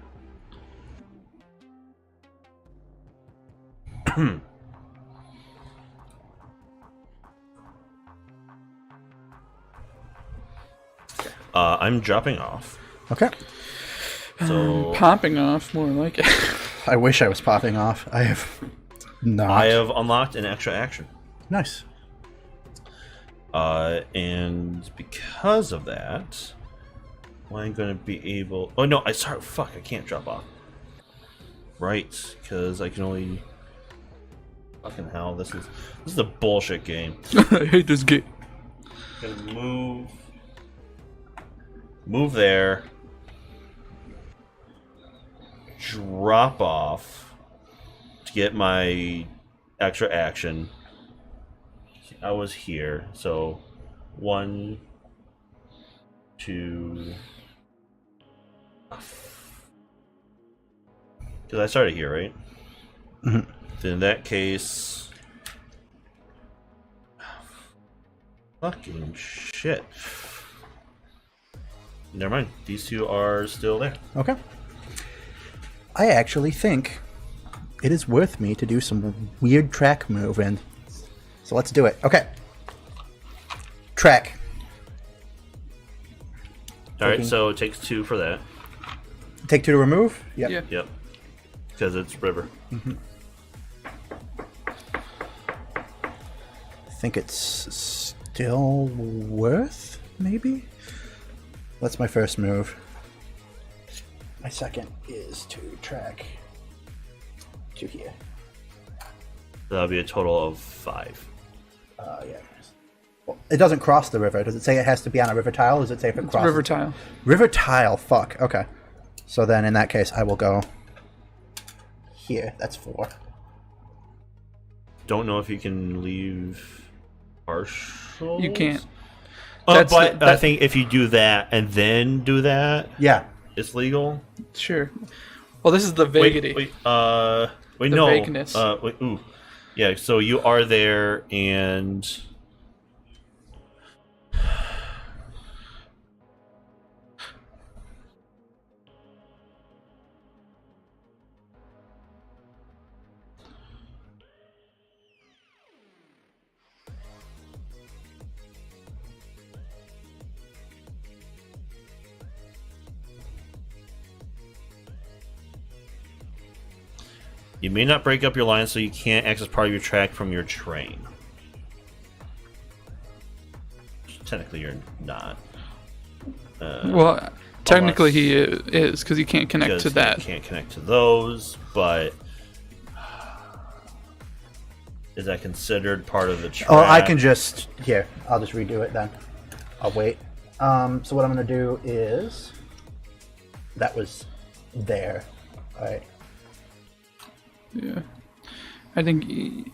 I'm dropping off. Okay. So Popping off, more like it. I wish I was popping off. I have not. I have unlocked an extra action. Nice. And because of that, I'm going to be able... Oh, no, Fuck, I can't drop off. Right, because I can only... Fucking hell, this is a bullshit game. I hate this game. Gonna move there, drop off to get my extra action. I was here, so 1, 2. Because I started here, right? Mm-hmm. Then in that case, fucking shit. Never mind. These two are still there. Okay. I actually think it is worth me to do some weird track moving. So let's do it. Okay. Track. Alright, so it takes 2 for that. Take 2 to remove? Yep. Yeah. Yep. Because it's river. Mm-hmm. I think it's still worth, maybe? That's my first move. My second is to track to here. That'll be a total of 5. Yeah. Well, it doesn't cross the river. Does it say it has to be on a river tile? Or does it say if it crosses? River tile. River tile. Fuck. Okay. So then, in that case, I will go here. That's 4. Don't know if you can leave partial. You can't. But I think if you do that and then do that, Yeah. it's legal. Sure. Well, this is the vagity. Wait, The no. vagueness. Ooh. Yeah, so you are there and... You may not break up your line, so you can't access part of your track from your train. Technically, you're not. Well, technically he is, because he can't connect to that. You can't connect to those, but... Is that considered part of the track? Oh, I can just... Here, I'll just redo it then. I'll wait. So what I'm going to do is... That was there. Alright. Yeah. I think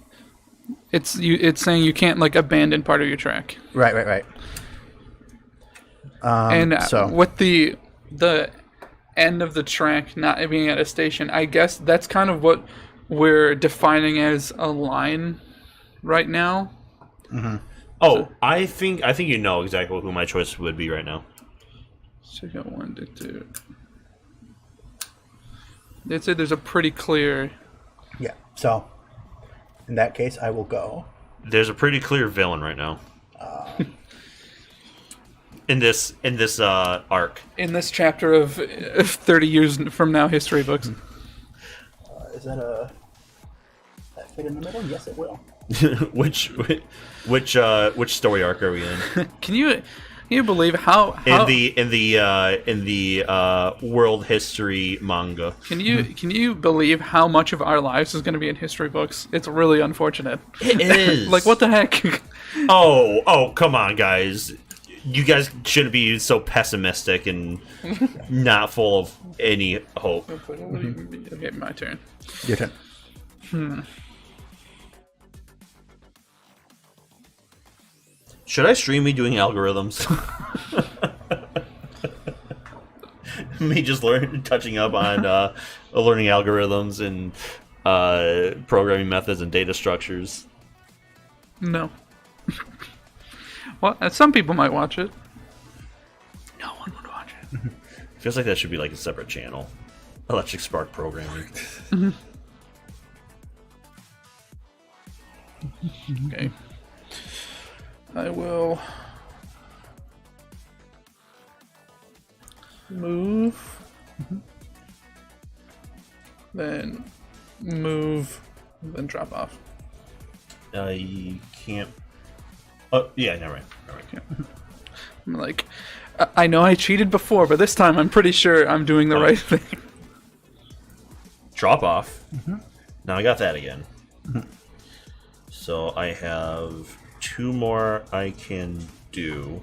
it's saying you can't, like, abandon part of your track. Right. And so with the end of the track not being at a station, I guess that's kind of what we're defining as a line right now. Mm-hmm. Oh, I think you know exactly who my choice would be right now. So I got 1 to 2. They'd say there's a pretty clear... Yeah, so in that case, I will go. There's a pretty clear villain right now. In this arc. In this chapter of 30 years from now history books. Is that fit in the middle? Yes, it will. which story arc are we in? Can you believe how in the world history manga? Can you believe how much of our lives is going to be in history books? It's really unfortunate. It is. Like, what the heck? Oh, come on, guys. You guys shouldn't be so pessimistic and not full of any hope. Okay, my turn. Your turn. Should I stream me doing algorithms? Me just touching up on learning algorithms and programming methods and data structures. No. Well, some people might watch it. No one would watch it. Feels like that should be like a separate channel. electricspark programming. Okay. I will move. Then move. Then drop off. You can't. Oh, yeah, never mind. I'm like, I know I cheated before, but this time I'm pretty sure I'm doing the right thing. Drop off. Now I got that again. So I have 2 more I can do.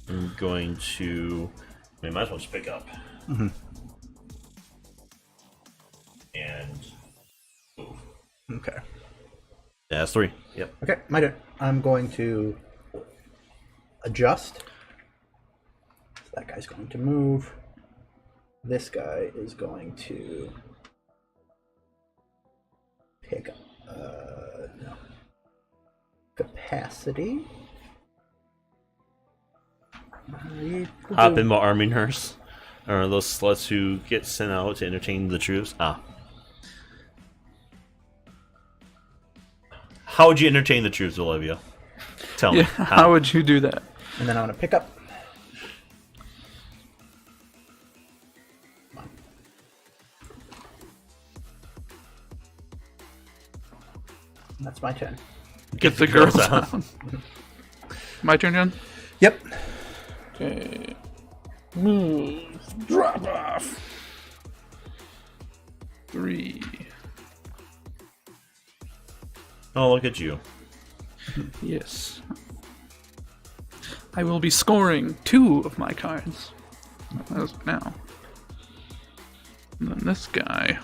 I'm going to. I might as well just pick up. And move. Okay. Yeah, that's 3. Yep. Okay, my turn. I'm going to adjust. So that guy's going to move. This guy is going to pick up. No. Capacity. Hop in my army nurse. Or those sluts who get sent out to entertain the troops. How would you entertain the troops, Olivia? Tell me. How would you do that? And then I'm going to pick up. That's my turn. Get the girls out. My turn, John? Yep. Okay. Move. Drop off. 3. Oh, look at you. Yes. I will be scoring 2 of my cards. As of now. And then this guy.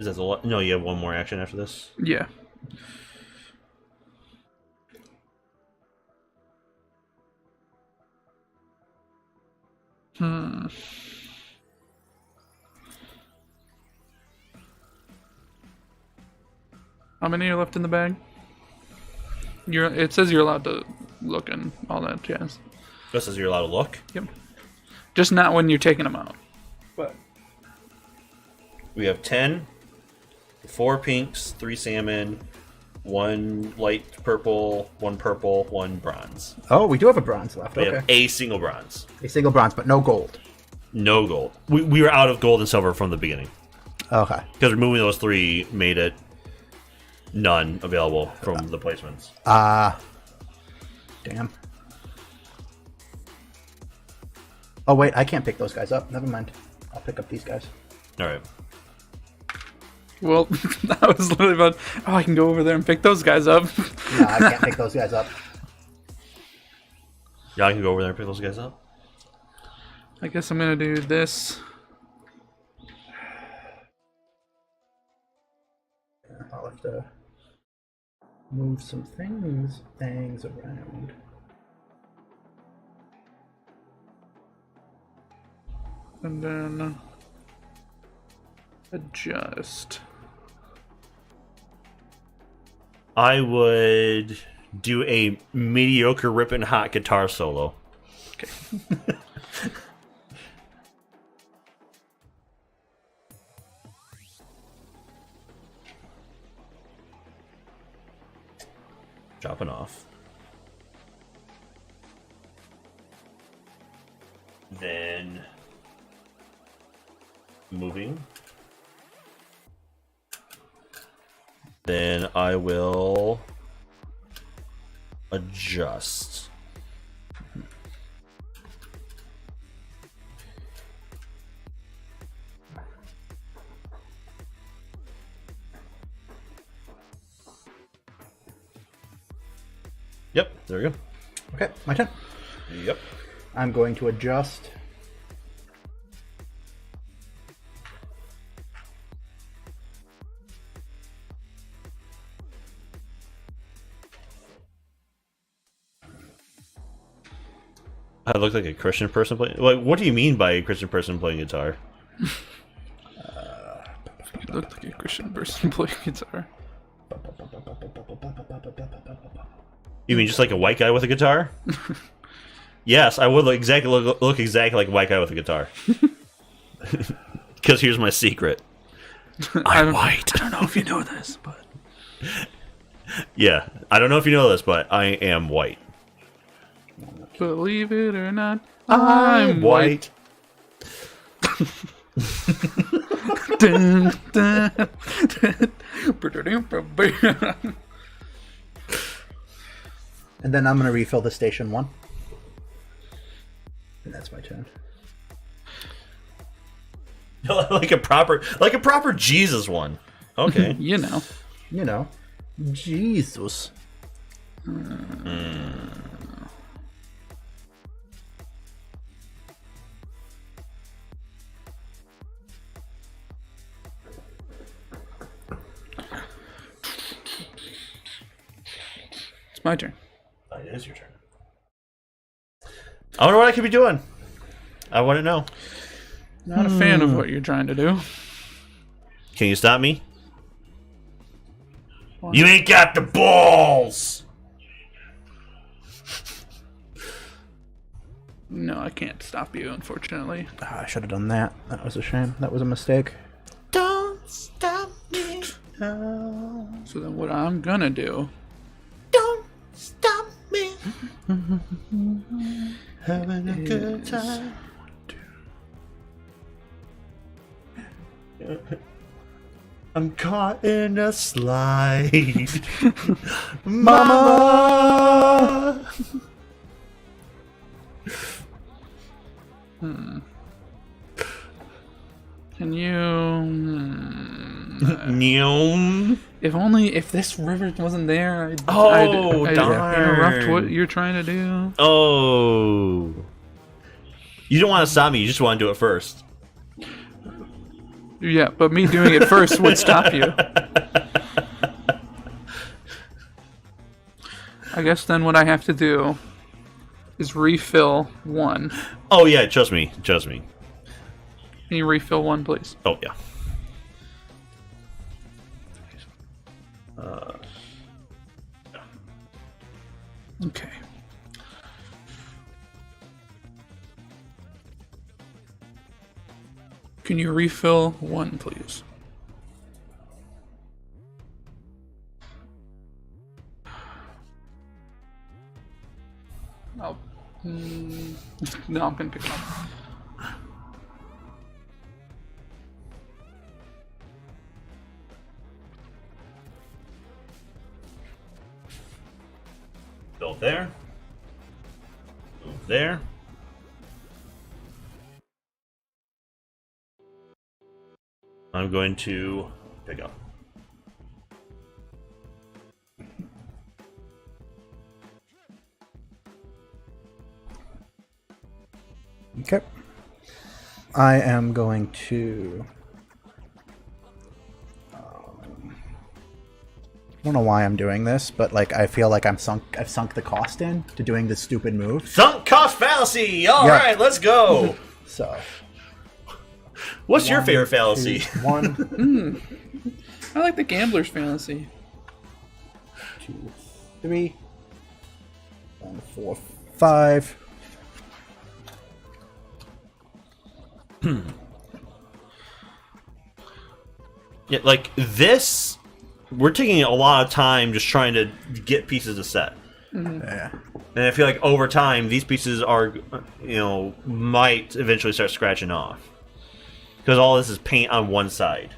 Is that the no? You have 1 more action after this. Yeah. How many are left in the bag? It says you're allowed to look and all that jazz. Just as you're allowed to look. Yep. Just not when you're taking them out. But We have 10, 4 pinks, 3 salmon, 1 light purple, 1 purple, 1 bronze. oh, we do have a bronze left. We Okay. have a single bronze. A single bronze, but no gold. No gold. We were out of gold and silver from the beginning. Okay. Because removing those 3 made it none available from the placements. Damn. Oh wait, I can't pick those guys up. Never mind. I'll pick up these guys. Alright. Well, that was literally about, I can go over there and pick those guys up. No, I can't pick those guys up. Yeah, I can go over there and pick those guys up. I guess I'm going to do this. I'll have to move some things around. And then adjust. I would do a mediocre ripping hot guitar solo. Okay. Dropping off. Then moving. Then I will adjust. Yep, there we go. Okay, my turn. Yep. I'm going to adjust. I look like a Christian person playing. Like, what do you mean by a Christian person playing guitar? You look like a Christian person playing guitar. You mean just like a white guy with a guitar? Yes, I would look exactly like a white guy with a guitar. Because here's my secret. I'm white. I don't know if you know this, but Yeah, I don't know if you know this, but I am white. believe it or not, I'm white. Dun, dun, dun. And then I'm gonna refill the station 1. And that's my turn. like a proper Jesus one. Okay. You know. You know, Jesus. It's my turn. It is your turn. I wonder what I could be doing. I want to know. Not a fan of what you're trying to do. Can you stop me? What? You ain't got the balls! No, I can't stop you, unfortunately. I should have done that. That was a shame. That was a mistake. Don't stop me. So then what I'm gonna do... Don't stop me. Having a good time. I'm caught in a slide. Mama! Can you... If this river wasn't there, I'd darn. interrupt what you're trying to do. Oh. You don't want to stop me, you just want to do it first. Yeah, but me doing it first would stop you. I guess then what I have to do is refill 1. Oh yeah, trust me. Can you refill 1, please? Oh yeah. Okay. Can you refill 1, please? Oh. No, I'm gonna pick it up. Build there. Move there. I'm going to pick up. Okay. I am going to... I don't know why I'm doing this, but like I feel like I've sunk the cost in to doing this stupid move. Sunk cost fallacy! Alright, let's go! So... What's your favorite fallacy? 1, I like the gambler's fallacy. 2, 3, 4, 5. Yeah, like this, we're taking a lot of time just trying to get pieces to set. Yeah. And I feel like over time, these pieces are, might eventually start scratching off. Because all this is paint on one side.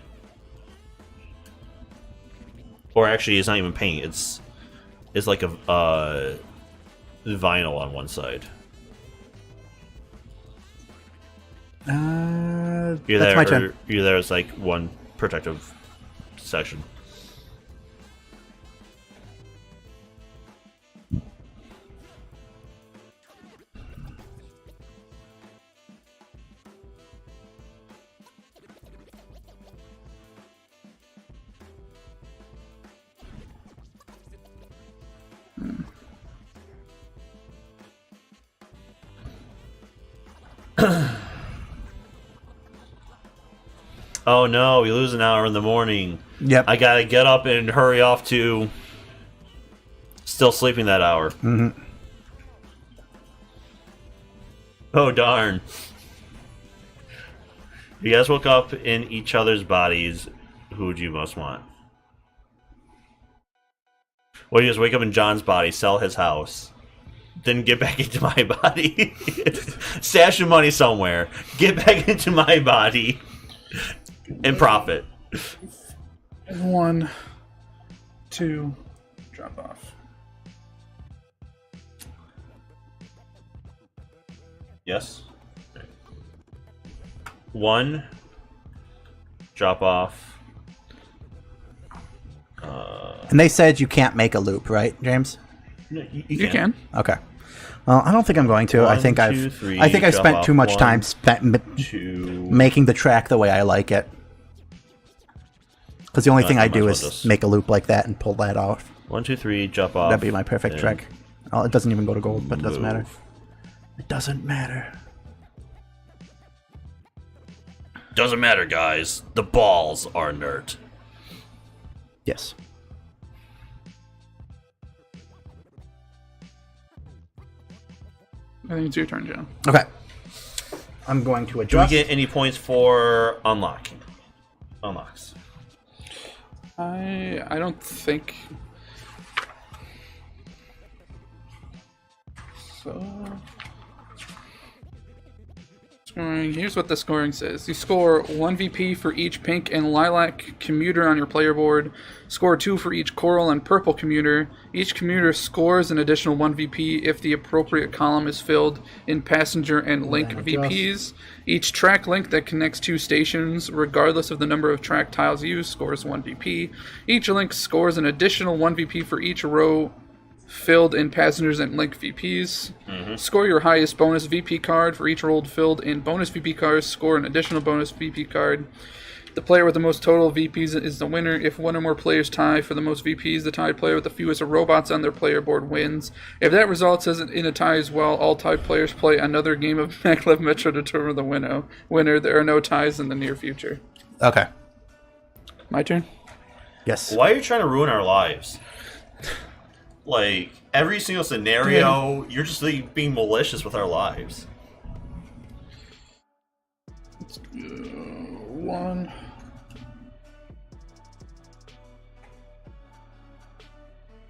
Or actually, it's not even paint. It's like a vinyl on one side. That's my turn. You're there. It's like one protective section. Oh no, we lose an hour in the morning. Yep. I gotta get up and hurry off to still sleeping that hour. Mm-hmm. Oh darn. You guys woke up in each other's bodies. Who would you most want? Well, you just wake up in John's body, sell his house, then get back into my body. Stash your money somewhere. Get back into my body. And profit. 1, 2, drop off. Yes. 1, drop off. And they said you can't make a loop, right, James? No, You can. Okay. Well, I don't think I'm going to. I 1, think 2, 3, I think I drop spent off. too much 1, time spent 2. making the track the way I like it. Because the only No, thing I I might do as well is just- make a loop like that and pull that off. 1, 2, 3, jump off. That'd be my perfect and track. Oh, it doesn't even go to gold, but it doesn't matter. move. It doesn't matter. Doesn't matter, guys. The balls are inert. Yes. I think it's your turn, John. Okay. I'm going to Do we adjust. get any points for unlocks? I don't think so. Scoring. Here's what the scoring says. You score 1 VP for each pink and lilac commuter on your player board. Score 2 for each coral and purple commuter. Each commuter scores an additional 1 VP if the appropriate column is filled in passenger and link VPs. Each track link that connects 2 stations, regardless of the number of track tiles used, scores 1 VP. Each link scores an additional 1 VP for each row filled in passengers and link VPs. Score your highest bonus VP card for each rolled filled in bonus VP cards. Score an additional bonus VP card. The player with the most total VPs is the winner. If one or more players tie for the most VPs, the tied player with the fewest robots on their player board wins. If that results in a tie as well, all tied players play another game of Maglev Metro to determine the winner. There are no ties in the near future. Okay. My turn? Yes. Why are you trying to ruin our lives? Like, every single scenario, you're just like, being malicious with our lives. 1,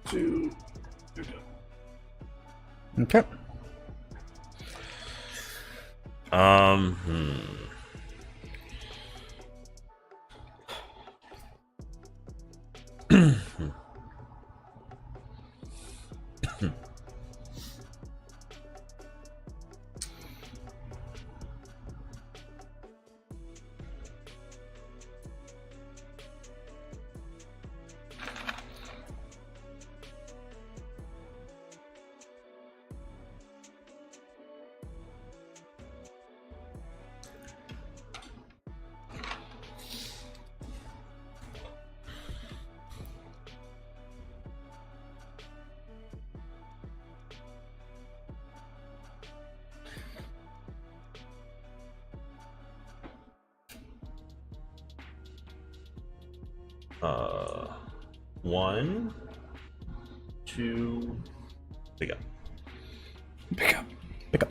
2. Okay. Hmm. One, 2, pick up. Pick up. Pick up.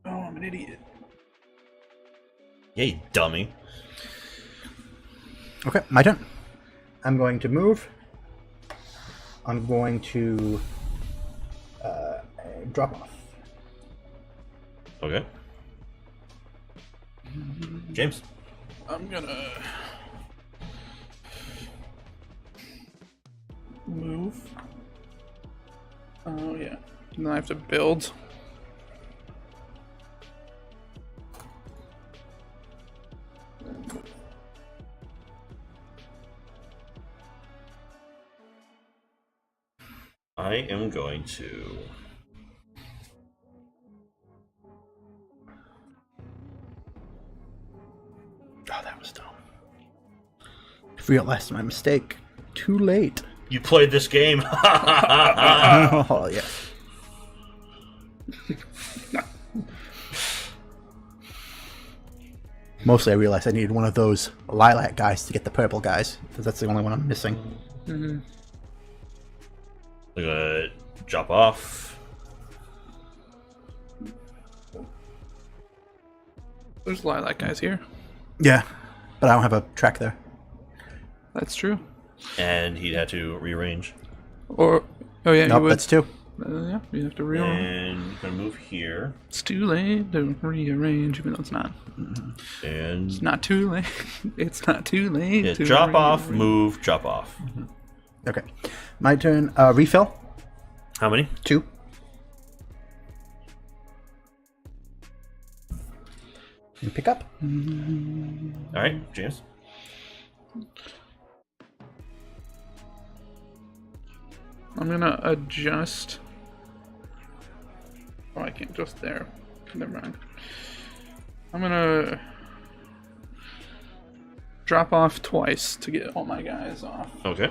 Oh, I'm an idiot. Yeah, you dummy. Okay, my turn. I'm going to move. I'm going to drop off. Okay. James. I'm gonna move. Oh yeah. And then I have to build. I am going to... Oh, that was dumb. Realized my mistake. Too late. You played this game. Oh, yeah. Mostly I realized I needed one of those lilac guys to get the purple guys, because that's the only one I'm missing. Mm-hmm. We're gonna drop off. There's lilac guys here. Yeah, but I don't have a track there. That's true. And he'd have to rearrange. Or oh yeah, you Nope, would. that's 2. Yeah, you have to rearrange. And you're gonna move here. It's too late to rearrange, even though it's not. And It's not too late. It's not too late. yeah, to drop off, rearrange. move, drop off. Okay. My turn. Refill. How many? 2. And pick up. All right, James. I'm gonna adjust. Oh, I can't adjust there. Never mind. I'm gonna drop off twice to get all my guys off. Okay.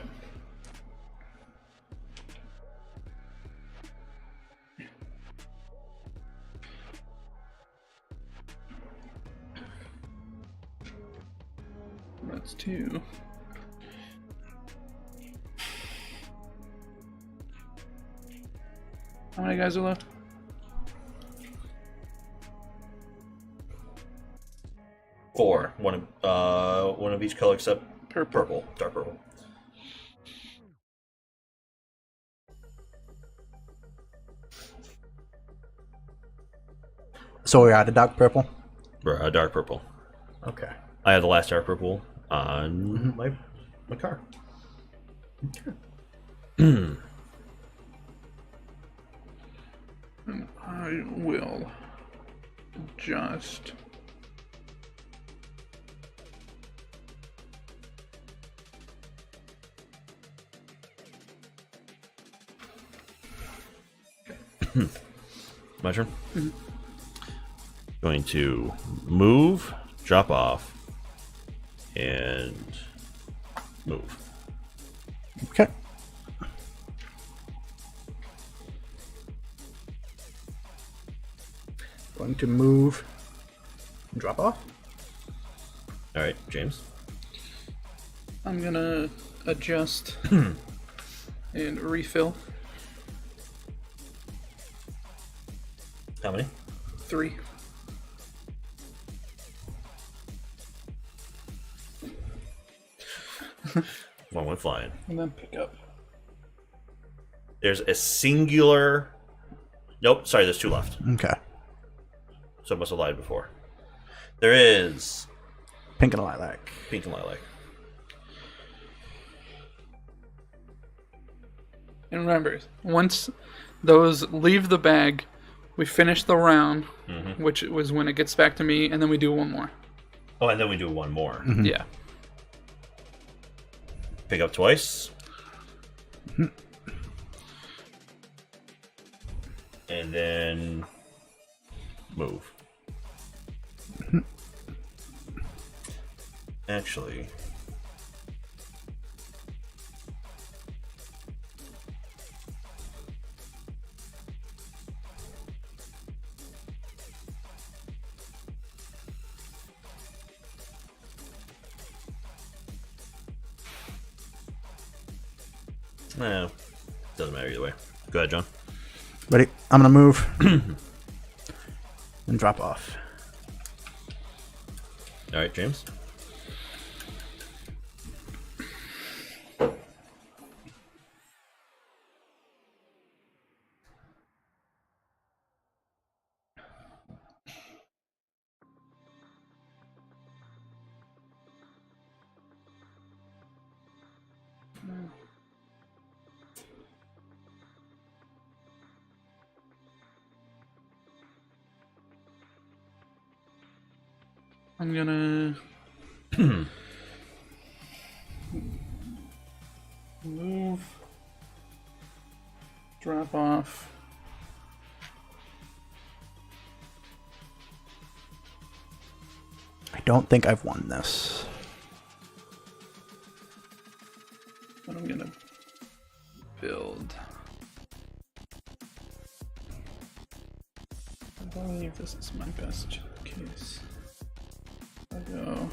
That's 2. How many guys are left? Four. One of each color except Purple. dark purple. So we're out of dark purple. Dark purple. Okay. I have the last dark purple on my car. I will just My turn. Going to move, drop off, and move. Okay. Going to move. Drop off. All right, James. I'm gonna adjust and refill. How many? 3. One went flying. And then pick up. There's a singular. Nope, sorry, there's 2 left. Okay. So I must have lied before. There is Pink and lilac. pink and lilac. And remember, once those leave the bag, we finish the round, which was when it gets back to me, and then we do one more. Oh, and then we do one more. Yeah. Pick up twice. And then move. Actually, no, doesn't matter either way. Go ahead, John. Ready? I'm gonna move. And drop off. All right, James. I'm gonna move, drop off. I don't think I've won this. And I'm gonna build. I believe this is my best case. go.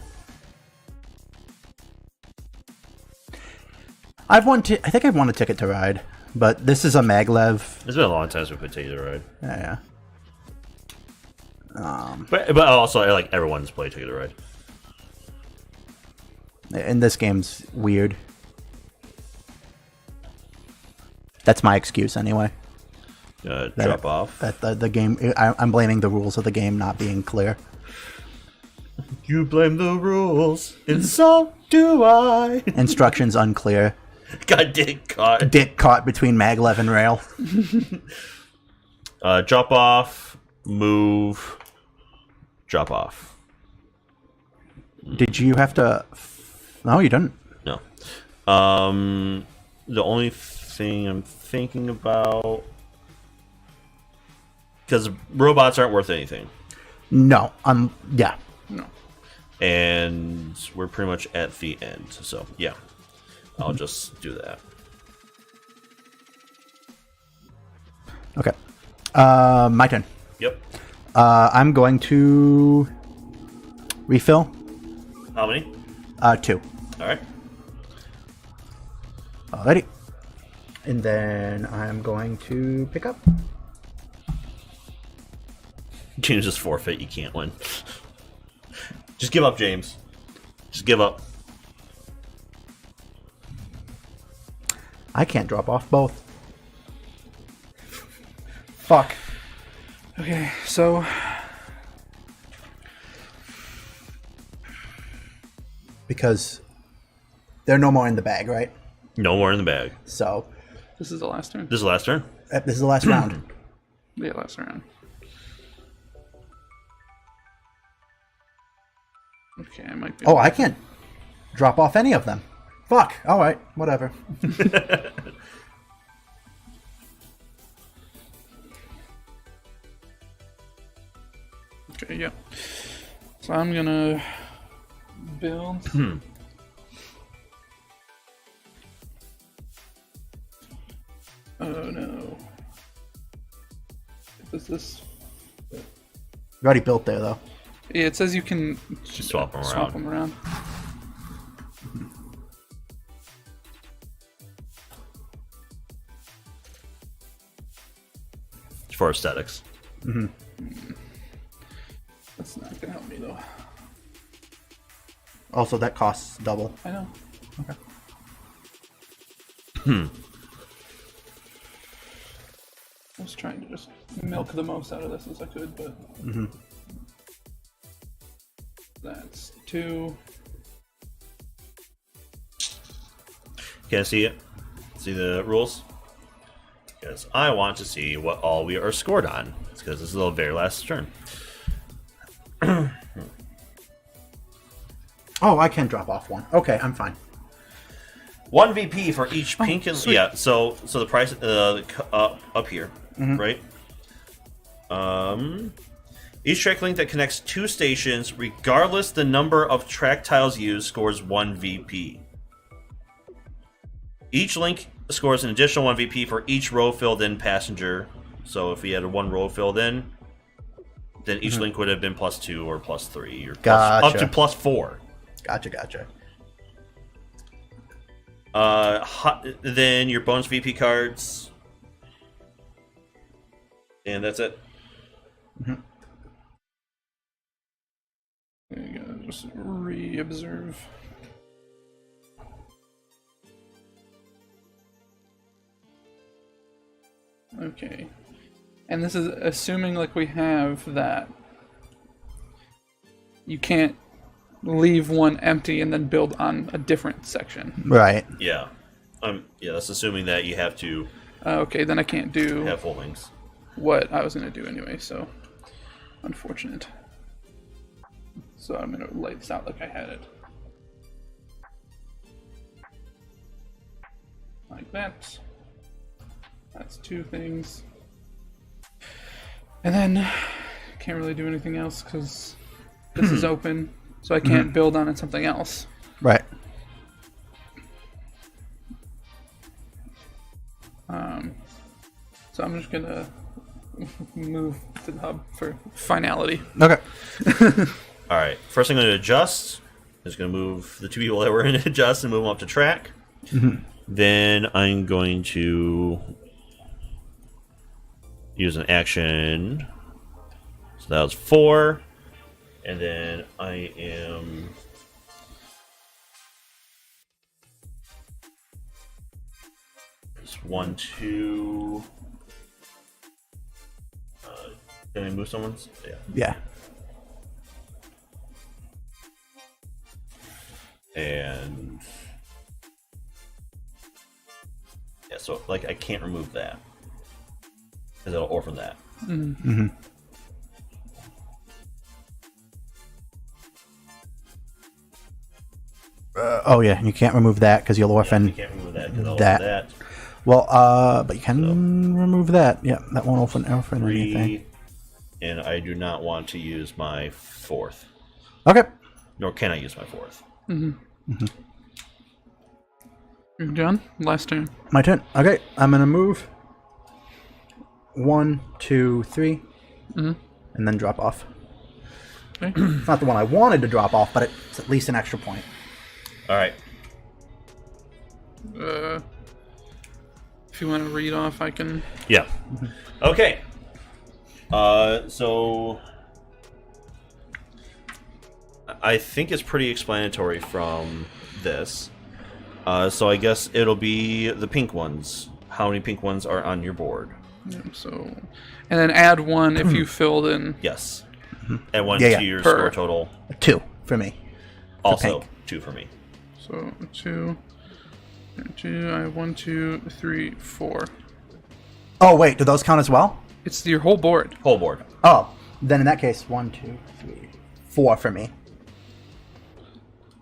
I think I've won a Ticket to Ride, but this is a Maglev. It's been a long time since we put Ticket to Ride. Yeah. But also, like, everyone's played Ticket to Ride. And this game's weird. That's my excuse anyway. Drop off. That the game. I'm blaming the rules of the game not being clear. You blame the rules, and so do I. Instructions unclear. Got dick caught. Dick caught between maglev and rail. Drop off, move, drop off. Did you have to? No, you didn't. No. The only thing I'm thinking about, because robots aren't worth anything. No. Yeah. No. And we're pretty much at the end. So, yeah. I'll just do that. Okay. My turn. Yep. I'm going to refill. How many? 2. Alright. Alrighty. And then I'm going to pick up. James just forfeit. You can't win. Just give up, James. Just give up. I can't drop off both. Fuck. Okay, so Because they're no more in the bag, right? No more in the bag. So this is the last turn. This is the last turn? this is the last round. Yeah, last round. Okay, I might be. Oh, I can't drop off any of them. Fuck. All right. Whatever. Okay, yeah. So I'm gonna build. Oh no. Is this? You already built there, though. Yeah, it says you can Just swap them around. swap them around. For aesthetics. That's not gonna help me though. Also, that costs double. I know. Okay. I was trying to just milk the most out of this as I could, but that's 2. Can I see it? See the rules? Because I want to see what all we are scored on. It's because this is the very last turn. Oh, I can drop off 1. Okay, I'm fine. 1 VP for each pink and sweet. yeah. So the price up here, right? Each track link that connects 2 stations, regardless the number of track tiles used, scores 1 VP. Each link scores an additional 1 VP for each row filled in passenger. So if we had 1 row filled in, then each link would have been +2 or +3 or Gotcha. up to +4. Gotcha. Then your bonus VP cards, and that's it. There you go. Just re-observe. Okay. And this is assuming like we have that you can't leave one empty and then build on a different section. Right. Yeah, yeah. That's assuming that you have to Okay, then I can't do have full links. what I was going to do anyway, so unfortunate. So I'm going to lay this out like I had it. Like that. That's 2 things. And then can't really do anything else because this is open, so I can't build on it something else. Right. So I'm just gonna move to the hub for finality. Okay. All right. First thing I'm going to adjust is going to move the two people that were in adjust and move them up to track. Then I'm going to use an action. So that was 4. And then I am... Just 1, 2... can I move someone's? Yeah. And... Yeah, so, like, I can't remove that. Because it'll orphan that. Oh yeah, you can't remove that because you'll orphan. You can't remove that because I'll that. orphan that. Well, but you can remove that. Yeah, that won't orphan 3, anything. and I do not want to use my 4th. Okay. Nor can I use my 4th. John, last turn. My turn. Okay, I'm gonna move. 1, 2, 3, and then drop off. Okay. It's not the one I wanted to drop off, but it's at least an extra point. All right. If you want to read off, I can. Yeah. Okay. So I think it's pretty explanatory from this. So I guess it'll be the pink ones. How many pink ones are on your board? Yeah, so, and then add 1 if you filled in. Yes. And 1 Yeah, to your per. score total. 2 for me. Also pink. 2 for me. So 2. I have 1, 2, 3, 4. Oh wait, do those count as well? It's your whole board. Whole board. Oh, then in that case, 1, 2, 3, 4 for me.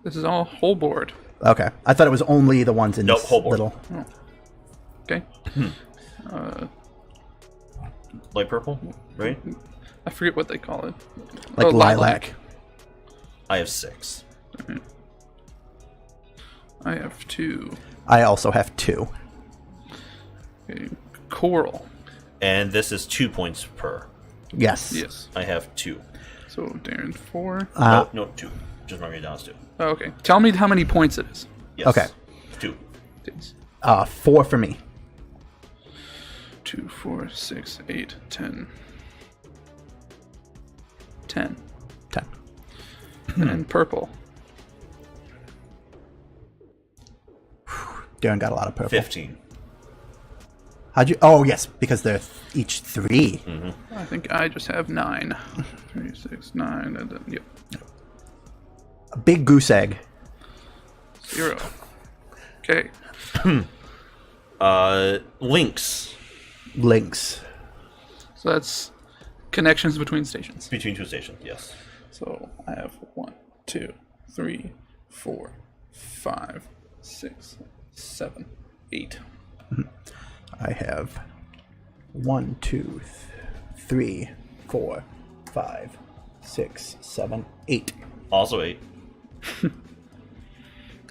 This is all whole board. Okay, I thought it was only the ones in Nope, this whole board. little. Okay. Light purple, right? I forget what they call it. Like Oh, lilac. I have 6. I have 2. I also have 2. Okay. Coral. And this is 2 points per. Yes. Yes. I have 2. So Darren 4. No, 2. Just mark it down as 2. Oh, okay. Tell me how many points it is. Yes. Okay. 2. It's 4 for me. 2, 4, 6, 8, 10. 10. 10. And purple. Darren got a lot of purple. 15. How'd you? Oh yes, because they're each 3. I think I just have 9. 3, 6, 9, and then, yep. A big goose egg. 0. Okay. Links Links. So that's connections between stations. between 2 stations. Yes. So I have 1, 2, 3, 4, 5, 6, 7, 8. I have 1, 2, 3, 4, 5, 6, 7, 8. Also 8.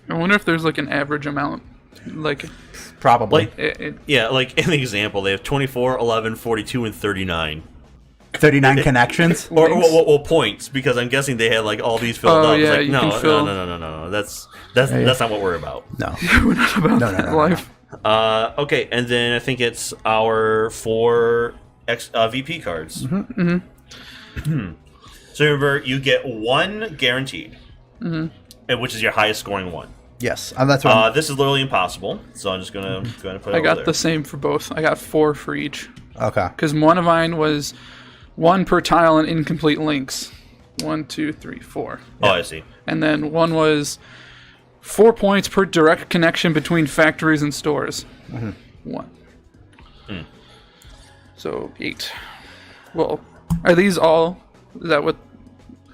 I wonder if there's like an average amount. Like, Probably. it Yeah, like in the example, they have 24, 11, 42, and 39. 39 connections. Or Links? well, points, because I'm guessing they had like all these filled Oh, up. It's yeah, like, you no, can fill- no. That's not what we're about. No. we're not about No, that no. life. Okay, and then I think it's our 4 VP cards. So remember, you get 1 guaranteed, and which is your highest scoring one. Yes, that's what. This is literally impossible, so I'm just gonna put it I got over there. the same for both. I got 4 for each. Okay. Because one of mine was 1 per tile and incomplete links. 1, 2, 3, 4. Oh, I see. And then one was 4 points per direct connection between factories and stores. 1. So 8. Well, are these all? Is that what?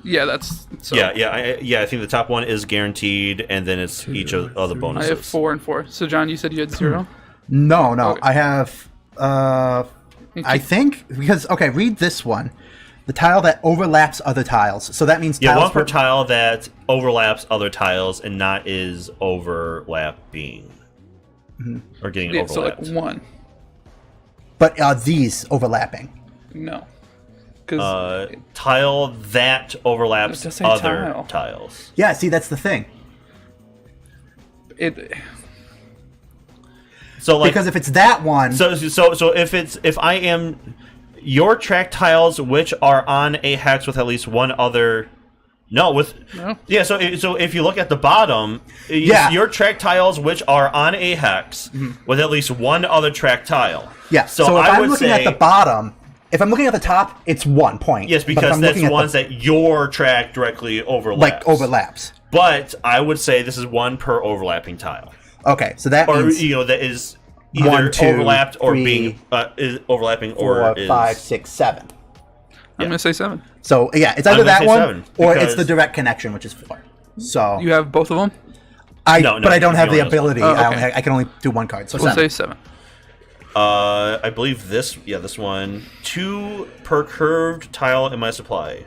Yeah, that's. So I think the top one is guaranteed, and then it's each of the I bonuses. have 4 and 4. So John, you said you had 0. No. Okay. I have. I think because read this one. The tile that overlaps other tiles. So that means Yeah, tiles one per tile that overlaps other tiles and not is overlapping. Or getting Yeah, so overlapped. like 1. But are these overlapping? No. Tile that overlaps It does say other tile. tiles. Yeah, see, that's the thing. So like, Because if it's that one, so if I am your track tiles which are on a hex with at least one other. No. Yeah. So if you look at the bottom, Yeah. your track tiles which are on a hex with at least one other track tile. yeah. So if I I'm would looking say, at the bottom, if I'm looking at the top, it's 1 point. yes, But if because I'm that's looking at ones that your track directly overlaps. overlaps. But I would say this is one per overlapping tile, Okay, so that or means that is either 1, 2, overlapped or 3, being is overlapping 4, or is 5, 6, 7. I'm gonna say 7. So yeah, it's either I'm gonna that say one 7, or it's because- the direct connection, which is 4. So You have both of them. No, but I don't you have the only have ability. one. Oh, okay. I can only do one card. So We'll 7. say 7. I believe this one 2 per curved tile in my supply.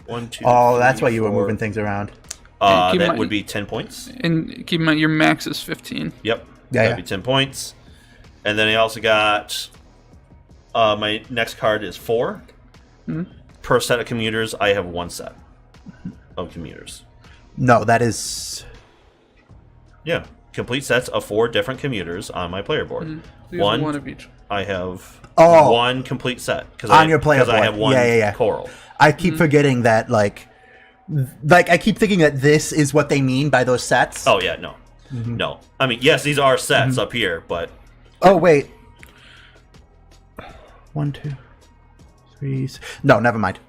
1, 2. Oh, that's 3, why you were 4. moving things around. And keep in That mind- would be 10 points. And keep in mind your max is 15. Yep. Yeah, That'd yeah. be 10 points. And then I also got my next card is 4. Per set of commuters, I have 1 set of commuters. No, that is Yeah. Complete sets of 4 different commuters on my player board. You have one of each. I have Oh. 1 complete set On your player because I board. have 1 Yeah. coral. I keep forgetting that like I keep thinking that this is what they mean by those sets. Oh yeah, no, no. I mean, yes, these are sets up here, but Oh wait. 1, 2, 3. No, never mind.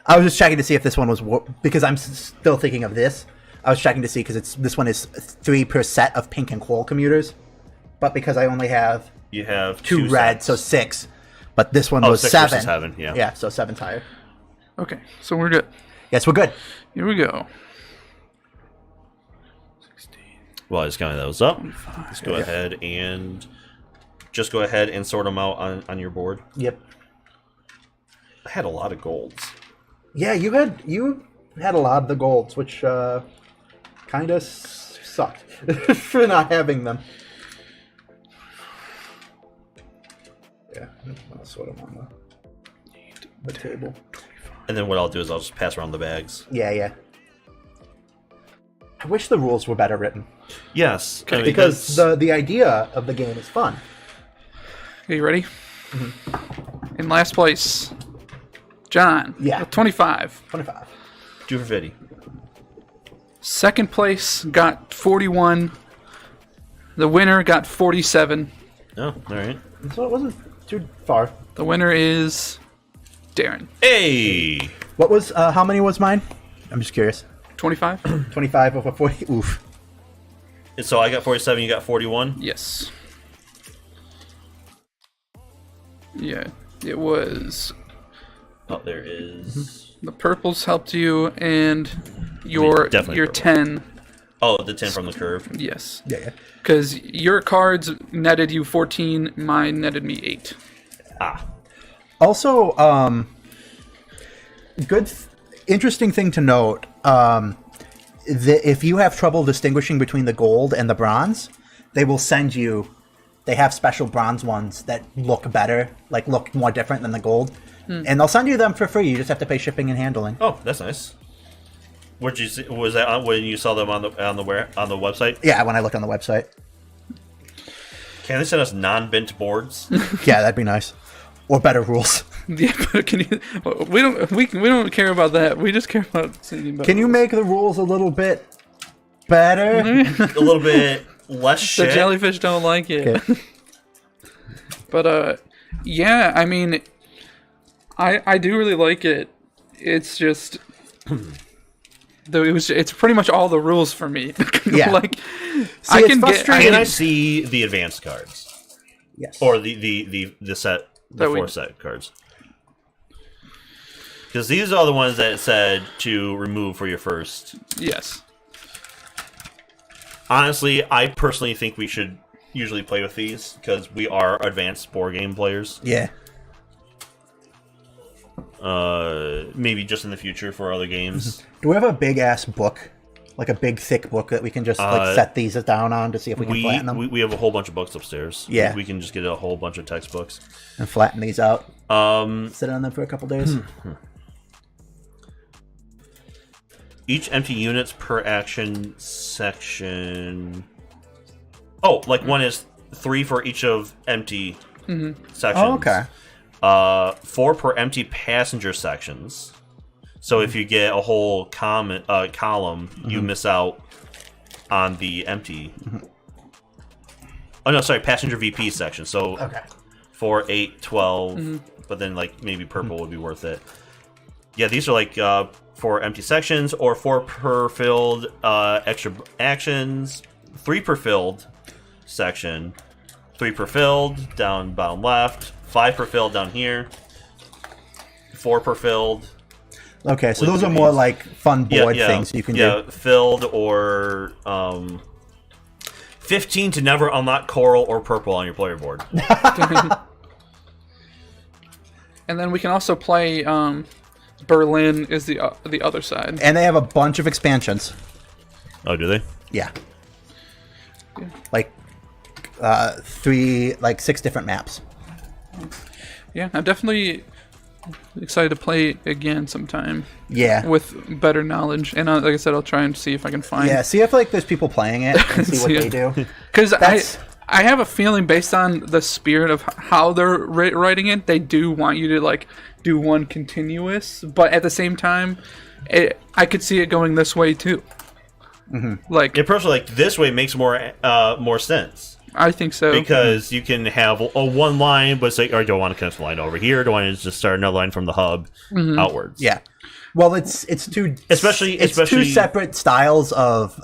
I was just checking to see if this one was because I'm still thinking of this. I was checking to see because this one is 3 per set of pink and coral commuters, but because I only have you have 2 red, sets. so 6. But this one Oh, was 6 7. versus 7, yeah. Yeah, so 7's higher. Okay, so we're good. Yes, we're good. Here we go. Well, I just counted those up. Let's go ahead and sort them out on your board. Yep. I had a lot of golds. Yeah, you had a lot of the golds, which kind of sucked for not having them. Yeah, I'll sort them on the table. And then what I'll do is I'll just pass around the bags. Yeah. I wish the rules were better written Yes, I mean, because that's- the idea of the game is fun. Are you ready? In last place, John. Yeah. With 25. 25. do for Viddy. Second place got 41. The winner got 47. Oh, all right. So it wasn't too far. The winner is Darren. Hey, What was how many was mine? I'm just curious. 25? 25 over 40. Oof. so I got 47. You got 41. Yes. Yeah, it was. Oh, there is. The purples helped you, and your definitely your purple. 10. Oh, the 10 from the curve. Yes. Yeah. Because your cards netted you 14, mine netted me 8. Ah, Also, interesting thing to note. If you have trouble distinguishing between the gold and the bronze, they will send you. They have special bronze ones that look better, like look more different than the gold, and they'll send you them for free. You just have to pay shipping and handling. oh, that's nice. Where'd you see? Was that on, when you saw them on the website? Yeah, when I looked on the website. Can they send us non-bent boards? Yeah, that'd be nice. Or better rules. Yeah, but can you? We don't care about that. We just care about singing. Can you make the rules a little bit better? A little bit less The shit. jellyfish don't like it. Okay. But yeah, I mean, I do really like it. It's just it's pretty much all the rules for me. Yeah. Like See, I it's can frustrating. Can I see the advanced cards Yes. or the set the That we- 4 set cards? Because these are the ones that it said to remove for your first. yes. Honestly, I personally think we should usually play with these because we are advanced board game players. Yeah. Maybe just in the future for other games. Do we have a big ass book Like a big thick book that we can just like set these down on to see if we can flatten them. We have a whole bunch of books upstairs. Yeah. We can just get a whole bunch of textbooks. And flatten these out. Sit on them for a couple days. Each empty units per action section. Oh, like one is 3 for each of empty sections. Oh, okay. 4 per empty passenger sections. So if you get a whole column, you miss out on the empty. Oh no, sorry, passenger VP section. So 4, 8, 12, but then like maybe purple would be worth it. Yeah, these are like 4 empty sections, or 4 per filled extra actions, 3 per filled section, 3 per filled down bottom left, 5 per filled down here, 4 per filled. Okay, so those are more like fun board things you can do. Yeah, filled or 15 to never unlock coral or purple on your player board. And then we can also play Berlin is the other side. And they have a bunch of expansions. Oh, do they? Yeah. Like 6 different maps. Yeah, I'm definitely excited to play again sometime. Yeah. With better knowledge, and like I said, I'll try and see if I can find. Yeah, see if like there's people playing it and see what they do. Because I have a feeling based on the spirit of how they're writing it, they do want you to like do one continuous, but at the same time, I could see it going this way too. Like, Yeah, personally, like this way makes more sense. I think so. Because you can have a one line, but it's like, or do I want to connect the line over here? Do I want to just start another line from the hub outwards? Yeah. Well, it's two Especially two separate styles of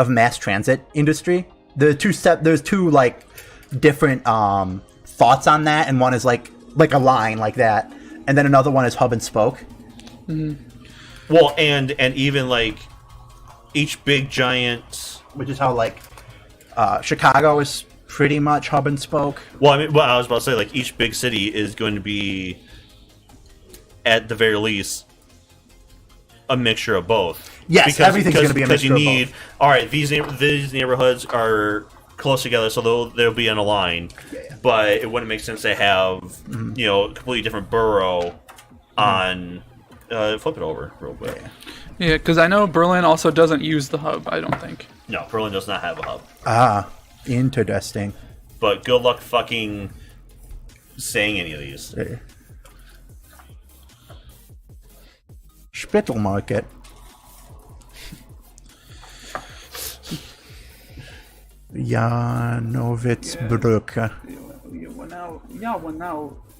mass transit industry. There's two like different thoughts on that, and one is like a line like that, and then another one is hub and spoke. Well, and even like each big giant, Which is how like Chicago is pretty much hub and spoke. well, I mean, I was about to say, like each big city is going to be, at the very least, a mixture of both. Yes, everything's going to be a mixture because you need, of both. all right, these neighborhoods are close together, so they'll be on a line. But it wouldn't make sense to have a completely different borough on. Flip it over real quick. Yeah, because I know Berlin also doesn't use the hub. I don't think. No, Berlin does not have a hub. Ah, interesting. But good luck fucking saying any of these. Spittle Market. Janowitzbrücke.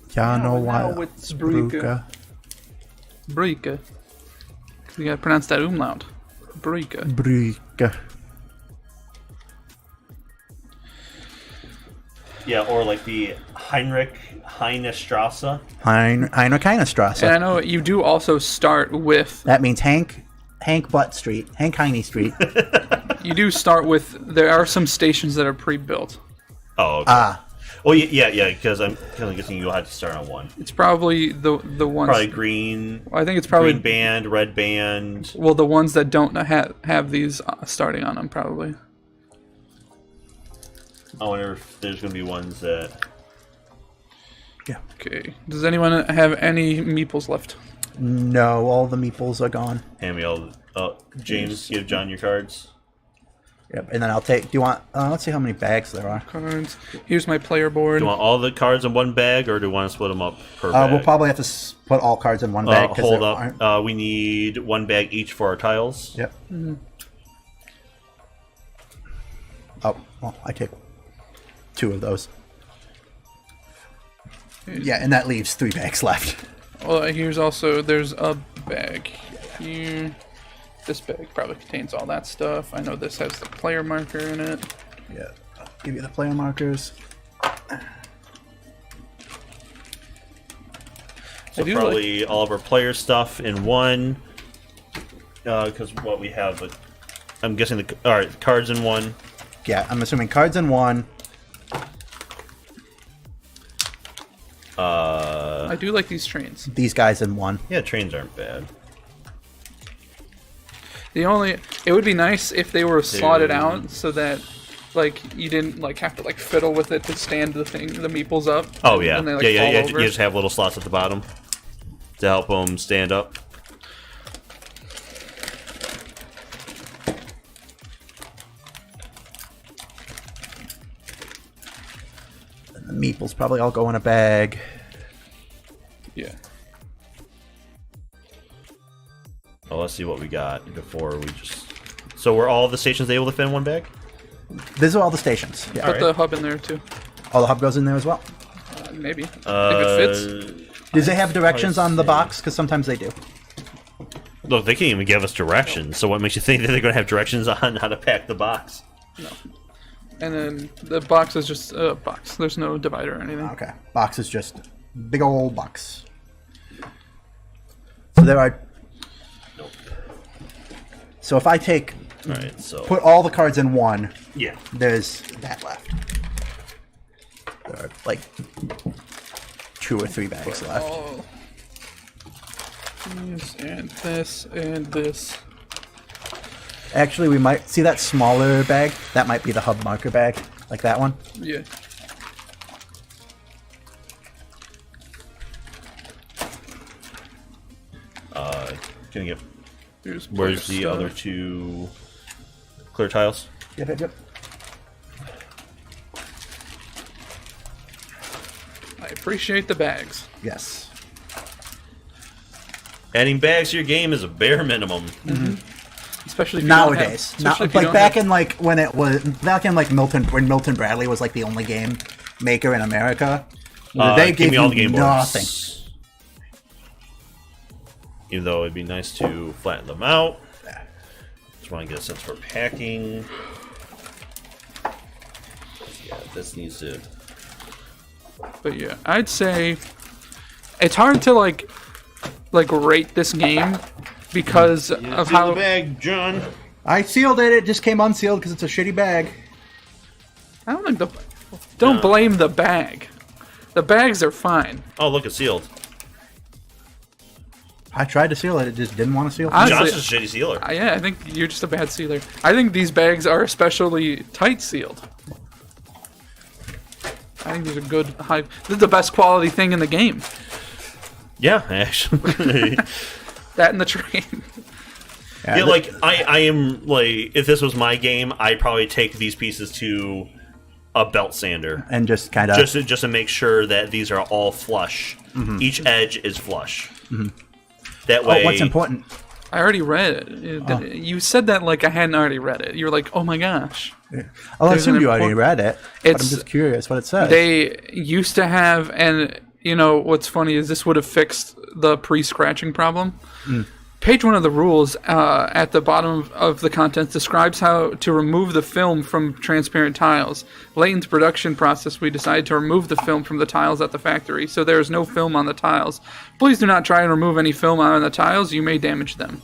Janowitzbrücke. Brücke. You gotta pronounce that umlaut. Brücke. Brücke. Yeah, or like the Heinrich Heinestrasse. Heinrich Heinestrasse. And I know you do also start with. That means Hank Butt Street. Hank Heine Street. You do start with. There are some stations that are pre-built. Oh, okay. Well, yeah, because I'm kind of guessing you'll have to start on one. It's probably the ones. Probably green. I think it's probably green band, red band. Well, the ones that don't have these starting on them probably. I wonder if there's going to be ones that. Yeah. Okay. Does anyone have any meeples left? No, all the meeples are gone. Hand me all. James, give John your cards. Yep, and then I'll take. Do you want? Let's see how many bags there are. Cards. Here's my player board. Do you want all the cards in one bag, or do you want to split them up per bag? We'll probably have to put all cards in one bag. Hold up. We need one bag each for our tiles. Yep. Oh, well, I take 2 of those. Yeah, and that leaves 3 bags left. Well, here's also there's a bag here. This bag probably contains all that stuff. I know this has the player marker in it. Yeah, I'll give you the player markers. So probably all of our player stuff in one. Because what we have, I'm guessing all right, cards in one. Yeah, I'm assuming cards in one. I do like these trains. These guys in one. Yeah, trains aren't bad. It would be nice if they were slotted out so that like you didn't like have to like fiddle with it to stand the meeples up. Oh yeah, and they, like, yeah. fall over. You just have little slots at the bottom to help them stand up. The meeples probably all go in a bag. Yeah. Well, let's see what we got before we just. So were all the stations able to fit in one bag? These are all the stations. Yeah. Put the hub in there too. All the hub goes in there as well. Maybe if it fits. Do they have directions on the box? Because sometimes they do. Look, they can't even give us directions. So what makes you think that they're going to have directions on how to pack the box? No. And then the box is just a box. There's no divider or anything. Okay. Box is just big old box. So there are. Nope. So if I take. All right. So Put all the cards in one. yeah. There's that left. There are like 2 or 3 bags left. Oh. This and this and this. Actually, we might see that smaller bag. That might be the hub marker bag, like that one. Yeah. Can I get? Here's Where's the stuff. other 2 clear tiles? Yep. I appreciate the bags. Yes. Adding bags to your game is a bare minimum. Especially if you don't have- Nowadays, especially if you like don't back have- in like when it was back in like when Milton Bradley was like the only game maker in America. They give gave me all you the game nothing. boards. Even though it'd be nice to flatten them out. Just want to get a sense for packing. Yeah, this needs to. But yeah, I'd say it's hard to like rate this game because of how. the bag, John. I sealed it. It just came unsealed because it's a shitty bag. I don't think don't blame the bag. The bags are fine. Oh, look, it's sealed. I tried to seal it. It just didn't want to seal. Honestly, John's just a shitty sealer. Yeah, I think you're just a bad sealer. I think these bags are especially tight sealed. I think these are good high. This is the best quality thing in the game. Yeah, actually. That and the train. Yeah, like I am like, if this was my game, I'd probably take these pieces to a belt sander and just kind of just to make sure that these are all flush. Each edge is flush. That way. Oh, what's important? I already read it. You said that like I hadn't already read it. You were like, "Oh my gosh." Oh, I There's assume an you already read it. But I'm It's- just curious what it says. They used to have, and you know what's funny is this would have fixed the pre-scratching problem. Page 1 of the rules at the bottom of the contents describes how to remove the film from transparent tiles. Late in the production process, we decided to remove the film from the tiles at the factory, so there is no film on the tiles. Please do not try and remove any film on the tiles. You may damage them.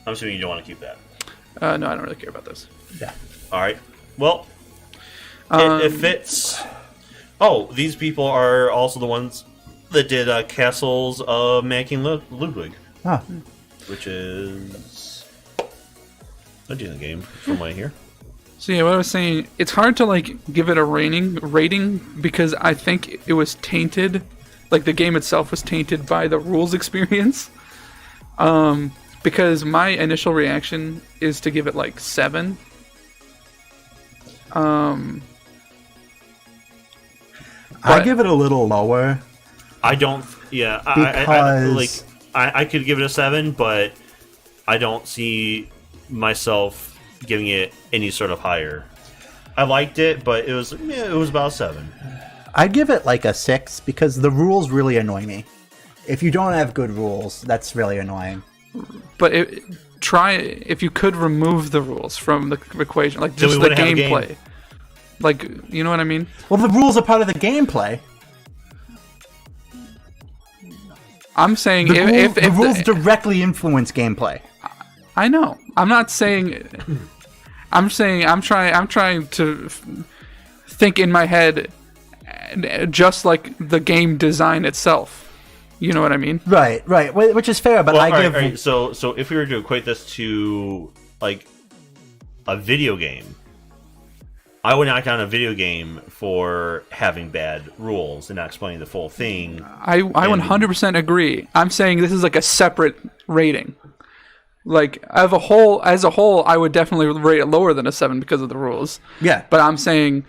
I'm assuming you don't want to keep that. No, I don't really care about this. Yeah. All right. Well, it fits. Oh, these people are also the ones that did Castles of Manking Ludwig, Huh. which is a decent game from what I hear. So yeah, what I was saying, it's hard to like give it a rating because I think it was tainted, like the game itself was tainted by the rules experience. Because my initial reaction is to give it like 7. I give it a little lower. I don't. Yeah, Because- I could give it a 7, but I don't see myself giving it any sort of higher. I liked it, but it was about a 7. I'd give it like a 6 because the rules really annoy me. If you don't have good rules, that's really annoying. But try if you could remove the rules from the equation, like Then we just the wouldn't have a game. gameplay. Like, you know what I mean? Well, the rules are part of the gameplay. I'm saying The rules directly influence gameplay. I know. I'm not saying. I'm saying I'm trying to think in my head, just like the game design itself. You know what I mean? Right. Which is fair, but Well, I all give. right. So if we were to equate this to like a video game, I would knock down a video game for having bad rules and not explaining the full thing. I 100% agree. I'm saying this is like a separate rating. Like as a whole, I would definitely rate it lower than a 7 because of the rules. Yeah. But I'm saying,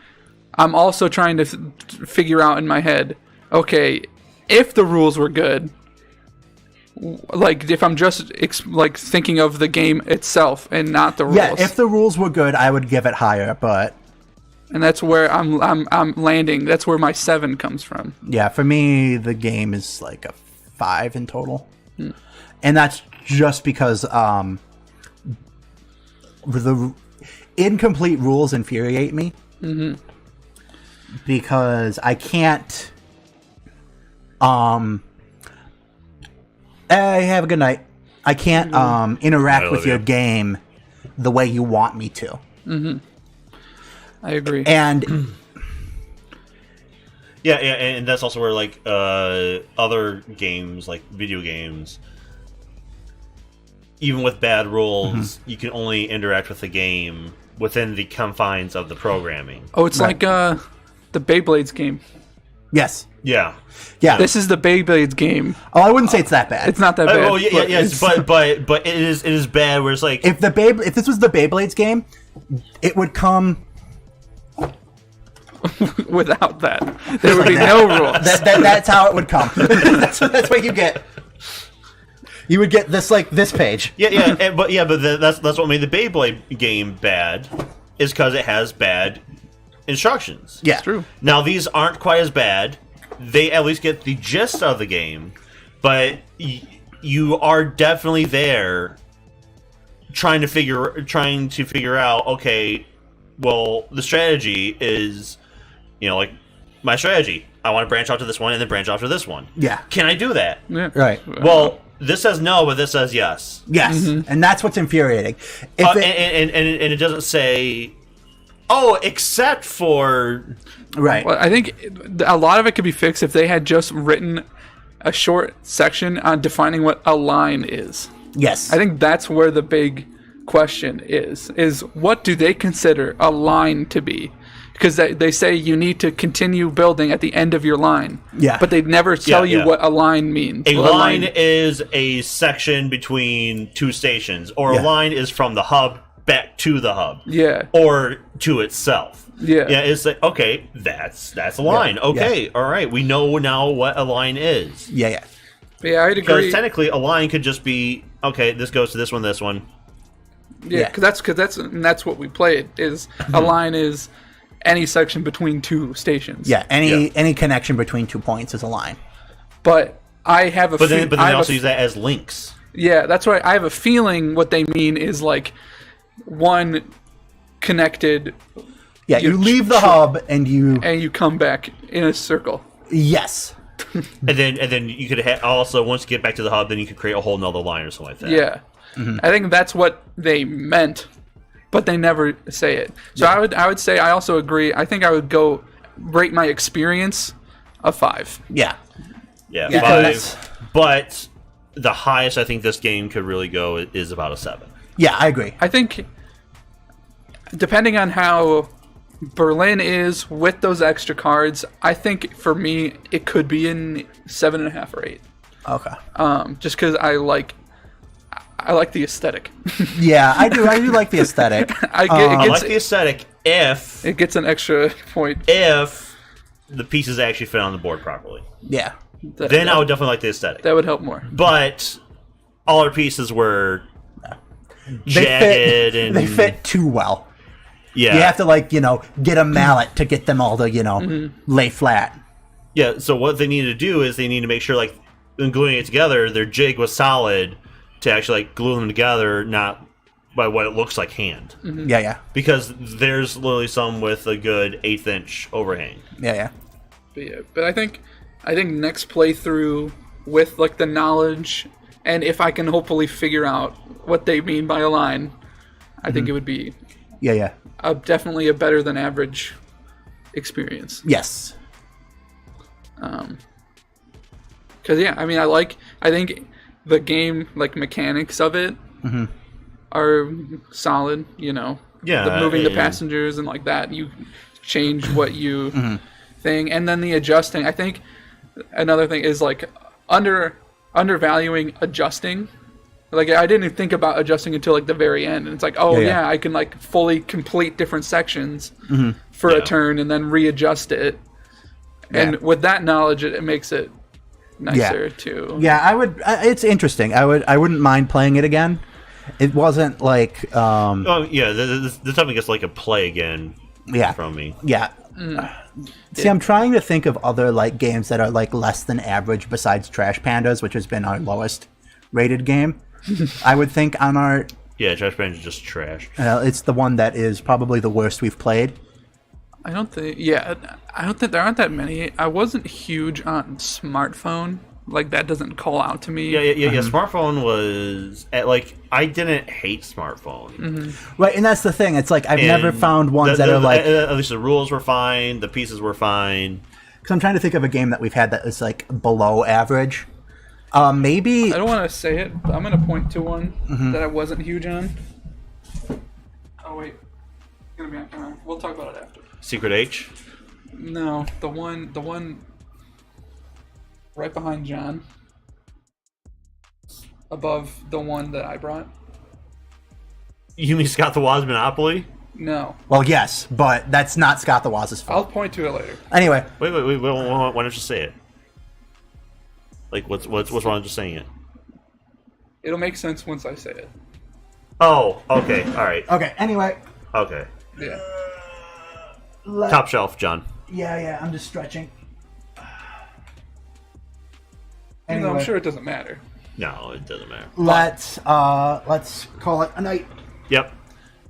I'm also trying to figure out in my head, okay, if the rules were good, like if I'm just like thinking of the game itself and not the rules. Yeah, if the rules were good, I would give it higher, but and that's where I'm landing. That's where my 7 comes from. yeah, for me, the game is like a 5 in total. And that's just because the incomplete rules infuriate me. Because I can't hey, have a good night. I can't interact with your game the way you want me to. I agree. And Yeah, and that's also where like other games, like video games, even with bad rules, you can only interact with the game within the confines of the programming. Oh, it's like the Beyblades game. yes. Yeah. Yeah. This is the Beyblades game. Oh, I wouldn't say it's that bad. It's not that bad. Oh yeah, yes, but it is bad. Where it's like If this was the Beyblades game, it would come Without that, there would be no rules. that's how it would come. that's what you get. You would get this page. but that's what made the Beyblade game bad, is because it has bad instructions. Yeah. It's true. Now these aren't quite as bad. They at least get the gist of the game, but you are definitely there trying to figure out. Okay, well, the strategy is, like my strategy. I want to branch off to this one and then branch off to this one. Yeah. Can I do that? Yeah. Right. Well, this says no, but this says yes. Yes. And that's what's infuriating. And it doesn't say, oh, except for... Right. Well, I think a lot of it could be fixed if they had just written a short section on defining what a line is. Yes. I think that's where the big question is what do they consider a line to be? Because they say you need to continue building at the end of your line. Yeah. But they never tell you yeah. what a line means. A What line is a section between two stations, or a line is from the hub back to the hub. Yeah. Or to itself. Yeah. Yeah, it's like, okay, that's a line. Yeah. Okay, all right, we know now what a line is. Yeah. But yeah, I'd Because agree. technically, a line could just be, okay, this goes to this one, this one. Yeah, because that's what we played. Is a line is any section between two stations. Yeah. Any connection between 2 points is a line. But I have a. But then they also use that as links. Yeah, that's right. I have a feeling what they mean is like one connected. Yeah. You leave the hub and you come back in a circle. Yes. And then you could also, once you get back to the hub, then you could create a whole nother line or something like that. Yeah, I think that's what they meant, but they never say it. So I would say I also agree. I think I would go rate my experience a 5. Yeah. Yeah, Because- 5. But the highest I think this game could really go is about a 7. Yeah, I agree. I think depending on how Berlin is with those extra cards, I think for me it could be in 7.5 or 8. Okay. Just because I like the aesthetic. Yeah, I do like the aesthetic. I like the aesthetic if it gets an extra point. If the pieces actually fit on the board properly. Yeah. Then I would definitely like the aesthetic. That would help more. But all our pieces were They jagged and they fit too well. Yeah. You have to get a mallet to get them all to lay flat. Yeah, so what they need to do is they need to make sure, like, when gluing it together, their jig was solid to actually, like, glue them together, not by what it looks like hand. Mm-hmm. Yeah. Because there's literally some with a good 1/8 inch overhang. Yeah. But I think next playthrough with like the knowledge, and if I can hopefully figure out what they mean by a line, I think it would be Yeah. definitely a better than average experience. Yes. Because yeah, I mean, I think the game like mechanics of it are solid. You know, Yeah, moving the and- passengers and like that. You change what you thing, and then the adjusting. I think another thing is like undervaluing adjusting. Like I didn't think about adjusting until like the very end, and it's like, oh yeah, I can like fully complete different sections for a turn and then readjust it. And with that knowledge, it makes it nicer too. Yeah, I would. It's interesting. I wouldn't mind playing it again. It wasn't like. Oh yeah, this time it gets like a play again. Yeah. From me. Yeah. See, I'm trying to think of other like games that are like less than average besides Trash Pandas, which has been our lowest rated game. I would think on our. Yeah, Trash Pandas is just trash. It's the one that is probably the worst we've played. I don't think there aren't that many. I wasn't huge on smartphone. Like that doesn't call out to me. Yeah. Smartphone was I didn't hate smartphone. Right, and that's the thing. It's like I've never found ones that are like. At least the rules were fine. The pieces were fine. Because I'm trying to think of a game that we've had that is like below average. Maybe. I don't want to say it, but I'm gonna point to one that I wasn't huge on. Oh wait, it's gonna be on camera. We'll talk about it after. Secret H. No, the one right behind John, above the one that I brought. You mean Scott the Woz Monopoly? No, Well, yes, but that's not Scott the Waz's I'll fault. point to it later. Anyway, Wait. Why don't you say it? Like, what's wrong with just saying it? It'll make sense once I say it. Oh, okay, all right, okay. Anyway, okay. Yeah. Top shelf, John. Yeah. I'm just stretching. Even though I'm sure it doesn't matter. No, it doesn't matter. Let's call it a night. Yep.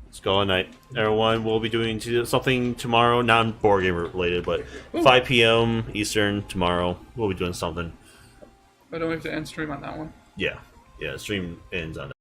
Let's go all night. Everyone, we'll be doing something tomorrow, not board game related, but 5 p.m. Eastern tomorrow. We'll be doing something. I don't have to end stream on that one. Yeah. Stream ends on